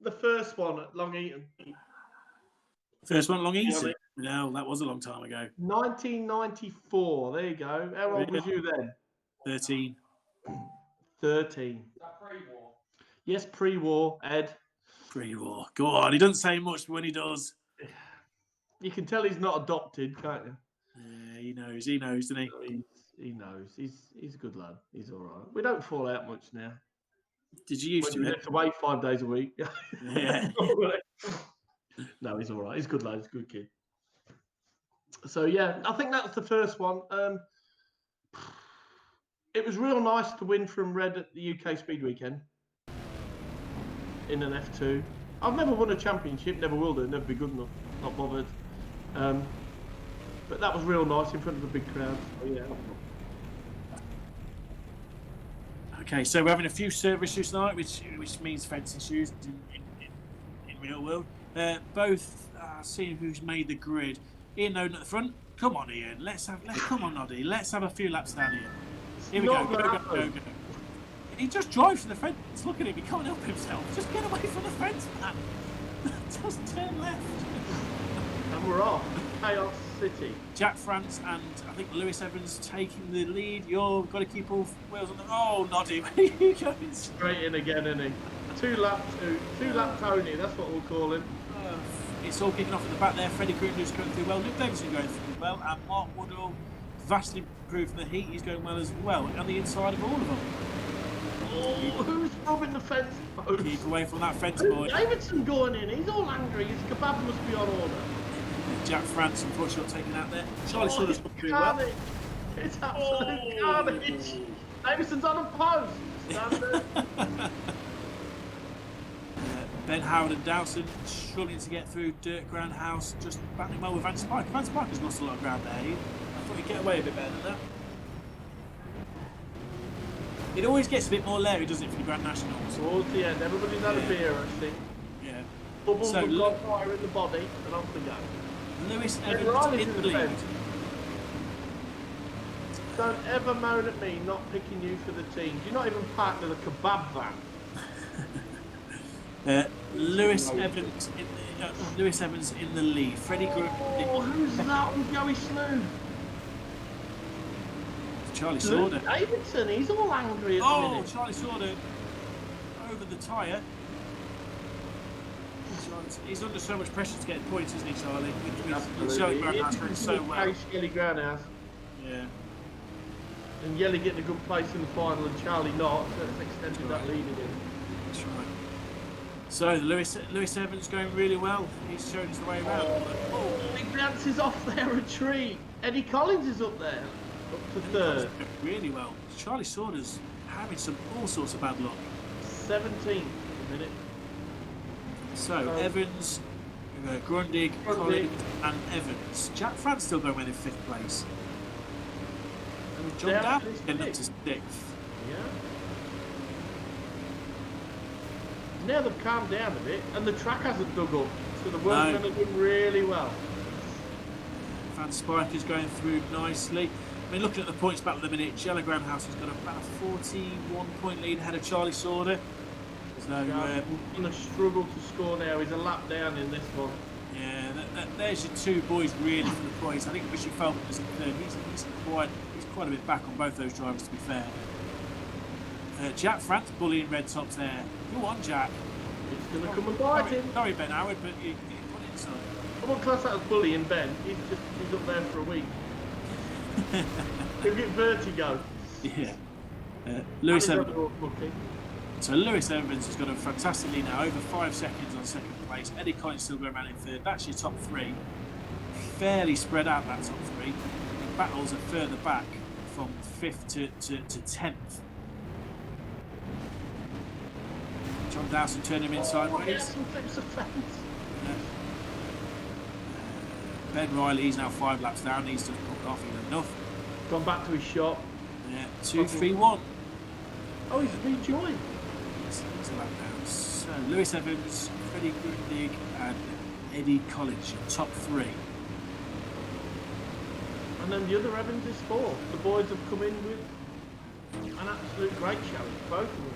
The first one at Long Eaton. First one at Long Eaton? No, that was a long time ago. 1994. There you go. How old was you then? 13. 13. Is that pre-war? Yes, pre-war, Ed. Pre-war. Go on. He doesn't say much, but when he does. You can tell he's not adopted, can't you? Yeah, he knows. He knows, doesn't he? He knows. He's a good lad. He's all right. We don't fall out much now. Did you used to? Have to wait 5 days a week. Yeah. No, he's all right. He's a good lad. He's a good kid. So yeah, I think that's the first one. It was real nice to win from Red at the UK Speed Weekend in an F2. I've never won a championship. Never will do. Never be good enough. Not bothered. But that was real nice in front of a big crowd. So yeah. Okay, so we're having a few service issues tonight, which means fence issues in real world. Both seeing who's made the grid. Ian Noden at the front. Come on, Ian. Come on, Noddy. Let's have a few laps down here. Here we go. Go. He just drives to the fence. Look at him. He can't help himself. Just get away from the fence, man. Just turn left. And we're off. Chaos City. Jack France and I think Lewis Evans taking the lead. You've got to keep all wheels on the... Oh, Noddy, where are you going? Straight in again, isn't he? Two lap Tony, that's what we'll call him. It's all kicking off at the back there. Freddie Grundler's going through well. Luke Davidson going through well. And Mark Woodall, vastly improved from the heat. He's going well as well. On the inside of all of them. Oh, who's robbing the fence post? Keep away from that fence, boy. Davidson going in. He's all angry. His kebab must be on order. Jack France, unfortunately, not taken out there. Charlie Silver's got through well. It's absolute carnage. Davison's on a post. Standard. Ben Howard and Dowson struggling to get through Dirt Ground House, just battling well with Van Spike. Van Spike has lost a lot of ground there. I thought he'd get away a bit better than that. It always gets a bit more leery, doesn't it, for the Grand Nationals? Towards the end, everybody's had a beer, I think. Yeah. Bubbles have got fire in the body, and off we go. Lewis Evans in the lead. Don't ever moan at me not picking you for the team. You're not even part of the kebab van. Lewis Evans in the lead. Freddie Group. Oh, who's that on Joey Smooth? Charlie Sauder. Davidson, he's all angry at the minute. Charlie Sauder over the tyre. He's under so much pressure to get points, isn't he, Charlie? With Charlie Groundhouse doing so well. Yelly Groundhouse. Yeah. And Yelly getting a good place in the final and Charlie not, so it's extended that lead again. That's right. So Lewis Evans going really well. He's showing us the way around. Oh, he bounces off there a tree. Eddie Collins is up there, up to third. Really well. Charlie Sauder's having all sorts of bad luck. 17th at the minute. So Evans, Grundig, Collins, and Evans. Jack France still going in 5th place. And John Dowden's getting up to 6th. Yeah. Now they've calmed down a bit, and the track hasn't dug up, so the work's going to do really well. Van Spike is going through nicely. I mean, looking at the points battle at the minute, Jello Groundhouse has got about a 41-point lead ahead of Charlie Sauder. So, he's going to struggle to score now. He's a lap down in this one. Yeah, there's your two boys really for the points. I think Richard Feldman is in 3rd. He's quite a bit back on both those drivers, to be fair. Jack France bullying red tops there. Go on, Jack. It's going to come and bite him. Sorry, Ben Howard, but you put it inside. I wouldn't class that as bullying Ben. He's up there for a week. He'll get vertigo. Yeah. Lewis Evans. So Lewis Evans has got a fantastic lead now, over 5 seconds on 2nd place. Eddie Collins still going around in 3rd. That's your top 3. Fairly spread out, that top 3. The battles are further back from 5th to 10th. John Dowson turning him in sideways. Ben Riley, he's now 5 laps down. He's just pulled off enough. Gone back to his shop. Yeah, 2, 3, 1. Oh, he's rejoined. He's a lap down. So Lewis Evans, Freddie Grundig, and Eddie Collins, your top 3. And then the other Evans is 4. The boys have come in with an absolute great challenge, both of them.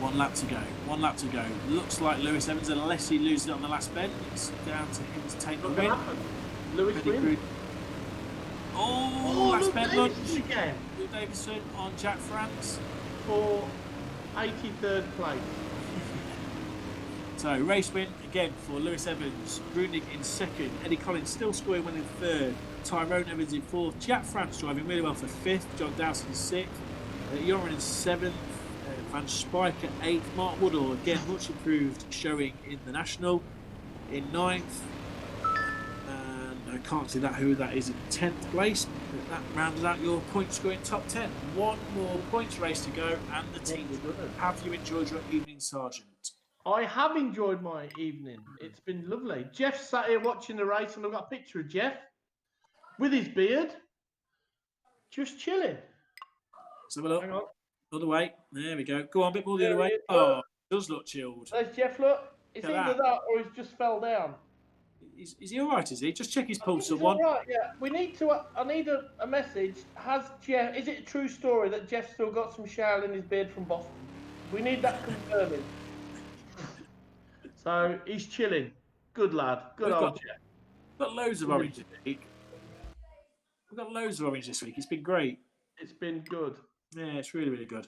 1 lap to go. 1 lap to go. Looks like Lewis Evans, unless he loses it on the last bend, it's down to him to take the win. Lewis wins. Last bend lunch. Again. Davidson on Jack France for 83rd place. So race win again for Lewis Evans. Grundig in 2nd. Eddie Collins still scoring well in 3rd. Tyrone Evans in 4th. Jack France driving really well for 5th. John Dowson in 6th. Yoran in 7th. Van Spike at 8th. Mark Woodall again much improved showing in the National in 9th. And I can't see who that is in 10th place. But that rounds out your point scoring top 10. 1 more points race to go, and the team. Have you enjoyed your evening, Sergeant? I have enjoyed my evening. It's been lovely. Jeff sat here watching the race, and I've got a picture of Jeff with his beard, just chilling. Let's have a look. Hang on. Other way. There we go. Go on, a bit more the other way. Oh, it does look chilled. There's Jeff, look. It's either that or he's just fell down. Is he all right, is he? Just check his pulse at one. Right, yeah. We need to, I need a message. Has Jeff, is it a true story that Jeff still got some shower in his beard from Boston? We need that confirming. So, he's chilling. Good lad. Good old Jeff. We've got loads of orange this week. We've got loads of orange this week. It's been great. It's been good. Yeah, it's really, really good.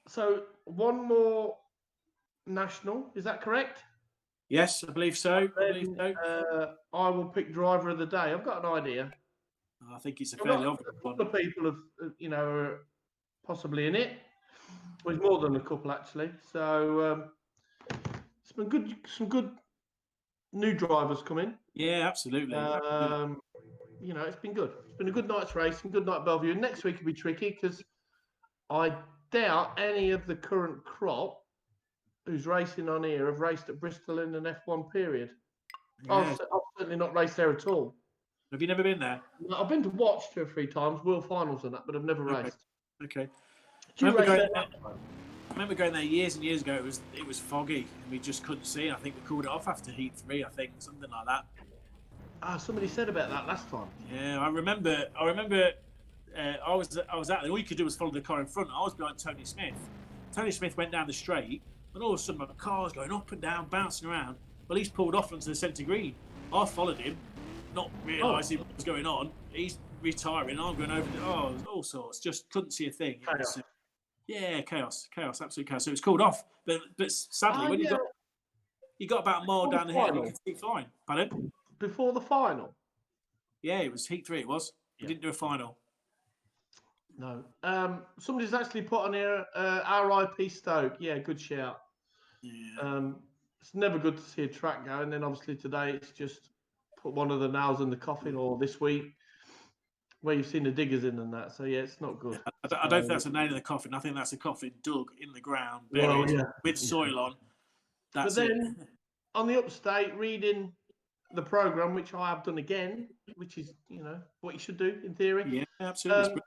So, 1 more national. Is that correct? Yes, I believe so. I will pick driver of the day. I've got an idea. I think it's a fairly obvious one. A couple of people have, are possibly in it. Well, it's more than a couple actually. So it's been good. Some good new drivers come in. Yeah, absolutely. It's been good. It's been a good night's racing. Good night, Bellevue. Next week will be tricky because I doubt any of the current crop who's racing on here have raced at Bristol in an F1 period. Yeah. I've certainly not raced there at all. Have you never been there? No, I've been to watch 2 or 3 times, World Finals and that, but I've never raced. Okay. Do you race there? I remember going there years and years ago. It was foggy and we just couldn't see. I think we called it off after heat 3. I think something like that. Somebody said about that last time. Yeah, I remember. I was out there. All you could do was follow the car in front. I was behind Tony Smith. Tony Smith went down the straight, and all of a sudden, the car's going up and down, bouncing around. Well, he's pulled off onto the centre green. I followed him, not realising what was going on. He's retiring. I'm going over. All sorts. Just couldn't see a thing. Chaos. Chaos, absolute chaos. So it was called off. But sadly, when you got about a mile down the hill, you could see fine. Pardon? Before the final? Yeah, it was heat 3. It was. We didn't do a final. No. Somebody's actually put on here, RIP Stoke. Yeah, good shout. Yeah. It's never good to see a track go, and then obviously today it's just put one of the nails in the coffin, or this week where you've seen the diggers in and that. So yeah, it's not good. I don't think that's a nail in the coffin. I think that's a coffin dug in the ground, buried with soil on. That's but then on the upstate, reading the programme, which I have done again, which is, what you should do in theory. Yeah, absolutely.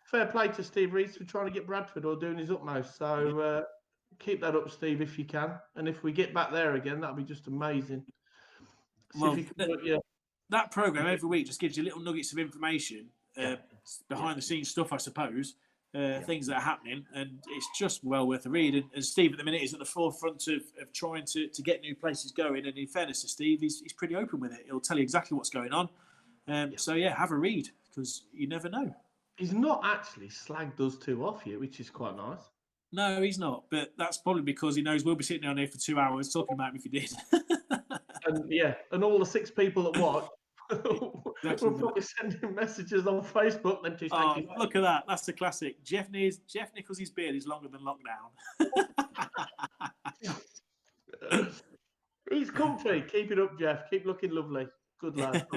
Fair play to Steve Rees for trying to get Bradford, or doing his utmost. So keep that up, Steve, if you can. And if we get back there again, that'll be just amazing. That programme every week just gives you little nuggets of information, behind the scenes stuff, I suppose, things that are happening, and it's just well worth a read. And Steve at the minute is at the forefront of trying to get new places going. And in fairness to Steve, he's pretty open with it. He'll tell you exactly what's going on. So yeah, have a read, because you never know. He's not actually slagged us 2 off yet, which is quite nice. No, he's not. But that's probably because he knows we'll be sitting down here for 2 hours talking about him if he did. and all the 6 people that watch we'll probably send him messages on Facebook. Then look at that. That's the classic. Jeff Nicholls' beard is longer than lockdown. He's comfy. Keep it up, Jeff. Keep looking lovely. Good lad.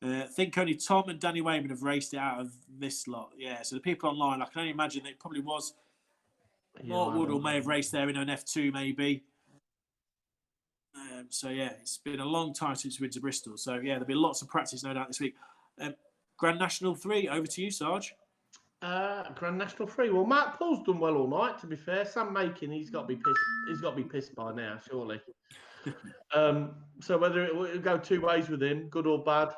I think only Tom and Danny Wayman have raced it out of this lot. Yeah, so the people online, I can only imagine that it probably was Mark Woodall may have raced there in an F2 maybe. So yeah, it's been a long time since we've been to Bristol. So yeah, there'll be lots of practice no doubt this week. Grand National 3, over to you, Sarge. Grand National 3. Well, Matt Paul's done well all night, to be fair. Sam Makin, he's got to be pissed. He's got to be pissed by now, surely. So whether it will go 2 ways with him, good or bad,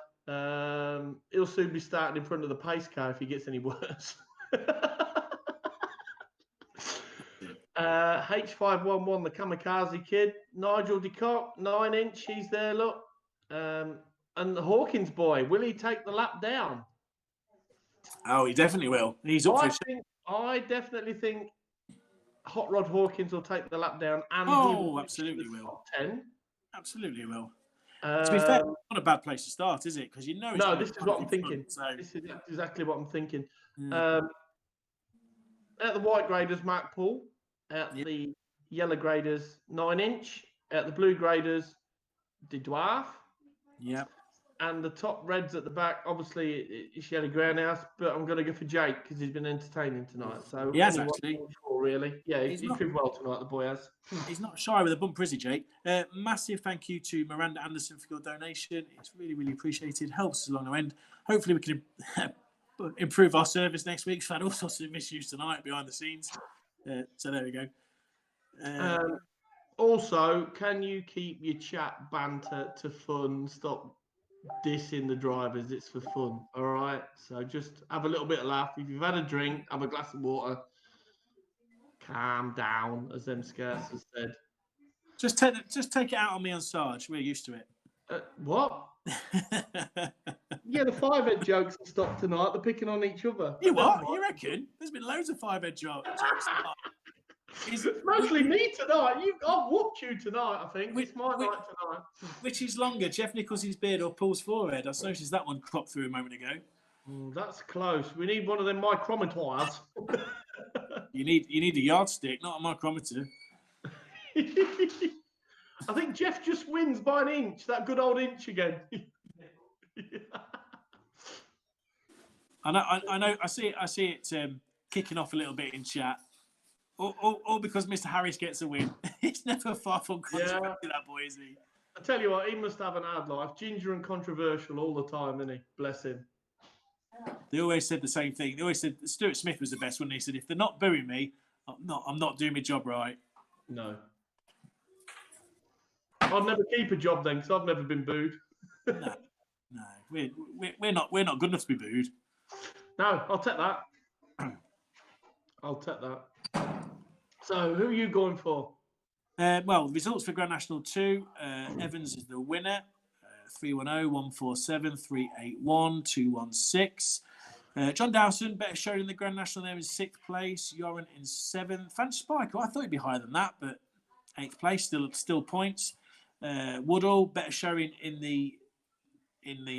he'll soon be starting in front of the pace car if he gets any worse. H511, the Kamikaze kid, Nigel DeCock, 9-inch, he's there, look. And the Hawkins boy, will he take the lap down? Oh, he definitely will. He's up for I definitely think Hot Rod Hawkins will take the lap down, and absolutely will. Top 10. Absolutely will. To be fair, it's not a bad place to start, is it? Because no, this is what I'm thinking. This is exactly what I'm thinking. At the white graders, Mark Paul. At the yellow graders, 9-inch. At the blue graders, De Dwarf. Yeah. And the top reds at the back, obviously, it's Yellow Groundhouse, but I'm going to go for Jake because he's been entertaining tonight. So he has, actually. Really. Yeah, he proved well tonight, the boy has. He's not shy with a bumper, is he, Jake? Massive thank you to Miranda Anderson for your donation. It's really, really appreciated. Helps us along the end. Hopefully we can improve our service next week. We've had all sorts of issues tonight behind the scenes. So there we go. Also, can you keep your chat banter to fun? Stop dissing the drivers. It's for fun. All right. So just have a little bit of laugh. If you've had a drink, have a glass of water. Calm down, as them scouts have said. Just take it out on me and Sarge. We're used to it. What? Yeah, the 5-head jokes have stopped tonight. They're picking on each other. You what? You reckon? There's been loads of 5-head jokes. It's mostly me tonight. I've whooped you tonight, I think. It's my night tonight. Which is longer, Jeff Nicholls' beard or Paul's forehead? I noticed that one cropped through a moment ago. That's close. We need one of them micrometers. You need a yardstick, not a micrometer. I think Jeff just wins by an inch. That good old inch again. I know. I see it kicking off a little bit in chat. All because Mr. Harris gets a win. It's never far from controversy, that boy, is he? I tell you what, he must have an hard life. Ginger and controversial all the time, isn't he? Bless him. They always said the same thing. They always said Stuart Smith was the best one. He said, if they're not booing me, I'm not doing my job right. No. I'd never keep a job then, because I've never been booed. No, we're not good enough to be booed. No, I'll take that. I'll take that. So, who are you going for? Well, results for Grand National 2. Evans is the winner. 310, 147, 381, 216. John Dowson, better showing in the Grand National there in 6th place. Yoren in 7th. Fan Spiker, I thought he'd be higher than that, but 8th place, still points. Woodall, better showing in the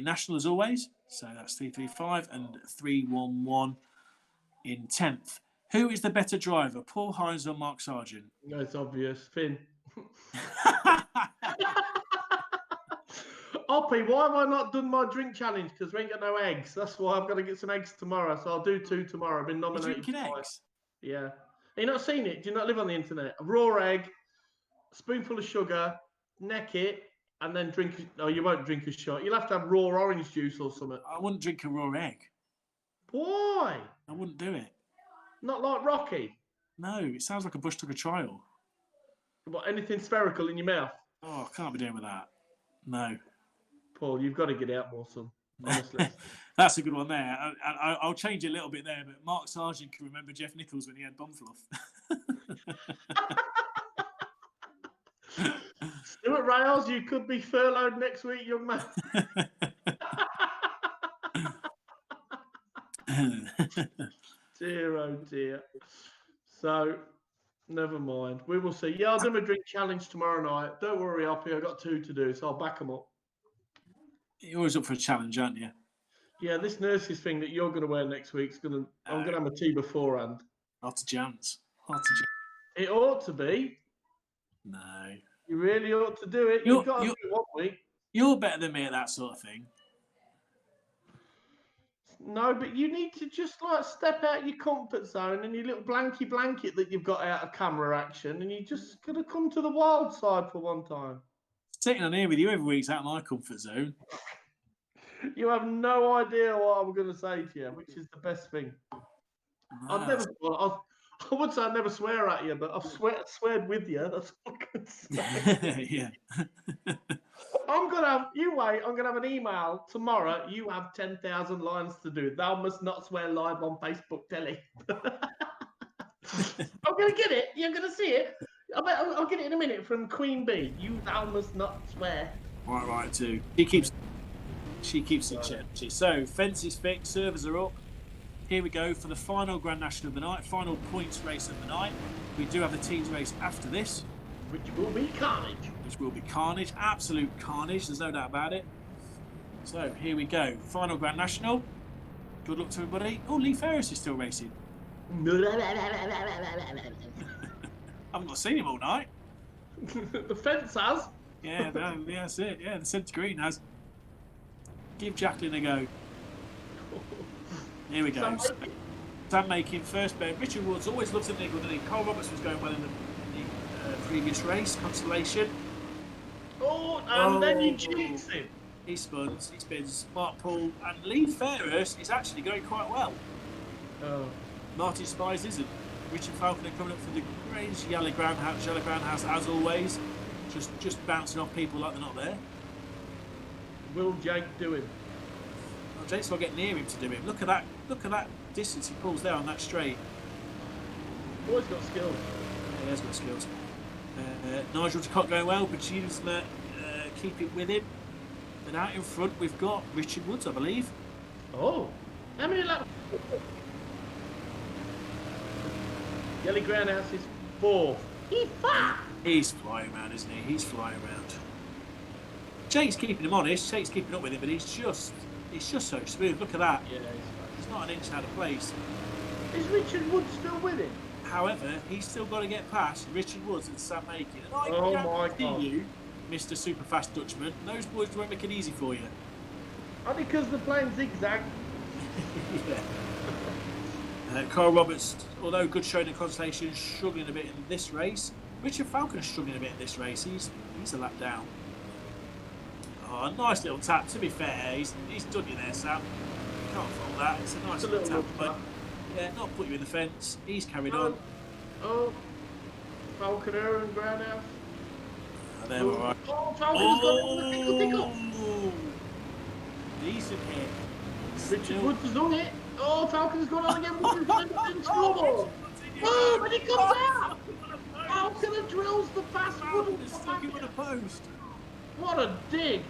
National as always. So that's 335 and 311 in 10th. Who is the better driver, Paul Hines or Mark Sargent? No, it's obvious. Finn. Oppie, why have I not done my drink challenge? Because we ain't got no eggs. That's why I've got to get some eggs tomorrow. So I'll do 2 tomorrow. I've been nominated. You're drinking eggs? Yeah. Have you not seen it? Do you not live on the internet? A raw egg, a spoonful of sugar, neck it, and then drink. No, you won't drink a shot. You'll have to have raw orange juice or something. I wouldn't drink a raw egg. Why? I wouldn't do it. Not like Rocky? No, it sounds like a Bush took a trial. What, anything spherical in your mouth? Oh, I can't be doing with that. No. Paul, you've got to get out more, son. Honestly. That's a good one there. I'll change it a little bit there, but Mark Sargent can remember Jeff Nichols when he had bum fluff. Stuart Rails, you could be furloughed next week, young man. Dear, oh dear. So, never mind. We will see. Yeah, I'll do my drink challenge tomorrow night. Don't worry, Oppie. I've got 2 to do, so I'll back them up. You're always up for a challenge, aren't you? Yeah, this nurses thing that you're going to wear next week's going to. I'm going to have my tea beforehand. Not a chance. It ought to be. No. You really ought to do it. You've got to do it one week. You're better than me at that sort of thing. No, but you need to just like step out your comfort zone and your little blanket that you've got out of camera action, and you just got to come to the wild side for one time. Sitting on here with you every week's out of my comfort zone. You have no idea what I'm going to say to you, which is the best thing. No. I would say I'd never swear at you, but I've sweared with you. That's all I can say. Yeah. I'm gonna have an email tomorrow. You have 10,000 lines to do. Thou must not swear live on Facebook telly. I'm gonna get it. You're gonna see it. I'll get it in a minute from Queen Bee. Thou must not swear. Right, too. She keeps it checked. So fence is fixed. Servers are up. Here we go for the final Grand National of the night. Final points race of the night. We do have the teams race after this. Which will be carnage. Absolute carnage, there's no doubt about it. So, here we go. Final Grand National. Good luck to everybody. Oh, Lee Ferris is still racing. I've not seen him all night. The fence has. Yeah, that's it. Yeah, the centre green has. Give Jacqueline a go. Here we go. Sam making first bet. Richard Woods always loves a niggle, doesn't he? Carl Roberts was going well in the previous race. Constellation. Then you jinx him. He spins. Mark Paul and Lee Ferris is actually going quite well. Martin Spies isn't. Richard Falconer coming up for the Grange Yellow Ground House as always. Just bouncing off people like they're not there. Will Jake do him? Well, Jake's got to get near him to do him. Look at that distance he pulls there on that straight. Boy's got skills. Yeah, he has got skills. Nigel Cott going well, but Judas keep it with him. And out in front we've got Richard Woods, I believe. Oh, how many laps? Yellow Ground House is 4th. He's flying around, isn't he? He's flying around. Jake's keeping him honest. Jake's keeping up with him, but he's just so smooth. Look at that. Yeah, he's not an inch out of place. Is Richard Woods still with him? However, he's still got to get past Richard Woods and Sam Makin. And I guarantee you, Mr. Superfast Dutchman, those boys won't make it easy for you. Only because they're playing zigzag. Yeah. Carl Roberts, although good showing in consolation, struggling a bit in this race. Richard Falcon is struggling a bit in this race. He's a lap down. Oh, nice little tap. To be fair, he's done you there, Sam. You can't fault that. It's a nice little tap, but yeah, not put you in the fence. He's carried on. Oh, Falconer and Groundhouse. Oh, they're all right. Oh, Falconer's got it. Tickle. Decent hit. Richard Woods has done it. Oh, Falconer's gone on again. Oh, but he comes out. Falconer drills the fast wood. Stuck him with a post. What a dig.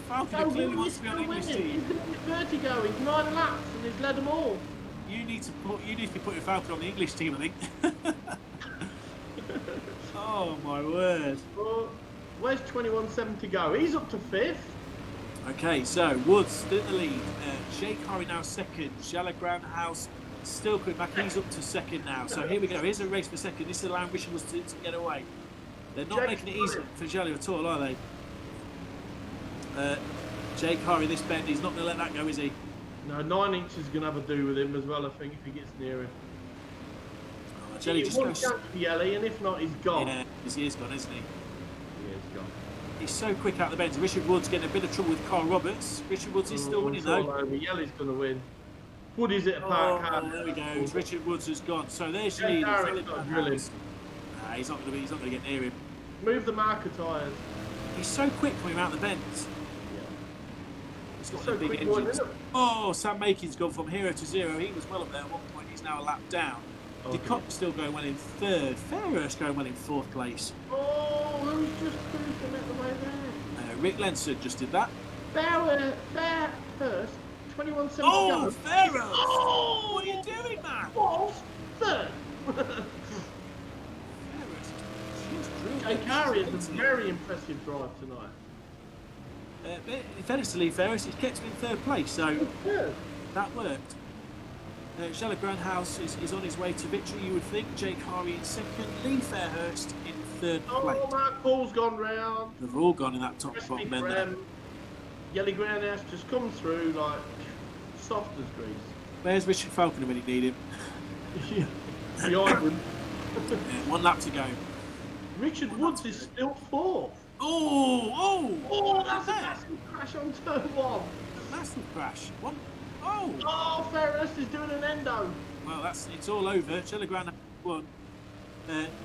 Falconer clearly wants to be on the English team. He's going to be vertigo. He's 9 laps and he's led them all. You need to be putting Falconer on the English team, I think. Oh my word. Well, where's 21.7 to go? He's up to 5th. Okay, so Woods still in the lead. Jake Harry now second. Jala Groundhouse still coming back. He's up to second now. So here we go. Here's a race for second. This is allowing Richard Woods to get away. They're not making it easy for Jala at all, are they? Jake Harry, this bend, he's not going to let that go, is he? No, 9 inches is going to have a do with him as well, I think, if he gets near him. Jelly just goes. Yelly, and if not, he's gone. Yeah, he is gone, isn't he? Yeah, he's gone. He's so quick out the bends. Richard Woods getting a bit of trouble with Carl Roberts. Richard Woods is still winning though. Yelly's going to win. Woody's at a park. There we go. Richard Woods has gone. So there's your lead. Nah, he's not going to get near him. Move the marker tyres. He's so quick coming out the bends. Yeah. He's got So the big quick engines. going, Oh, Sam Makin's gone from 0 to 0. He was well up there at one point. He's now a lap down. Okay. DeCock's still going well in 3rd. Fairhurst going well in 4th place. Oh, who's just cruising at the way there? Rick Lenson just did that. Fairhurst, 21.7 to go. Fairhurst! Oh, What are you doing, man? False 3rd. Jake Harry has a very impressive drive tonight. In fairness to Lee Fairhurst, he's kept him in 3rd place, so that worked. Jella Groundhouse is on his way to victory, you would think. Jake Harry in 2nd, Lee Fairhurst in 3rd place. Oh, Mark Paul's gone round. They've all gone in that top spot bend there. Yelly Groundhouse just come through like soft as grease. Where's Richard Falconer when you need him? Behind him. 1 lap to go. Richard Woods is still 4th. Oh, That's a massive crash on turn 1. massive crash. One. Oh, Fairhurst is doing an endo. Well, it's all over. Telegram won.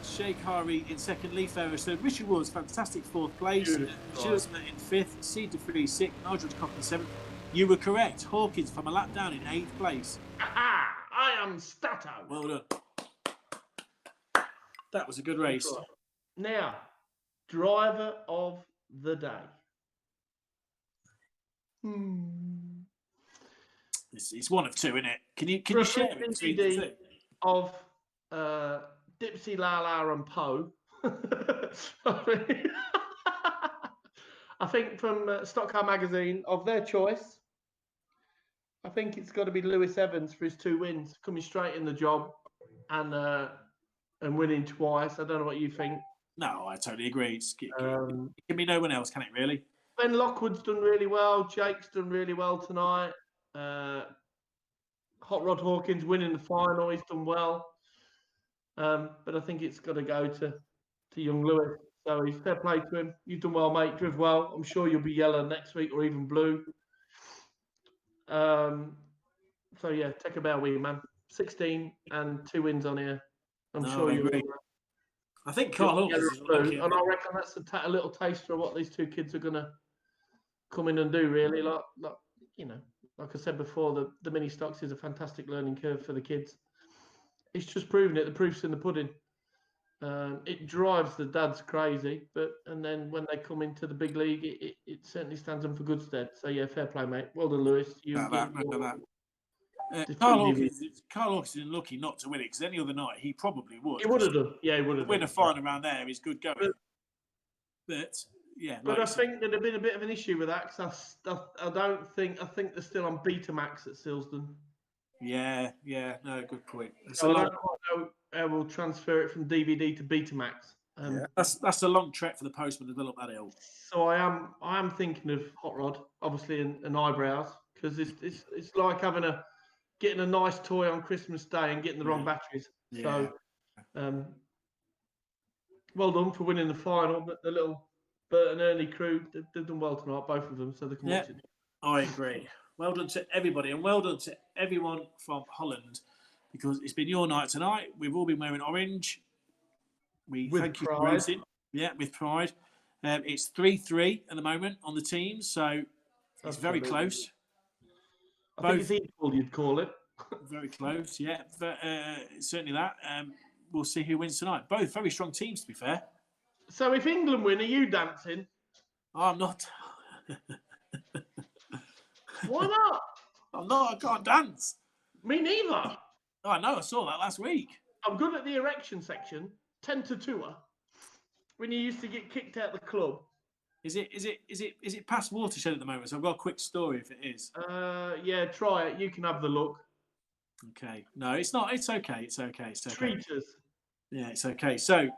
Sheikh Hari in 2nd, Lee Fairhurst 3rd, Richard Woods, fantastic 4th place, Gilles in 5th, Seed de Vries 6th, Nigel Cock in 7th. You were correct. Hawkins from a lap down in 8th place. Aha! I am Stato. Well done. That was a good race. Now, driver of the day. It's one of two, isn't it? Can you share it between the two? Of Dipsy, Lala, and Poe. I think from Stock Car Magazine, of their choice, I think it's got to be Lewis Evans for his 2 wins, coming straight in the job and winning twice. I don't know what you think. No, I totally agree. It can be no one else, can it, really? Ben Lockwood's done really well. Jake's done really well tonight. Hot Rod Hawkins winning the final. He's done well. But I think it's got to go to young Lewis. So he's fair play to him. You've done well, mate. Driv well. I'm sure you'll be yellow next week or even blue. So yeah, take a bow with you, man. 16 and 2 wins on here. I'm sure you'll agree. I think Carl Hawkins is and I reckon that's a little taster of what these 2 kids are gonna come in and do. Really, like I said before, the mini stocks is a fantastic learning curve for the kids. It's just proving it. The proof's in the pudding. It drives the dads crazy, and then when they come into the big league, it certainly stands them for good stead. So yeah, fair play, mate. Well done, Lewis. Carl Hawkins is lucky not to win it, because any other night he probably would. He would have done. Yeah, he would have. Win a fine around there is good going. But yeah, but I think there'd have been a bit of an issue with that, because I think they're still on Betamax at Silsden. Yeah, no, good point. So I don't know how we'll transfer it from DVD to Betamax. That's a long trek for the postman to develop that hill. So I am thinking of Hot Rod, obviously, and eyebrows, because it's like having a getting a nice toy on Christmas Day and getting the wrong batteries. Yeah. So, well done for winning the final. But the little Bert and Ernie crew, they've done well tonight, both of them, so they can watch it. I agree. Well done to everybody, and well done to everyone from Holland, because it's been your night tonight. We've all been wearing orange. We thank you for racing. Yeah, with pride. It's 3-3 at the moment on the teams, so it's very close. I think it's equal, you'd call it. Very close, yeah. But, certainly that. We'll see who wins tonight. Both very strong teams, to be fair. So if England win, are you dancing? I'm not. Why not? I'm not. I can't dance. Me neither. Oh, I know. I saw that last week. I'm good at the erection section. 10 to 2. When you used to get kicked out of the club. Is it past Watershed at the moment? So I've got a quick story if it is. Yeah, try it. You can have the look. Okay. No, it's not. It's okay. It's okay. It's okay. Treat us. Yeah, it's okay. So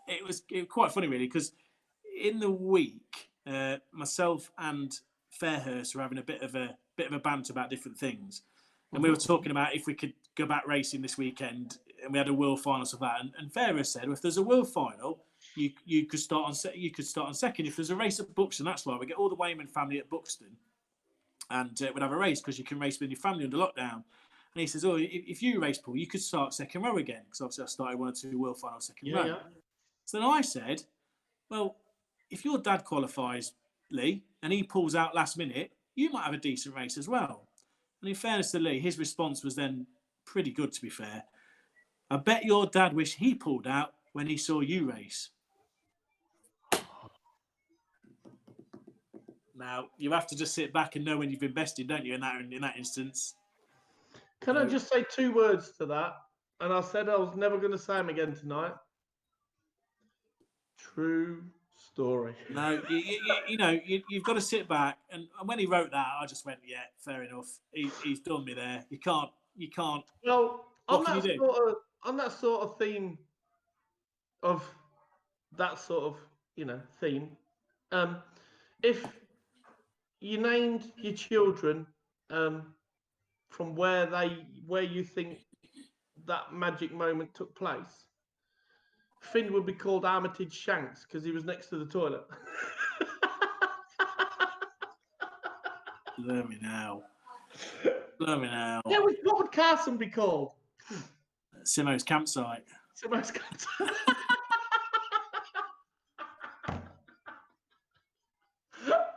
it was quite funny, really, because in the week, myself and Fairhurst were having a bit of a banter about different things, and we were talking about if we could go back racing this weekend, and we had a world final of that. And Fairhurst said, well, if there's a world final, you could start on second. If there's a race at Buxton, that's why we get all the Wayman family at Buxton, and we'd have a race because you can race with your family under lockdown. And he says, oh, if you race, Paul, you could start second row again, because obviously I started 1 or 2 world finals second row. Yeah. So then I said, well, if your dad qualifies, Lee, and he pulls out last minute, you might have a decent race as well. And in fairness to Lee, his response was then pretty good, to be fair. I bet your dad wished he pulled out when he saw you race. Now, you have to just sit back and know when you've invested, don't you, in that instance? Can I just say 2 words to that? And I said I was never going to say them again tonight. True story. No, you've got to sit back. And when he wrote that, I just went, yeah, fair enough. He's done me there. You can't. Well, on that sort of theme of that sort of theme. If you named your children from where you think that magic moment took place, Finn would be called Armitage Shanks because he was next to the toilet. Let me now. Yeah, what would Carson be called? Simo's campsite. Simo's campsite.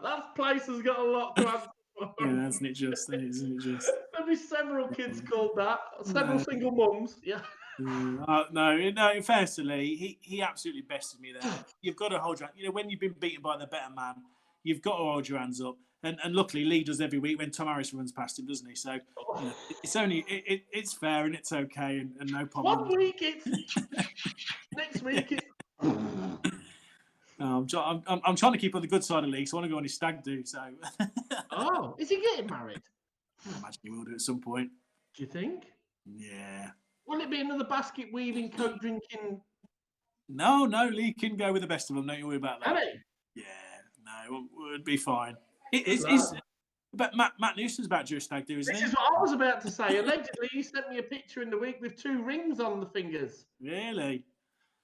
That place has got a lot to answer for. Yeah, isn't it just? There'll be several kids called that. Several single mums. Yeah. No. In fairness to Lee, he absolutely bested me there. You've got to hold your hand. When you've been beaten by the better man, you've got to hold your hands up. And luckily, Lee does every week when Tom Harris runs past him, doesn't he? So it's fair and it's okay and no problem. 1 week it's next week it's. I'm trying to keep on the good side of Lee, so I want to go on his stag do. So. Oh, is he getting married? I imagine he will do at some point. Do you think? Yeah. Will it be another basket weaving, coke drinking? No, Lee can go with the best of them. Don't you worry about that. Can he? Yeah, no, it would be fine. But Matt Newson's about to do a stag do, isn't he? This is what I was about to say. Allegedly, he sent me a picture in the week with 2 rings on the fingers. Really?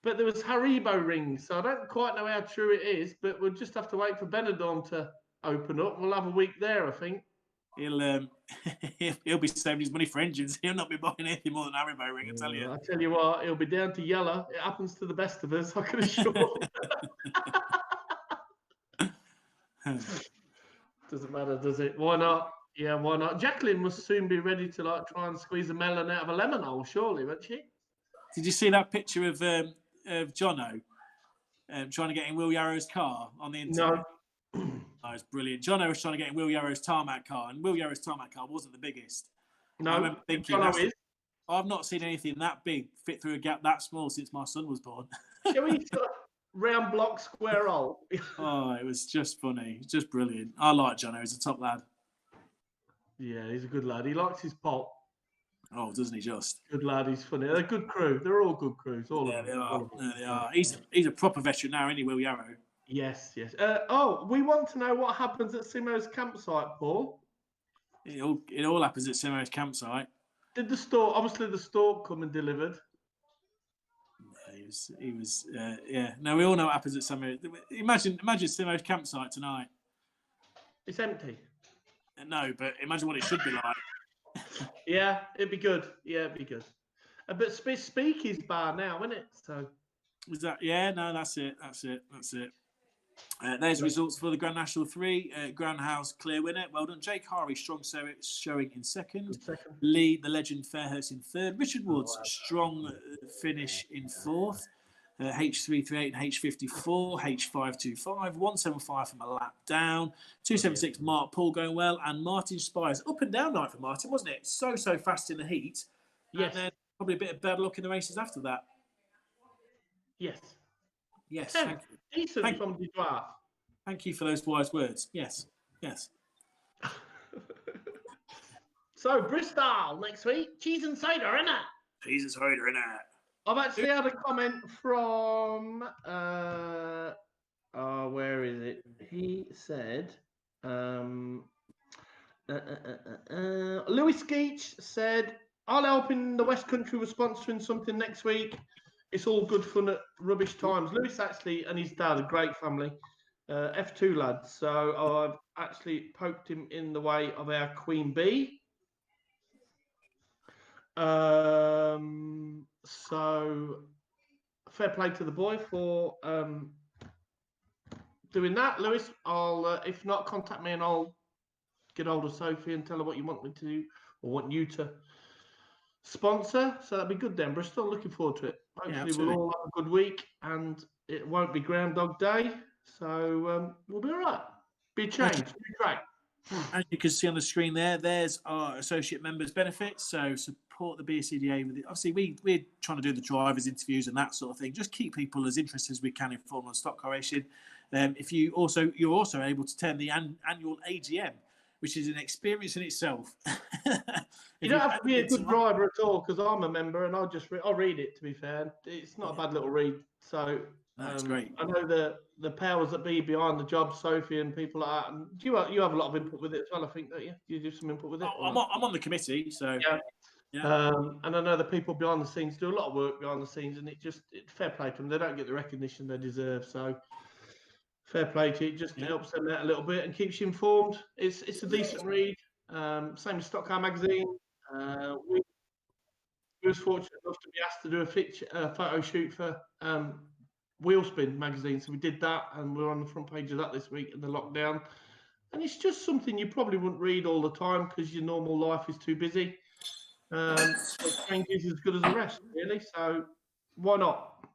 But there was Haribo rings, so I don't quite know how true it is. But we'll just have to wait for Benidorm to open up. We'll have a week there, I think. He'll be saving his money for engines. He'll not be buying anything more than Haribo ring, I tell you. I tell you what, he'll be down to yellow. It happens to the best of us, I can assure you. Doesn't matter, does it? Why not? Yeah, why not? Jacqueline must soon be ready to try and squeeze a melon out of a lemon hole, surely, won't she? Did you see that picture of Jono trying to get in Will Yarrow's car on the internet? No. Oh, it's brilliant. Jono was trying to get in Will Yarrow's tarmac car, and Will Yarrow's tarmac car wasn't the biggest. No, I remember thinking, I've not seen anything that big fit through a gap that small since my son was born. Shall we round block, square hole? Oh, it was just funny. It's just brilliant. I like Jono. He's a top lad. Yeah, he's a good lad. He likes his pop. Oh, doesn't he just? Good lad. He's funny. They're a good crew. They're all good crews. All of them. They are. He's a proper veteran now, isn't he, Will Yarrow? Yes. We want to know what happens at Simo's campsite, Paul. It all happens at Simo's campsite. Did the stork? Obviously, the stork come and delivered. He was. Yeah. No, we all know what happens at summer. Imagine Simo's campsite tonight. It's empty. No, but imagine what it should be like. Yeah, it'd be good. Yeah, it'd be good. But Speaky's bar now, isn't it? So. Was that? Yeah. No, that's it. There's results for the Grand National 3. Grand House clear winner. Well done, Jake Harvey. Strong showing in second. Lee, the legend, Fairhurst in third. Richard Woods, strong finish in fourth. H338 and H54, H525, 175 from a lap down, 276 Mark Paul going well, and Martin Spires. Up and down night for Martin, wasn't it? So fast in the heat. Yes. And then probably a bit of bad luck in the races after that. Yes. Yes. Thank you. Decent from the draft. Thank you for those wise words. Yes. So, Bristol next week. Cheese and cider, innit? Cheese and cider, innit? I've actually had a comment from, where is it? He said, Louis Skeech said, I'll help in the West Country with sponsoring something next week. It's all good fun at rubbish times. Louis actually and his dad, a great family, F2 lads. So I've actually poked him in the way of our Queen Bee. So fair play to the boy for doing that. Lewis, I'll if not, contact me and I'll get hold of Sophie and tell her what you want me to do or want you to sponsor. So that'd be good then, Bristol. Looking forward to it. Hopefully we'll all have a good week and it won't be Groundhog Day. So we'll be all right. Be a change. Be great. As you can see on the screen there's our associate members benefits. So support the BSCDA with it. Obviously, we're trying to do the drivers' interviews and that sort of thing. Just keep people as interested as we can in Formula stock car racing. You're also able to attend the annual AGM, which is an experience in itself. You don't have to be a good driver at all, because I'm a member and I'll read it. To be fair, it's not a bad little read. So that's great. I know the powers that be behind the job, Sophie and people like that. And you have a lot of input with it as well, I think, don't you? Do you do some input with it? I'm on the committee, so yeah. And I know the people behind the scenes do a lot of work behind the scenes, and it's fair play to them. They don't get the recognition they deserve, so fair play to you. It just helps them out a little bit and keeps you informed. It's a decent read. Same as Stock Car Magazine. We was fortunate enough to be asked to do a photo shoot for Wheelspin magazine, so we did that, and we're on the front page of that this week in the lockdown. And it's just something you probably wouldn't read all the time because your normal life is too busy. Change is as good as the rest, really. So why not?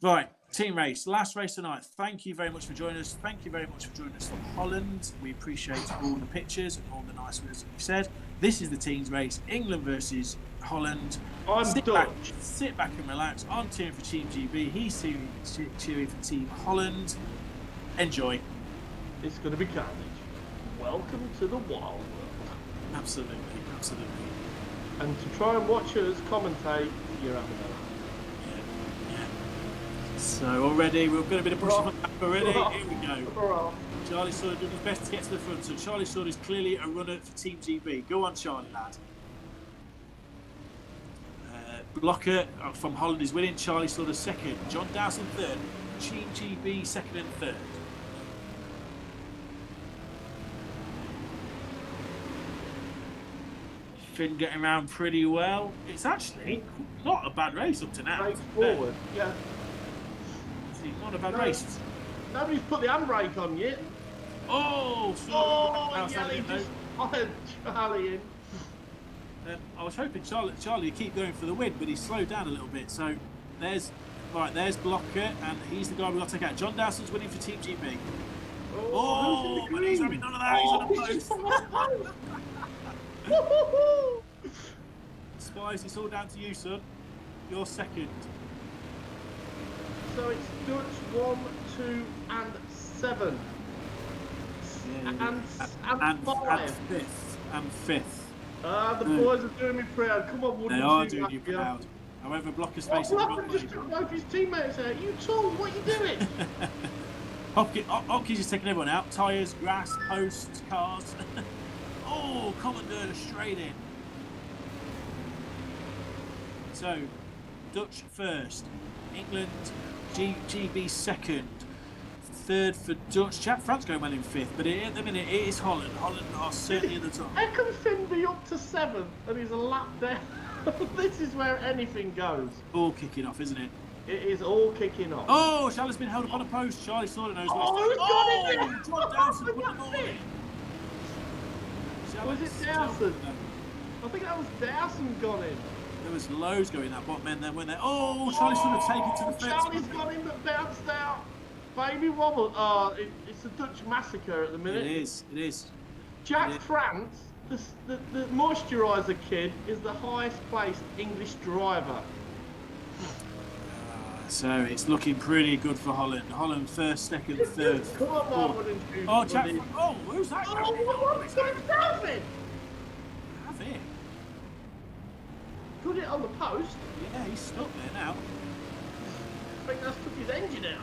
Right, team race, last race tonight. Thank you very much for joining us. Thank you very much for joining us from Holland. We appreciate all the pictures and all the nice words that you've said. This is the teams race, England versus Holland. Sit back and relax. I'm cheering for Team GB. He's cheering for Team Holland. Enjoy. It's going to be carnage. Welcome to the wild world. Absolutely. And to try and watch us commentate, you're having a laugh. So already we're going to be pushing for back already. Here we go. Charlie Sawyer doing his best to get to the front. So Charlie Sawyer is clearly a runner for Team GB. Go on, Charlie, lad. Blocker from Holland is winning. Charlie Sawyer second. John Dowson third. Team GB second and third. Finn getting around pretty well. It's actually not a bad race up to now. Straightforward, yeah. Not a bad race. Nobody's put the handbrake on yet. Oh, Yelly just fired Charlie in. I was hoping Charlie would keep going for the win, but he slowed down a little bit. So there's Blocker, and he's the guy we've got to take out. John Dowson's winning for Team GB. But he's having none of that. He's on the post. Spies, it's all down to you, son. You're second. So it's Dutch 1, 2, and 7. And 5. And fifth. The boys are doing me proud. Come on, Wood. They are doing you proud. However, Blocker's facing the Blocker just took both his teammates out. You tall, what are you doing? Hopkins is taking everyone out. Tyres, grass, posts, cars. Commandeur straight in. So, Dutch first, England, GB second, third for Dutch. Jack France going well in fifth, but at the minute it is Holland. Holland are certainly at the top. How can Finn be up to 7th and he's a lap down? This is where anything goes. All kicking off, isn't it? It is all kicking off. Oh, Charlie's been held up on a post. Charlie Slaughter knows what Oh, he's got it there. John Dowson put the ball in. Was it Dowson? I think that was Dowson gone in. There was loads going that bottom end there, weren't there? Oh, Charlie Slaughter taken to the fence. Charlie's got him but bounced out. Baby wobble. Oh, it's a Dutch massacre at the minute. It is. It is. Jack France, the moisturiser kid, is the highest placed English driver. So it's looking pretty good for Holland. Holland first, second, third. Come on, Marvin. Oh, Jack. Oh, who's that? Oh, what's going to happen? Have it. Put it on the post. Yeah, he's stuck there now. I think that's took his engine out.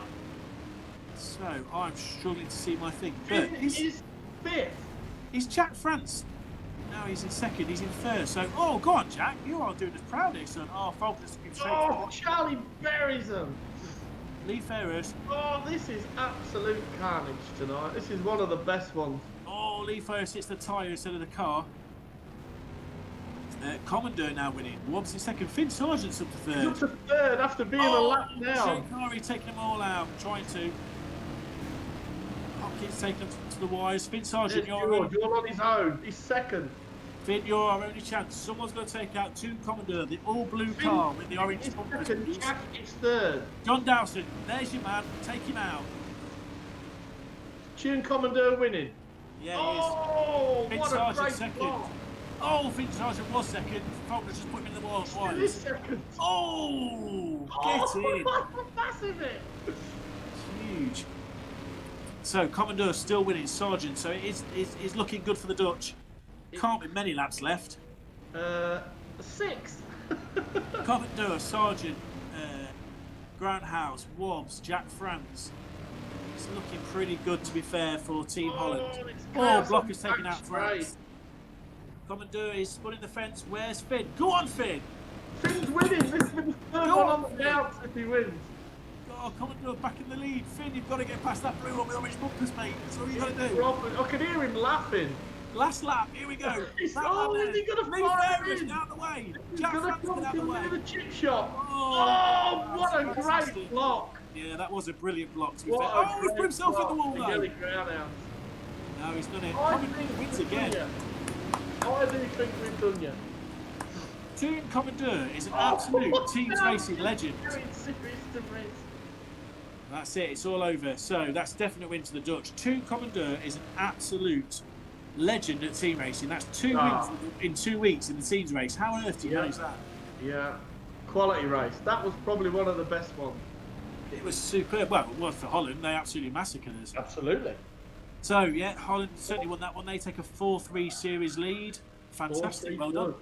So I'm struggling to see my thing. But But he's fifth. he's Jack France. Now he's in second, he's in third. So, oh, go on, Jack. You are doing us proud here, son. Oh, Falkner's looking straight Oh, Charlie buries him. Lee Ferris. Oh, this is absolute carnage tonight. This is one of the best ones. Oh, Lee Ferris hits the tyre instead of the car. Commandeur now winning. Wobbs in second. Finn Sargent's up to He's third. up to third after being a lap down. Shane Carey taking them all out, trying to. Hopkins taking them to the wires. Finn Sargent, you're on his own. He's second. Finn, you're our only chance. Someone's going to take out two Commandeur, the all-blue car with the orange bumpers. Second, Jack is third. John Dowson, there's your man. Take him out. Tune Commandeur winning. Yeah, oh, he is. what Finn a Sargent great second. block. Oh, Finn Sargent was second. Faulkner just put him in the wall. He's second. Oh, get in. What a massive hit. Huge. So Commandeur still winning. Sargent. So it is looking good for the Dutch. Can't be many laps left. 6. Commandeur, Sargent, Granthouse, Wobbs, Jack France. It's looking pretty good, to be fair, for Team Holland. Oh, Block is taking out France. Commandeur is spotting the fence. Where's Finn? Go on, Finn! Finn's winning. This is the third one on the bounce if he wins. Oh, Commandeur back in the lead. Finn, you've got to get past that blue one with orange bumpers, mate. That's all you got to do. I can hear him laughing. Last lap, here we go. Is he going to fire in? Out the way. He's Jack going to France come out the way. to the chip shop. Oh, what a fantastic. great block. Yeah, that was a brilliant block, to be What fair. a Oh, he's put himself in the wall, The though. Gelly ground out. No, he's done it. I Commandeur think wins we've done again. ya. I do think we've done ya. Team Commandeur is an absolute teams racing legend. That's it, it's all over. So that's definite win to the Dutch. Team Commandeur is an absolute legend at team racing. That's 2 wins in 2 weeks in the teams race. How on earth do you manage that? Yeah, quality race. That was probably one of the best ones. It was superb. Well, it was for Holland. They absolutely massacred us. Absolutely. So, yeah, Holland certainly won that one. They take a 4-3 series lead. Fantastic. Well done.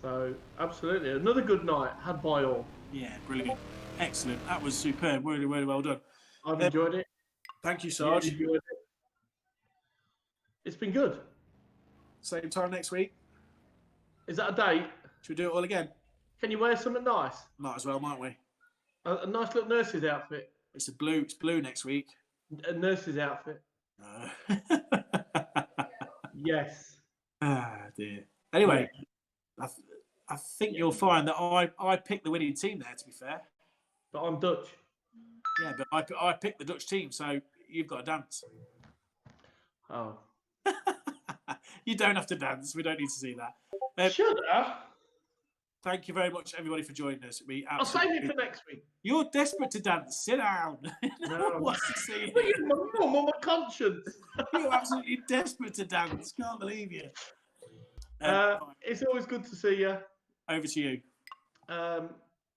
So, absolutely. Another good night had by all. Yeah, brilliant. Excellent. That was superb. Really, really well done. I've enjoyed it. Thank you, Sarge. Yeah, enjoyed it. It's been good. Same time next week. Is that a date? Should we do it all again? Can you wear something nice? Might as well, might we? A nice little nurse's outfit. It's blue next week. A nurse's outfit. Yes. Ah, dear. Anyway, I think you'll find that I picked the winning team there, to be fair. But I'm Dutch. Yeah, but I picked the Dutch team, so you've got to dance. Oh. You don't have to dance. We don't need to see that. Should I? Thank you very much, everybody, for joining us. I'll save it for next week. You're desperate to dance. Sit down. No. What's to see? You're my mum on my conscience. You're absolutely desperate to dance. Can't believe you. It's always good to see you. Over to you.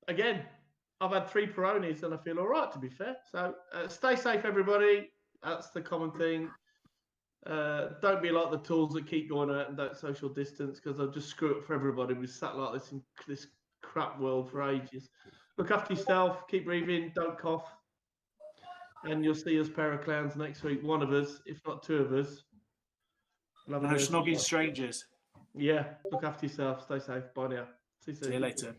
Again, I've had 3 Peronis and I feel all right, to be fair. So stay safe, everybody. That's the common thing. Don't be like the tools that keep going out and don't social distance, because they'll just screw it for everybody. We've sat like this in this crap world for ages. Look after yourself. Keep breathing. Don't cough. And you'll see us pair of clowns next week. One of us, if not 2 of us. No snogging strangers. Yeah. Look after yourself. Stay safe. Bye now. See you later.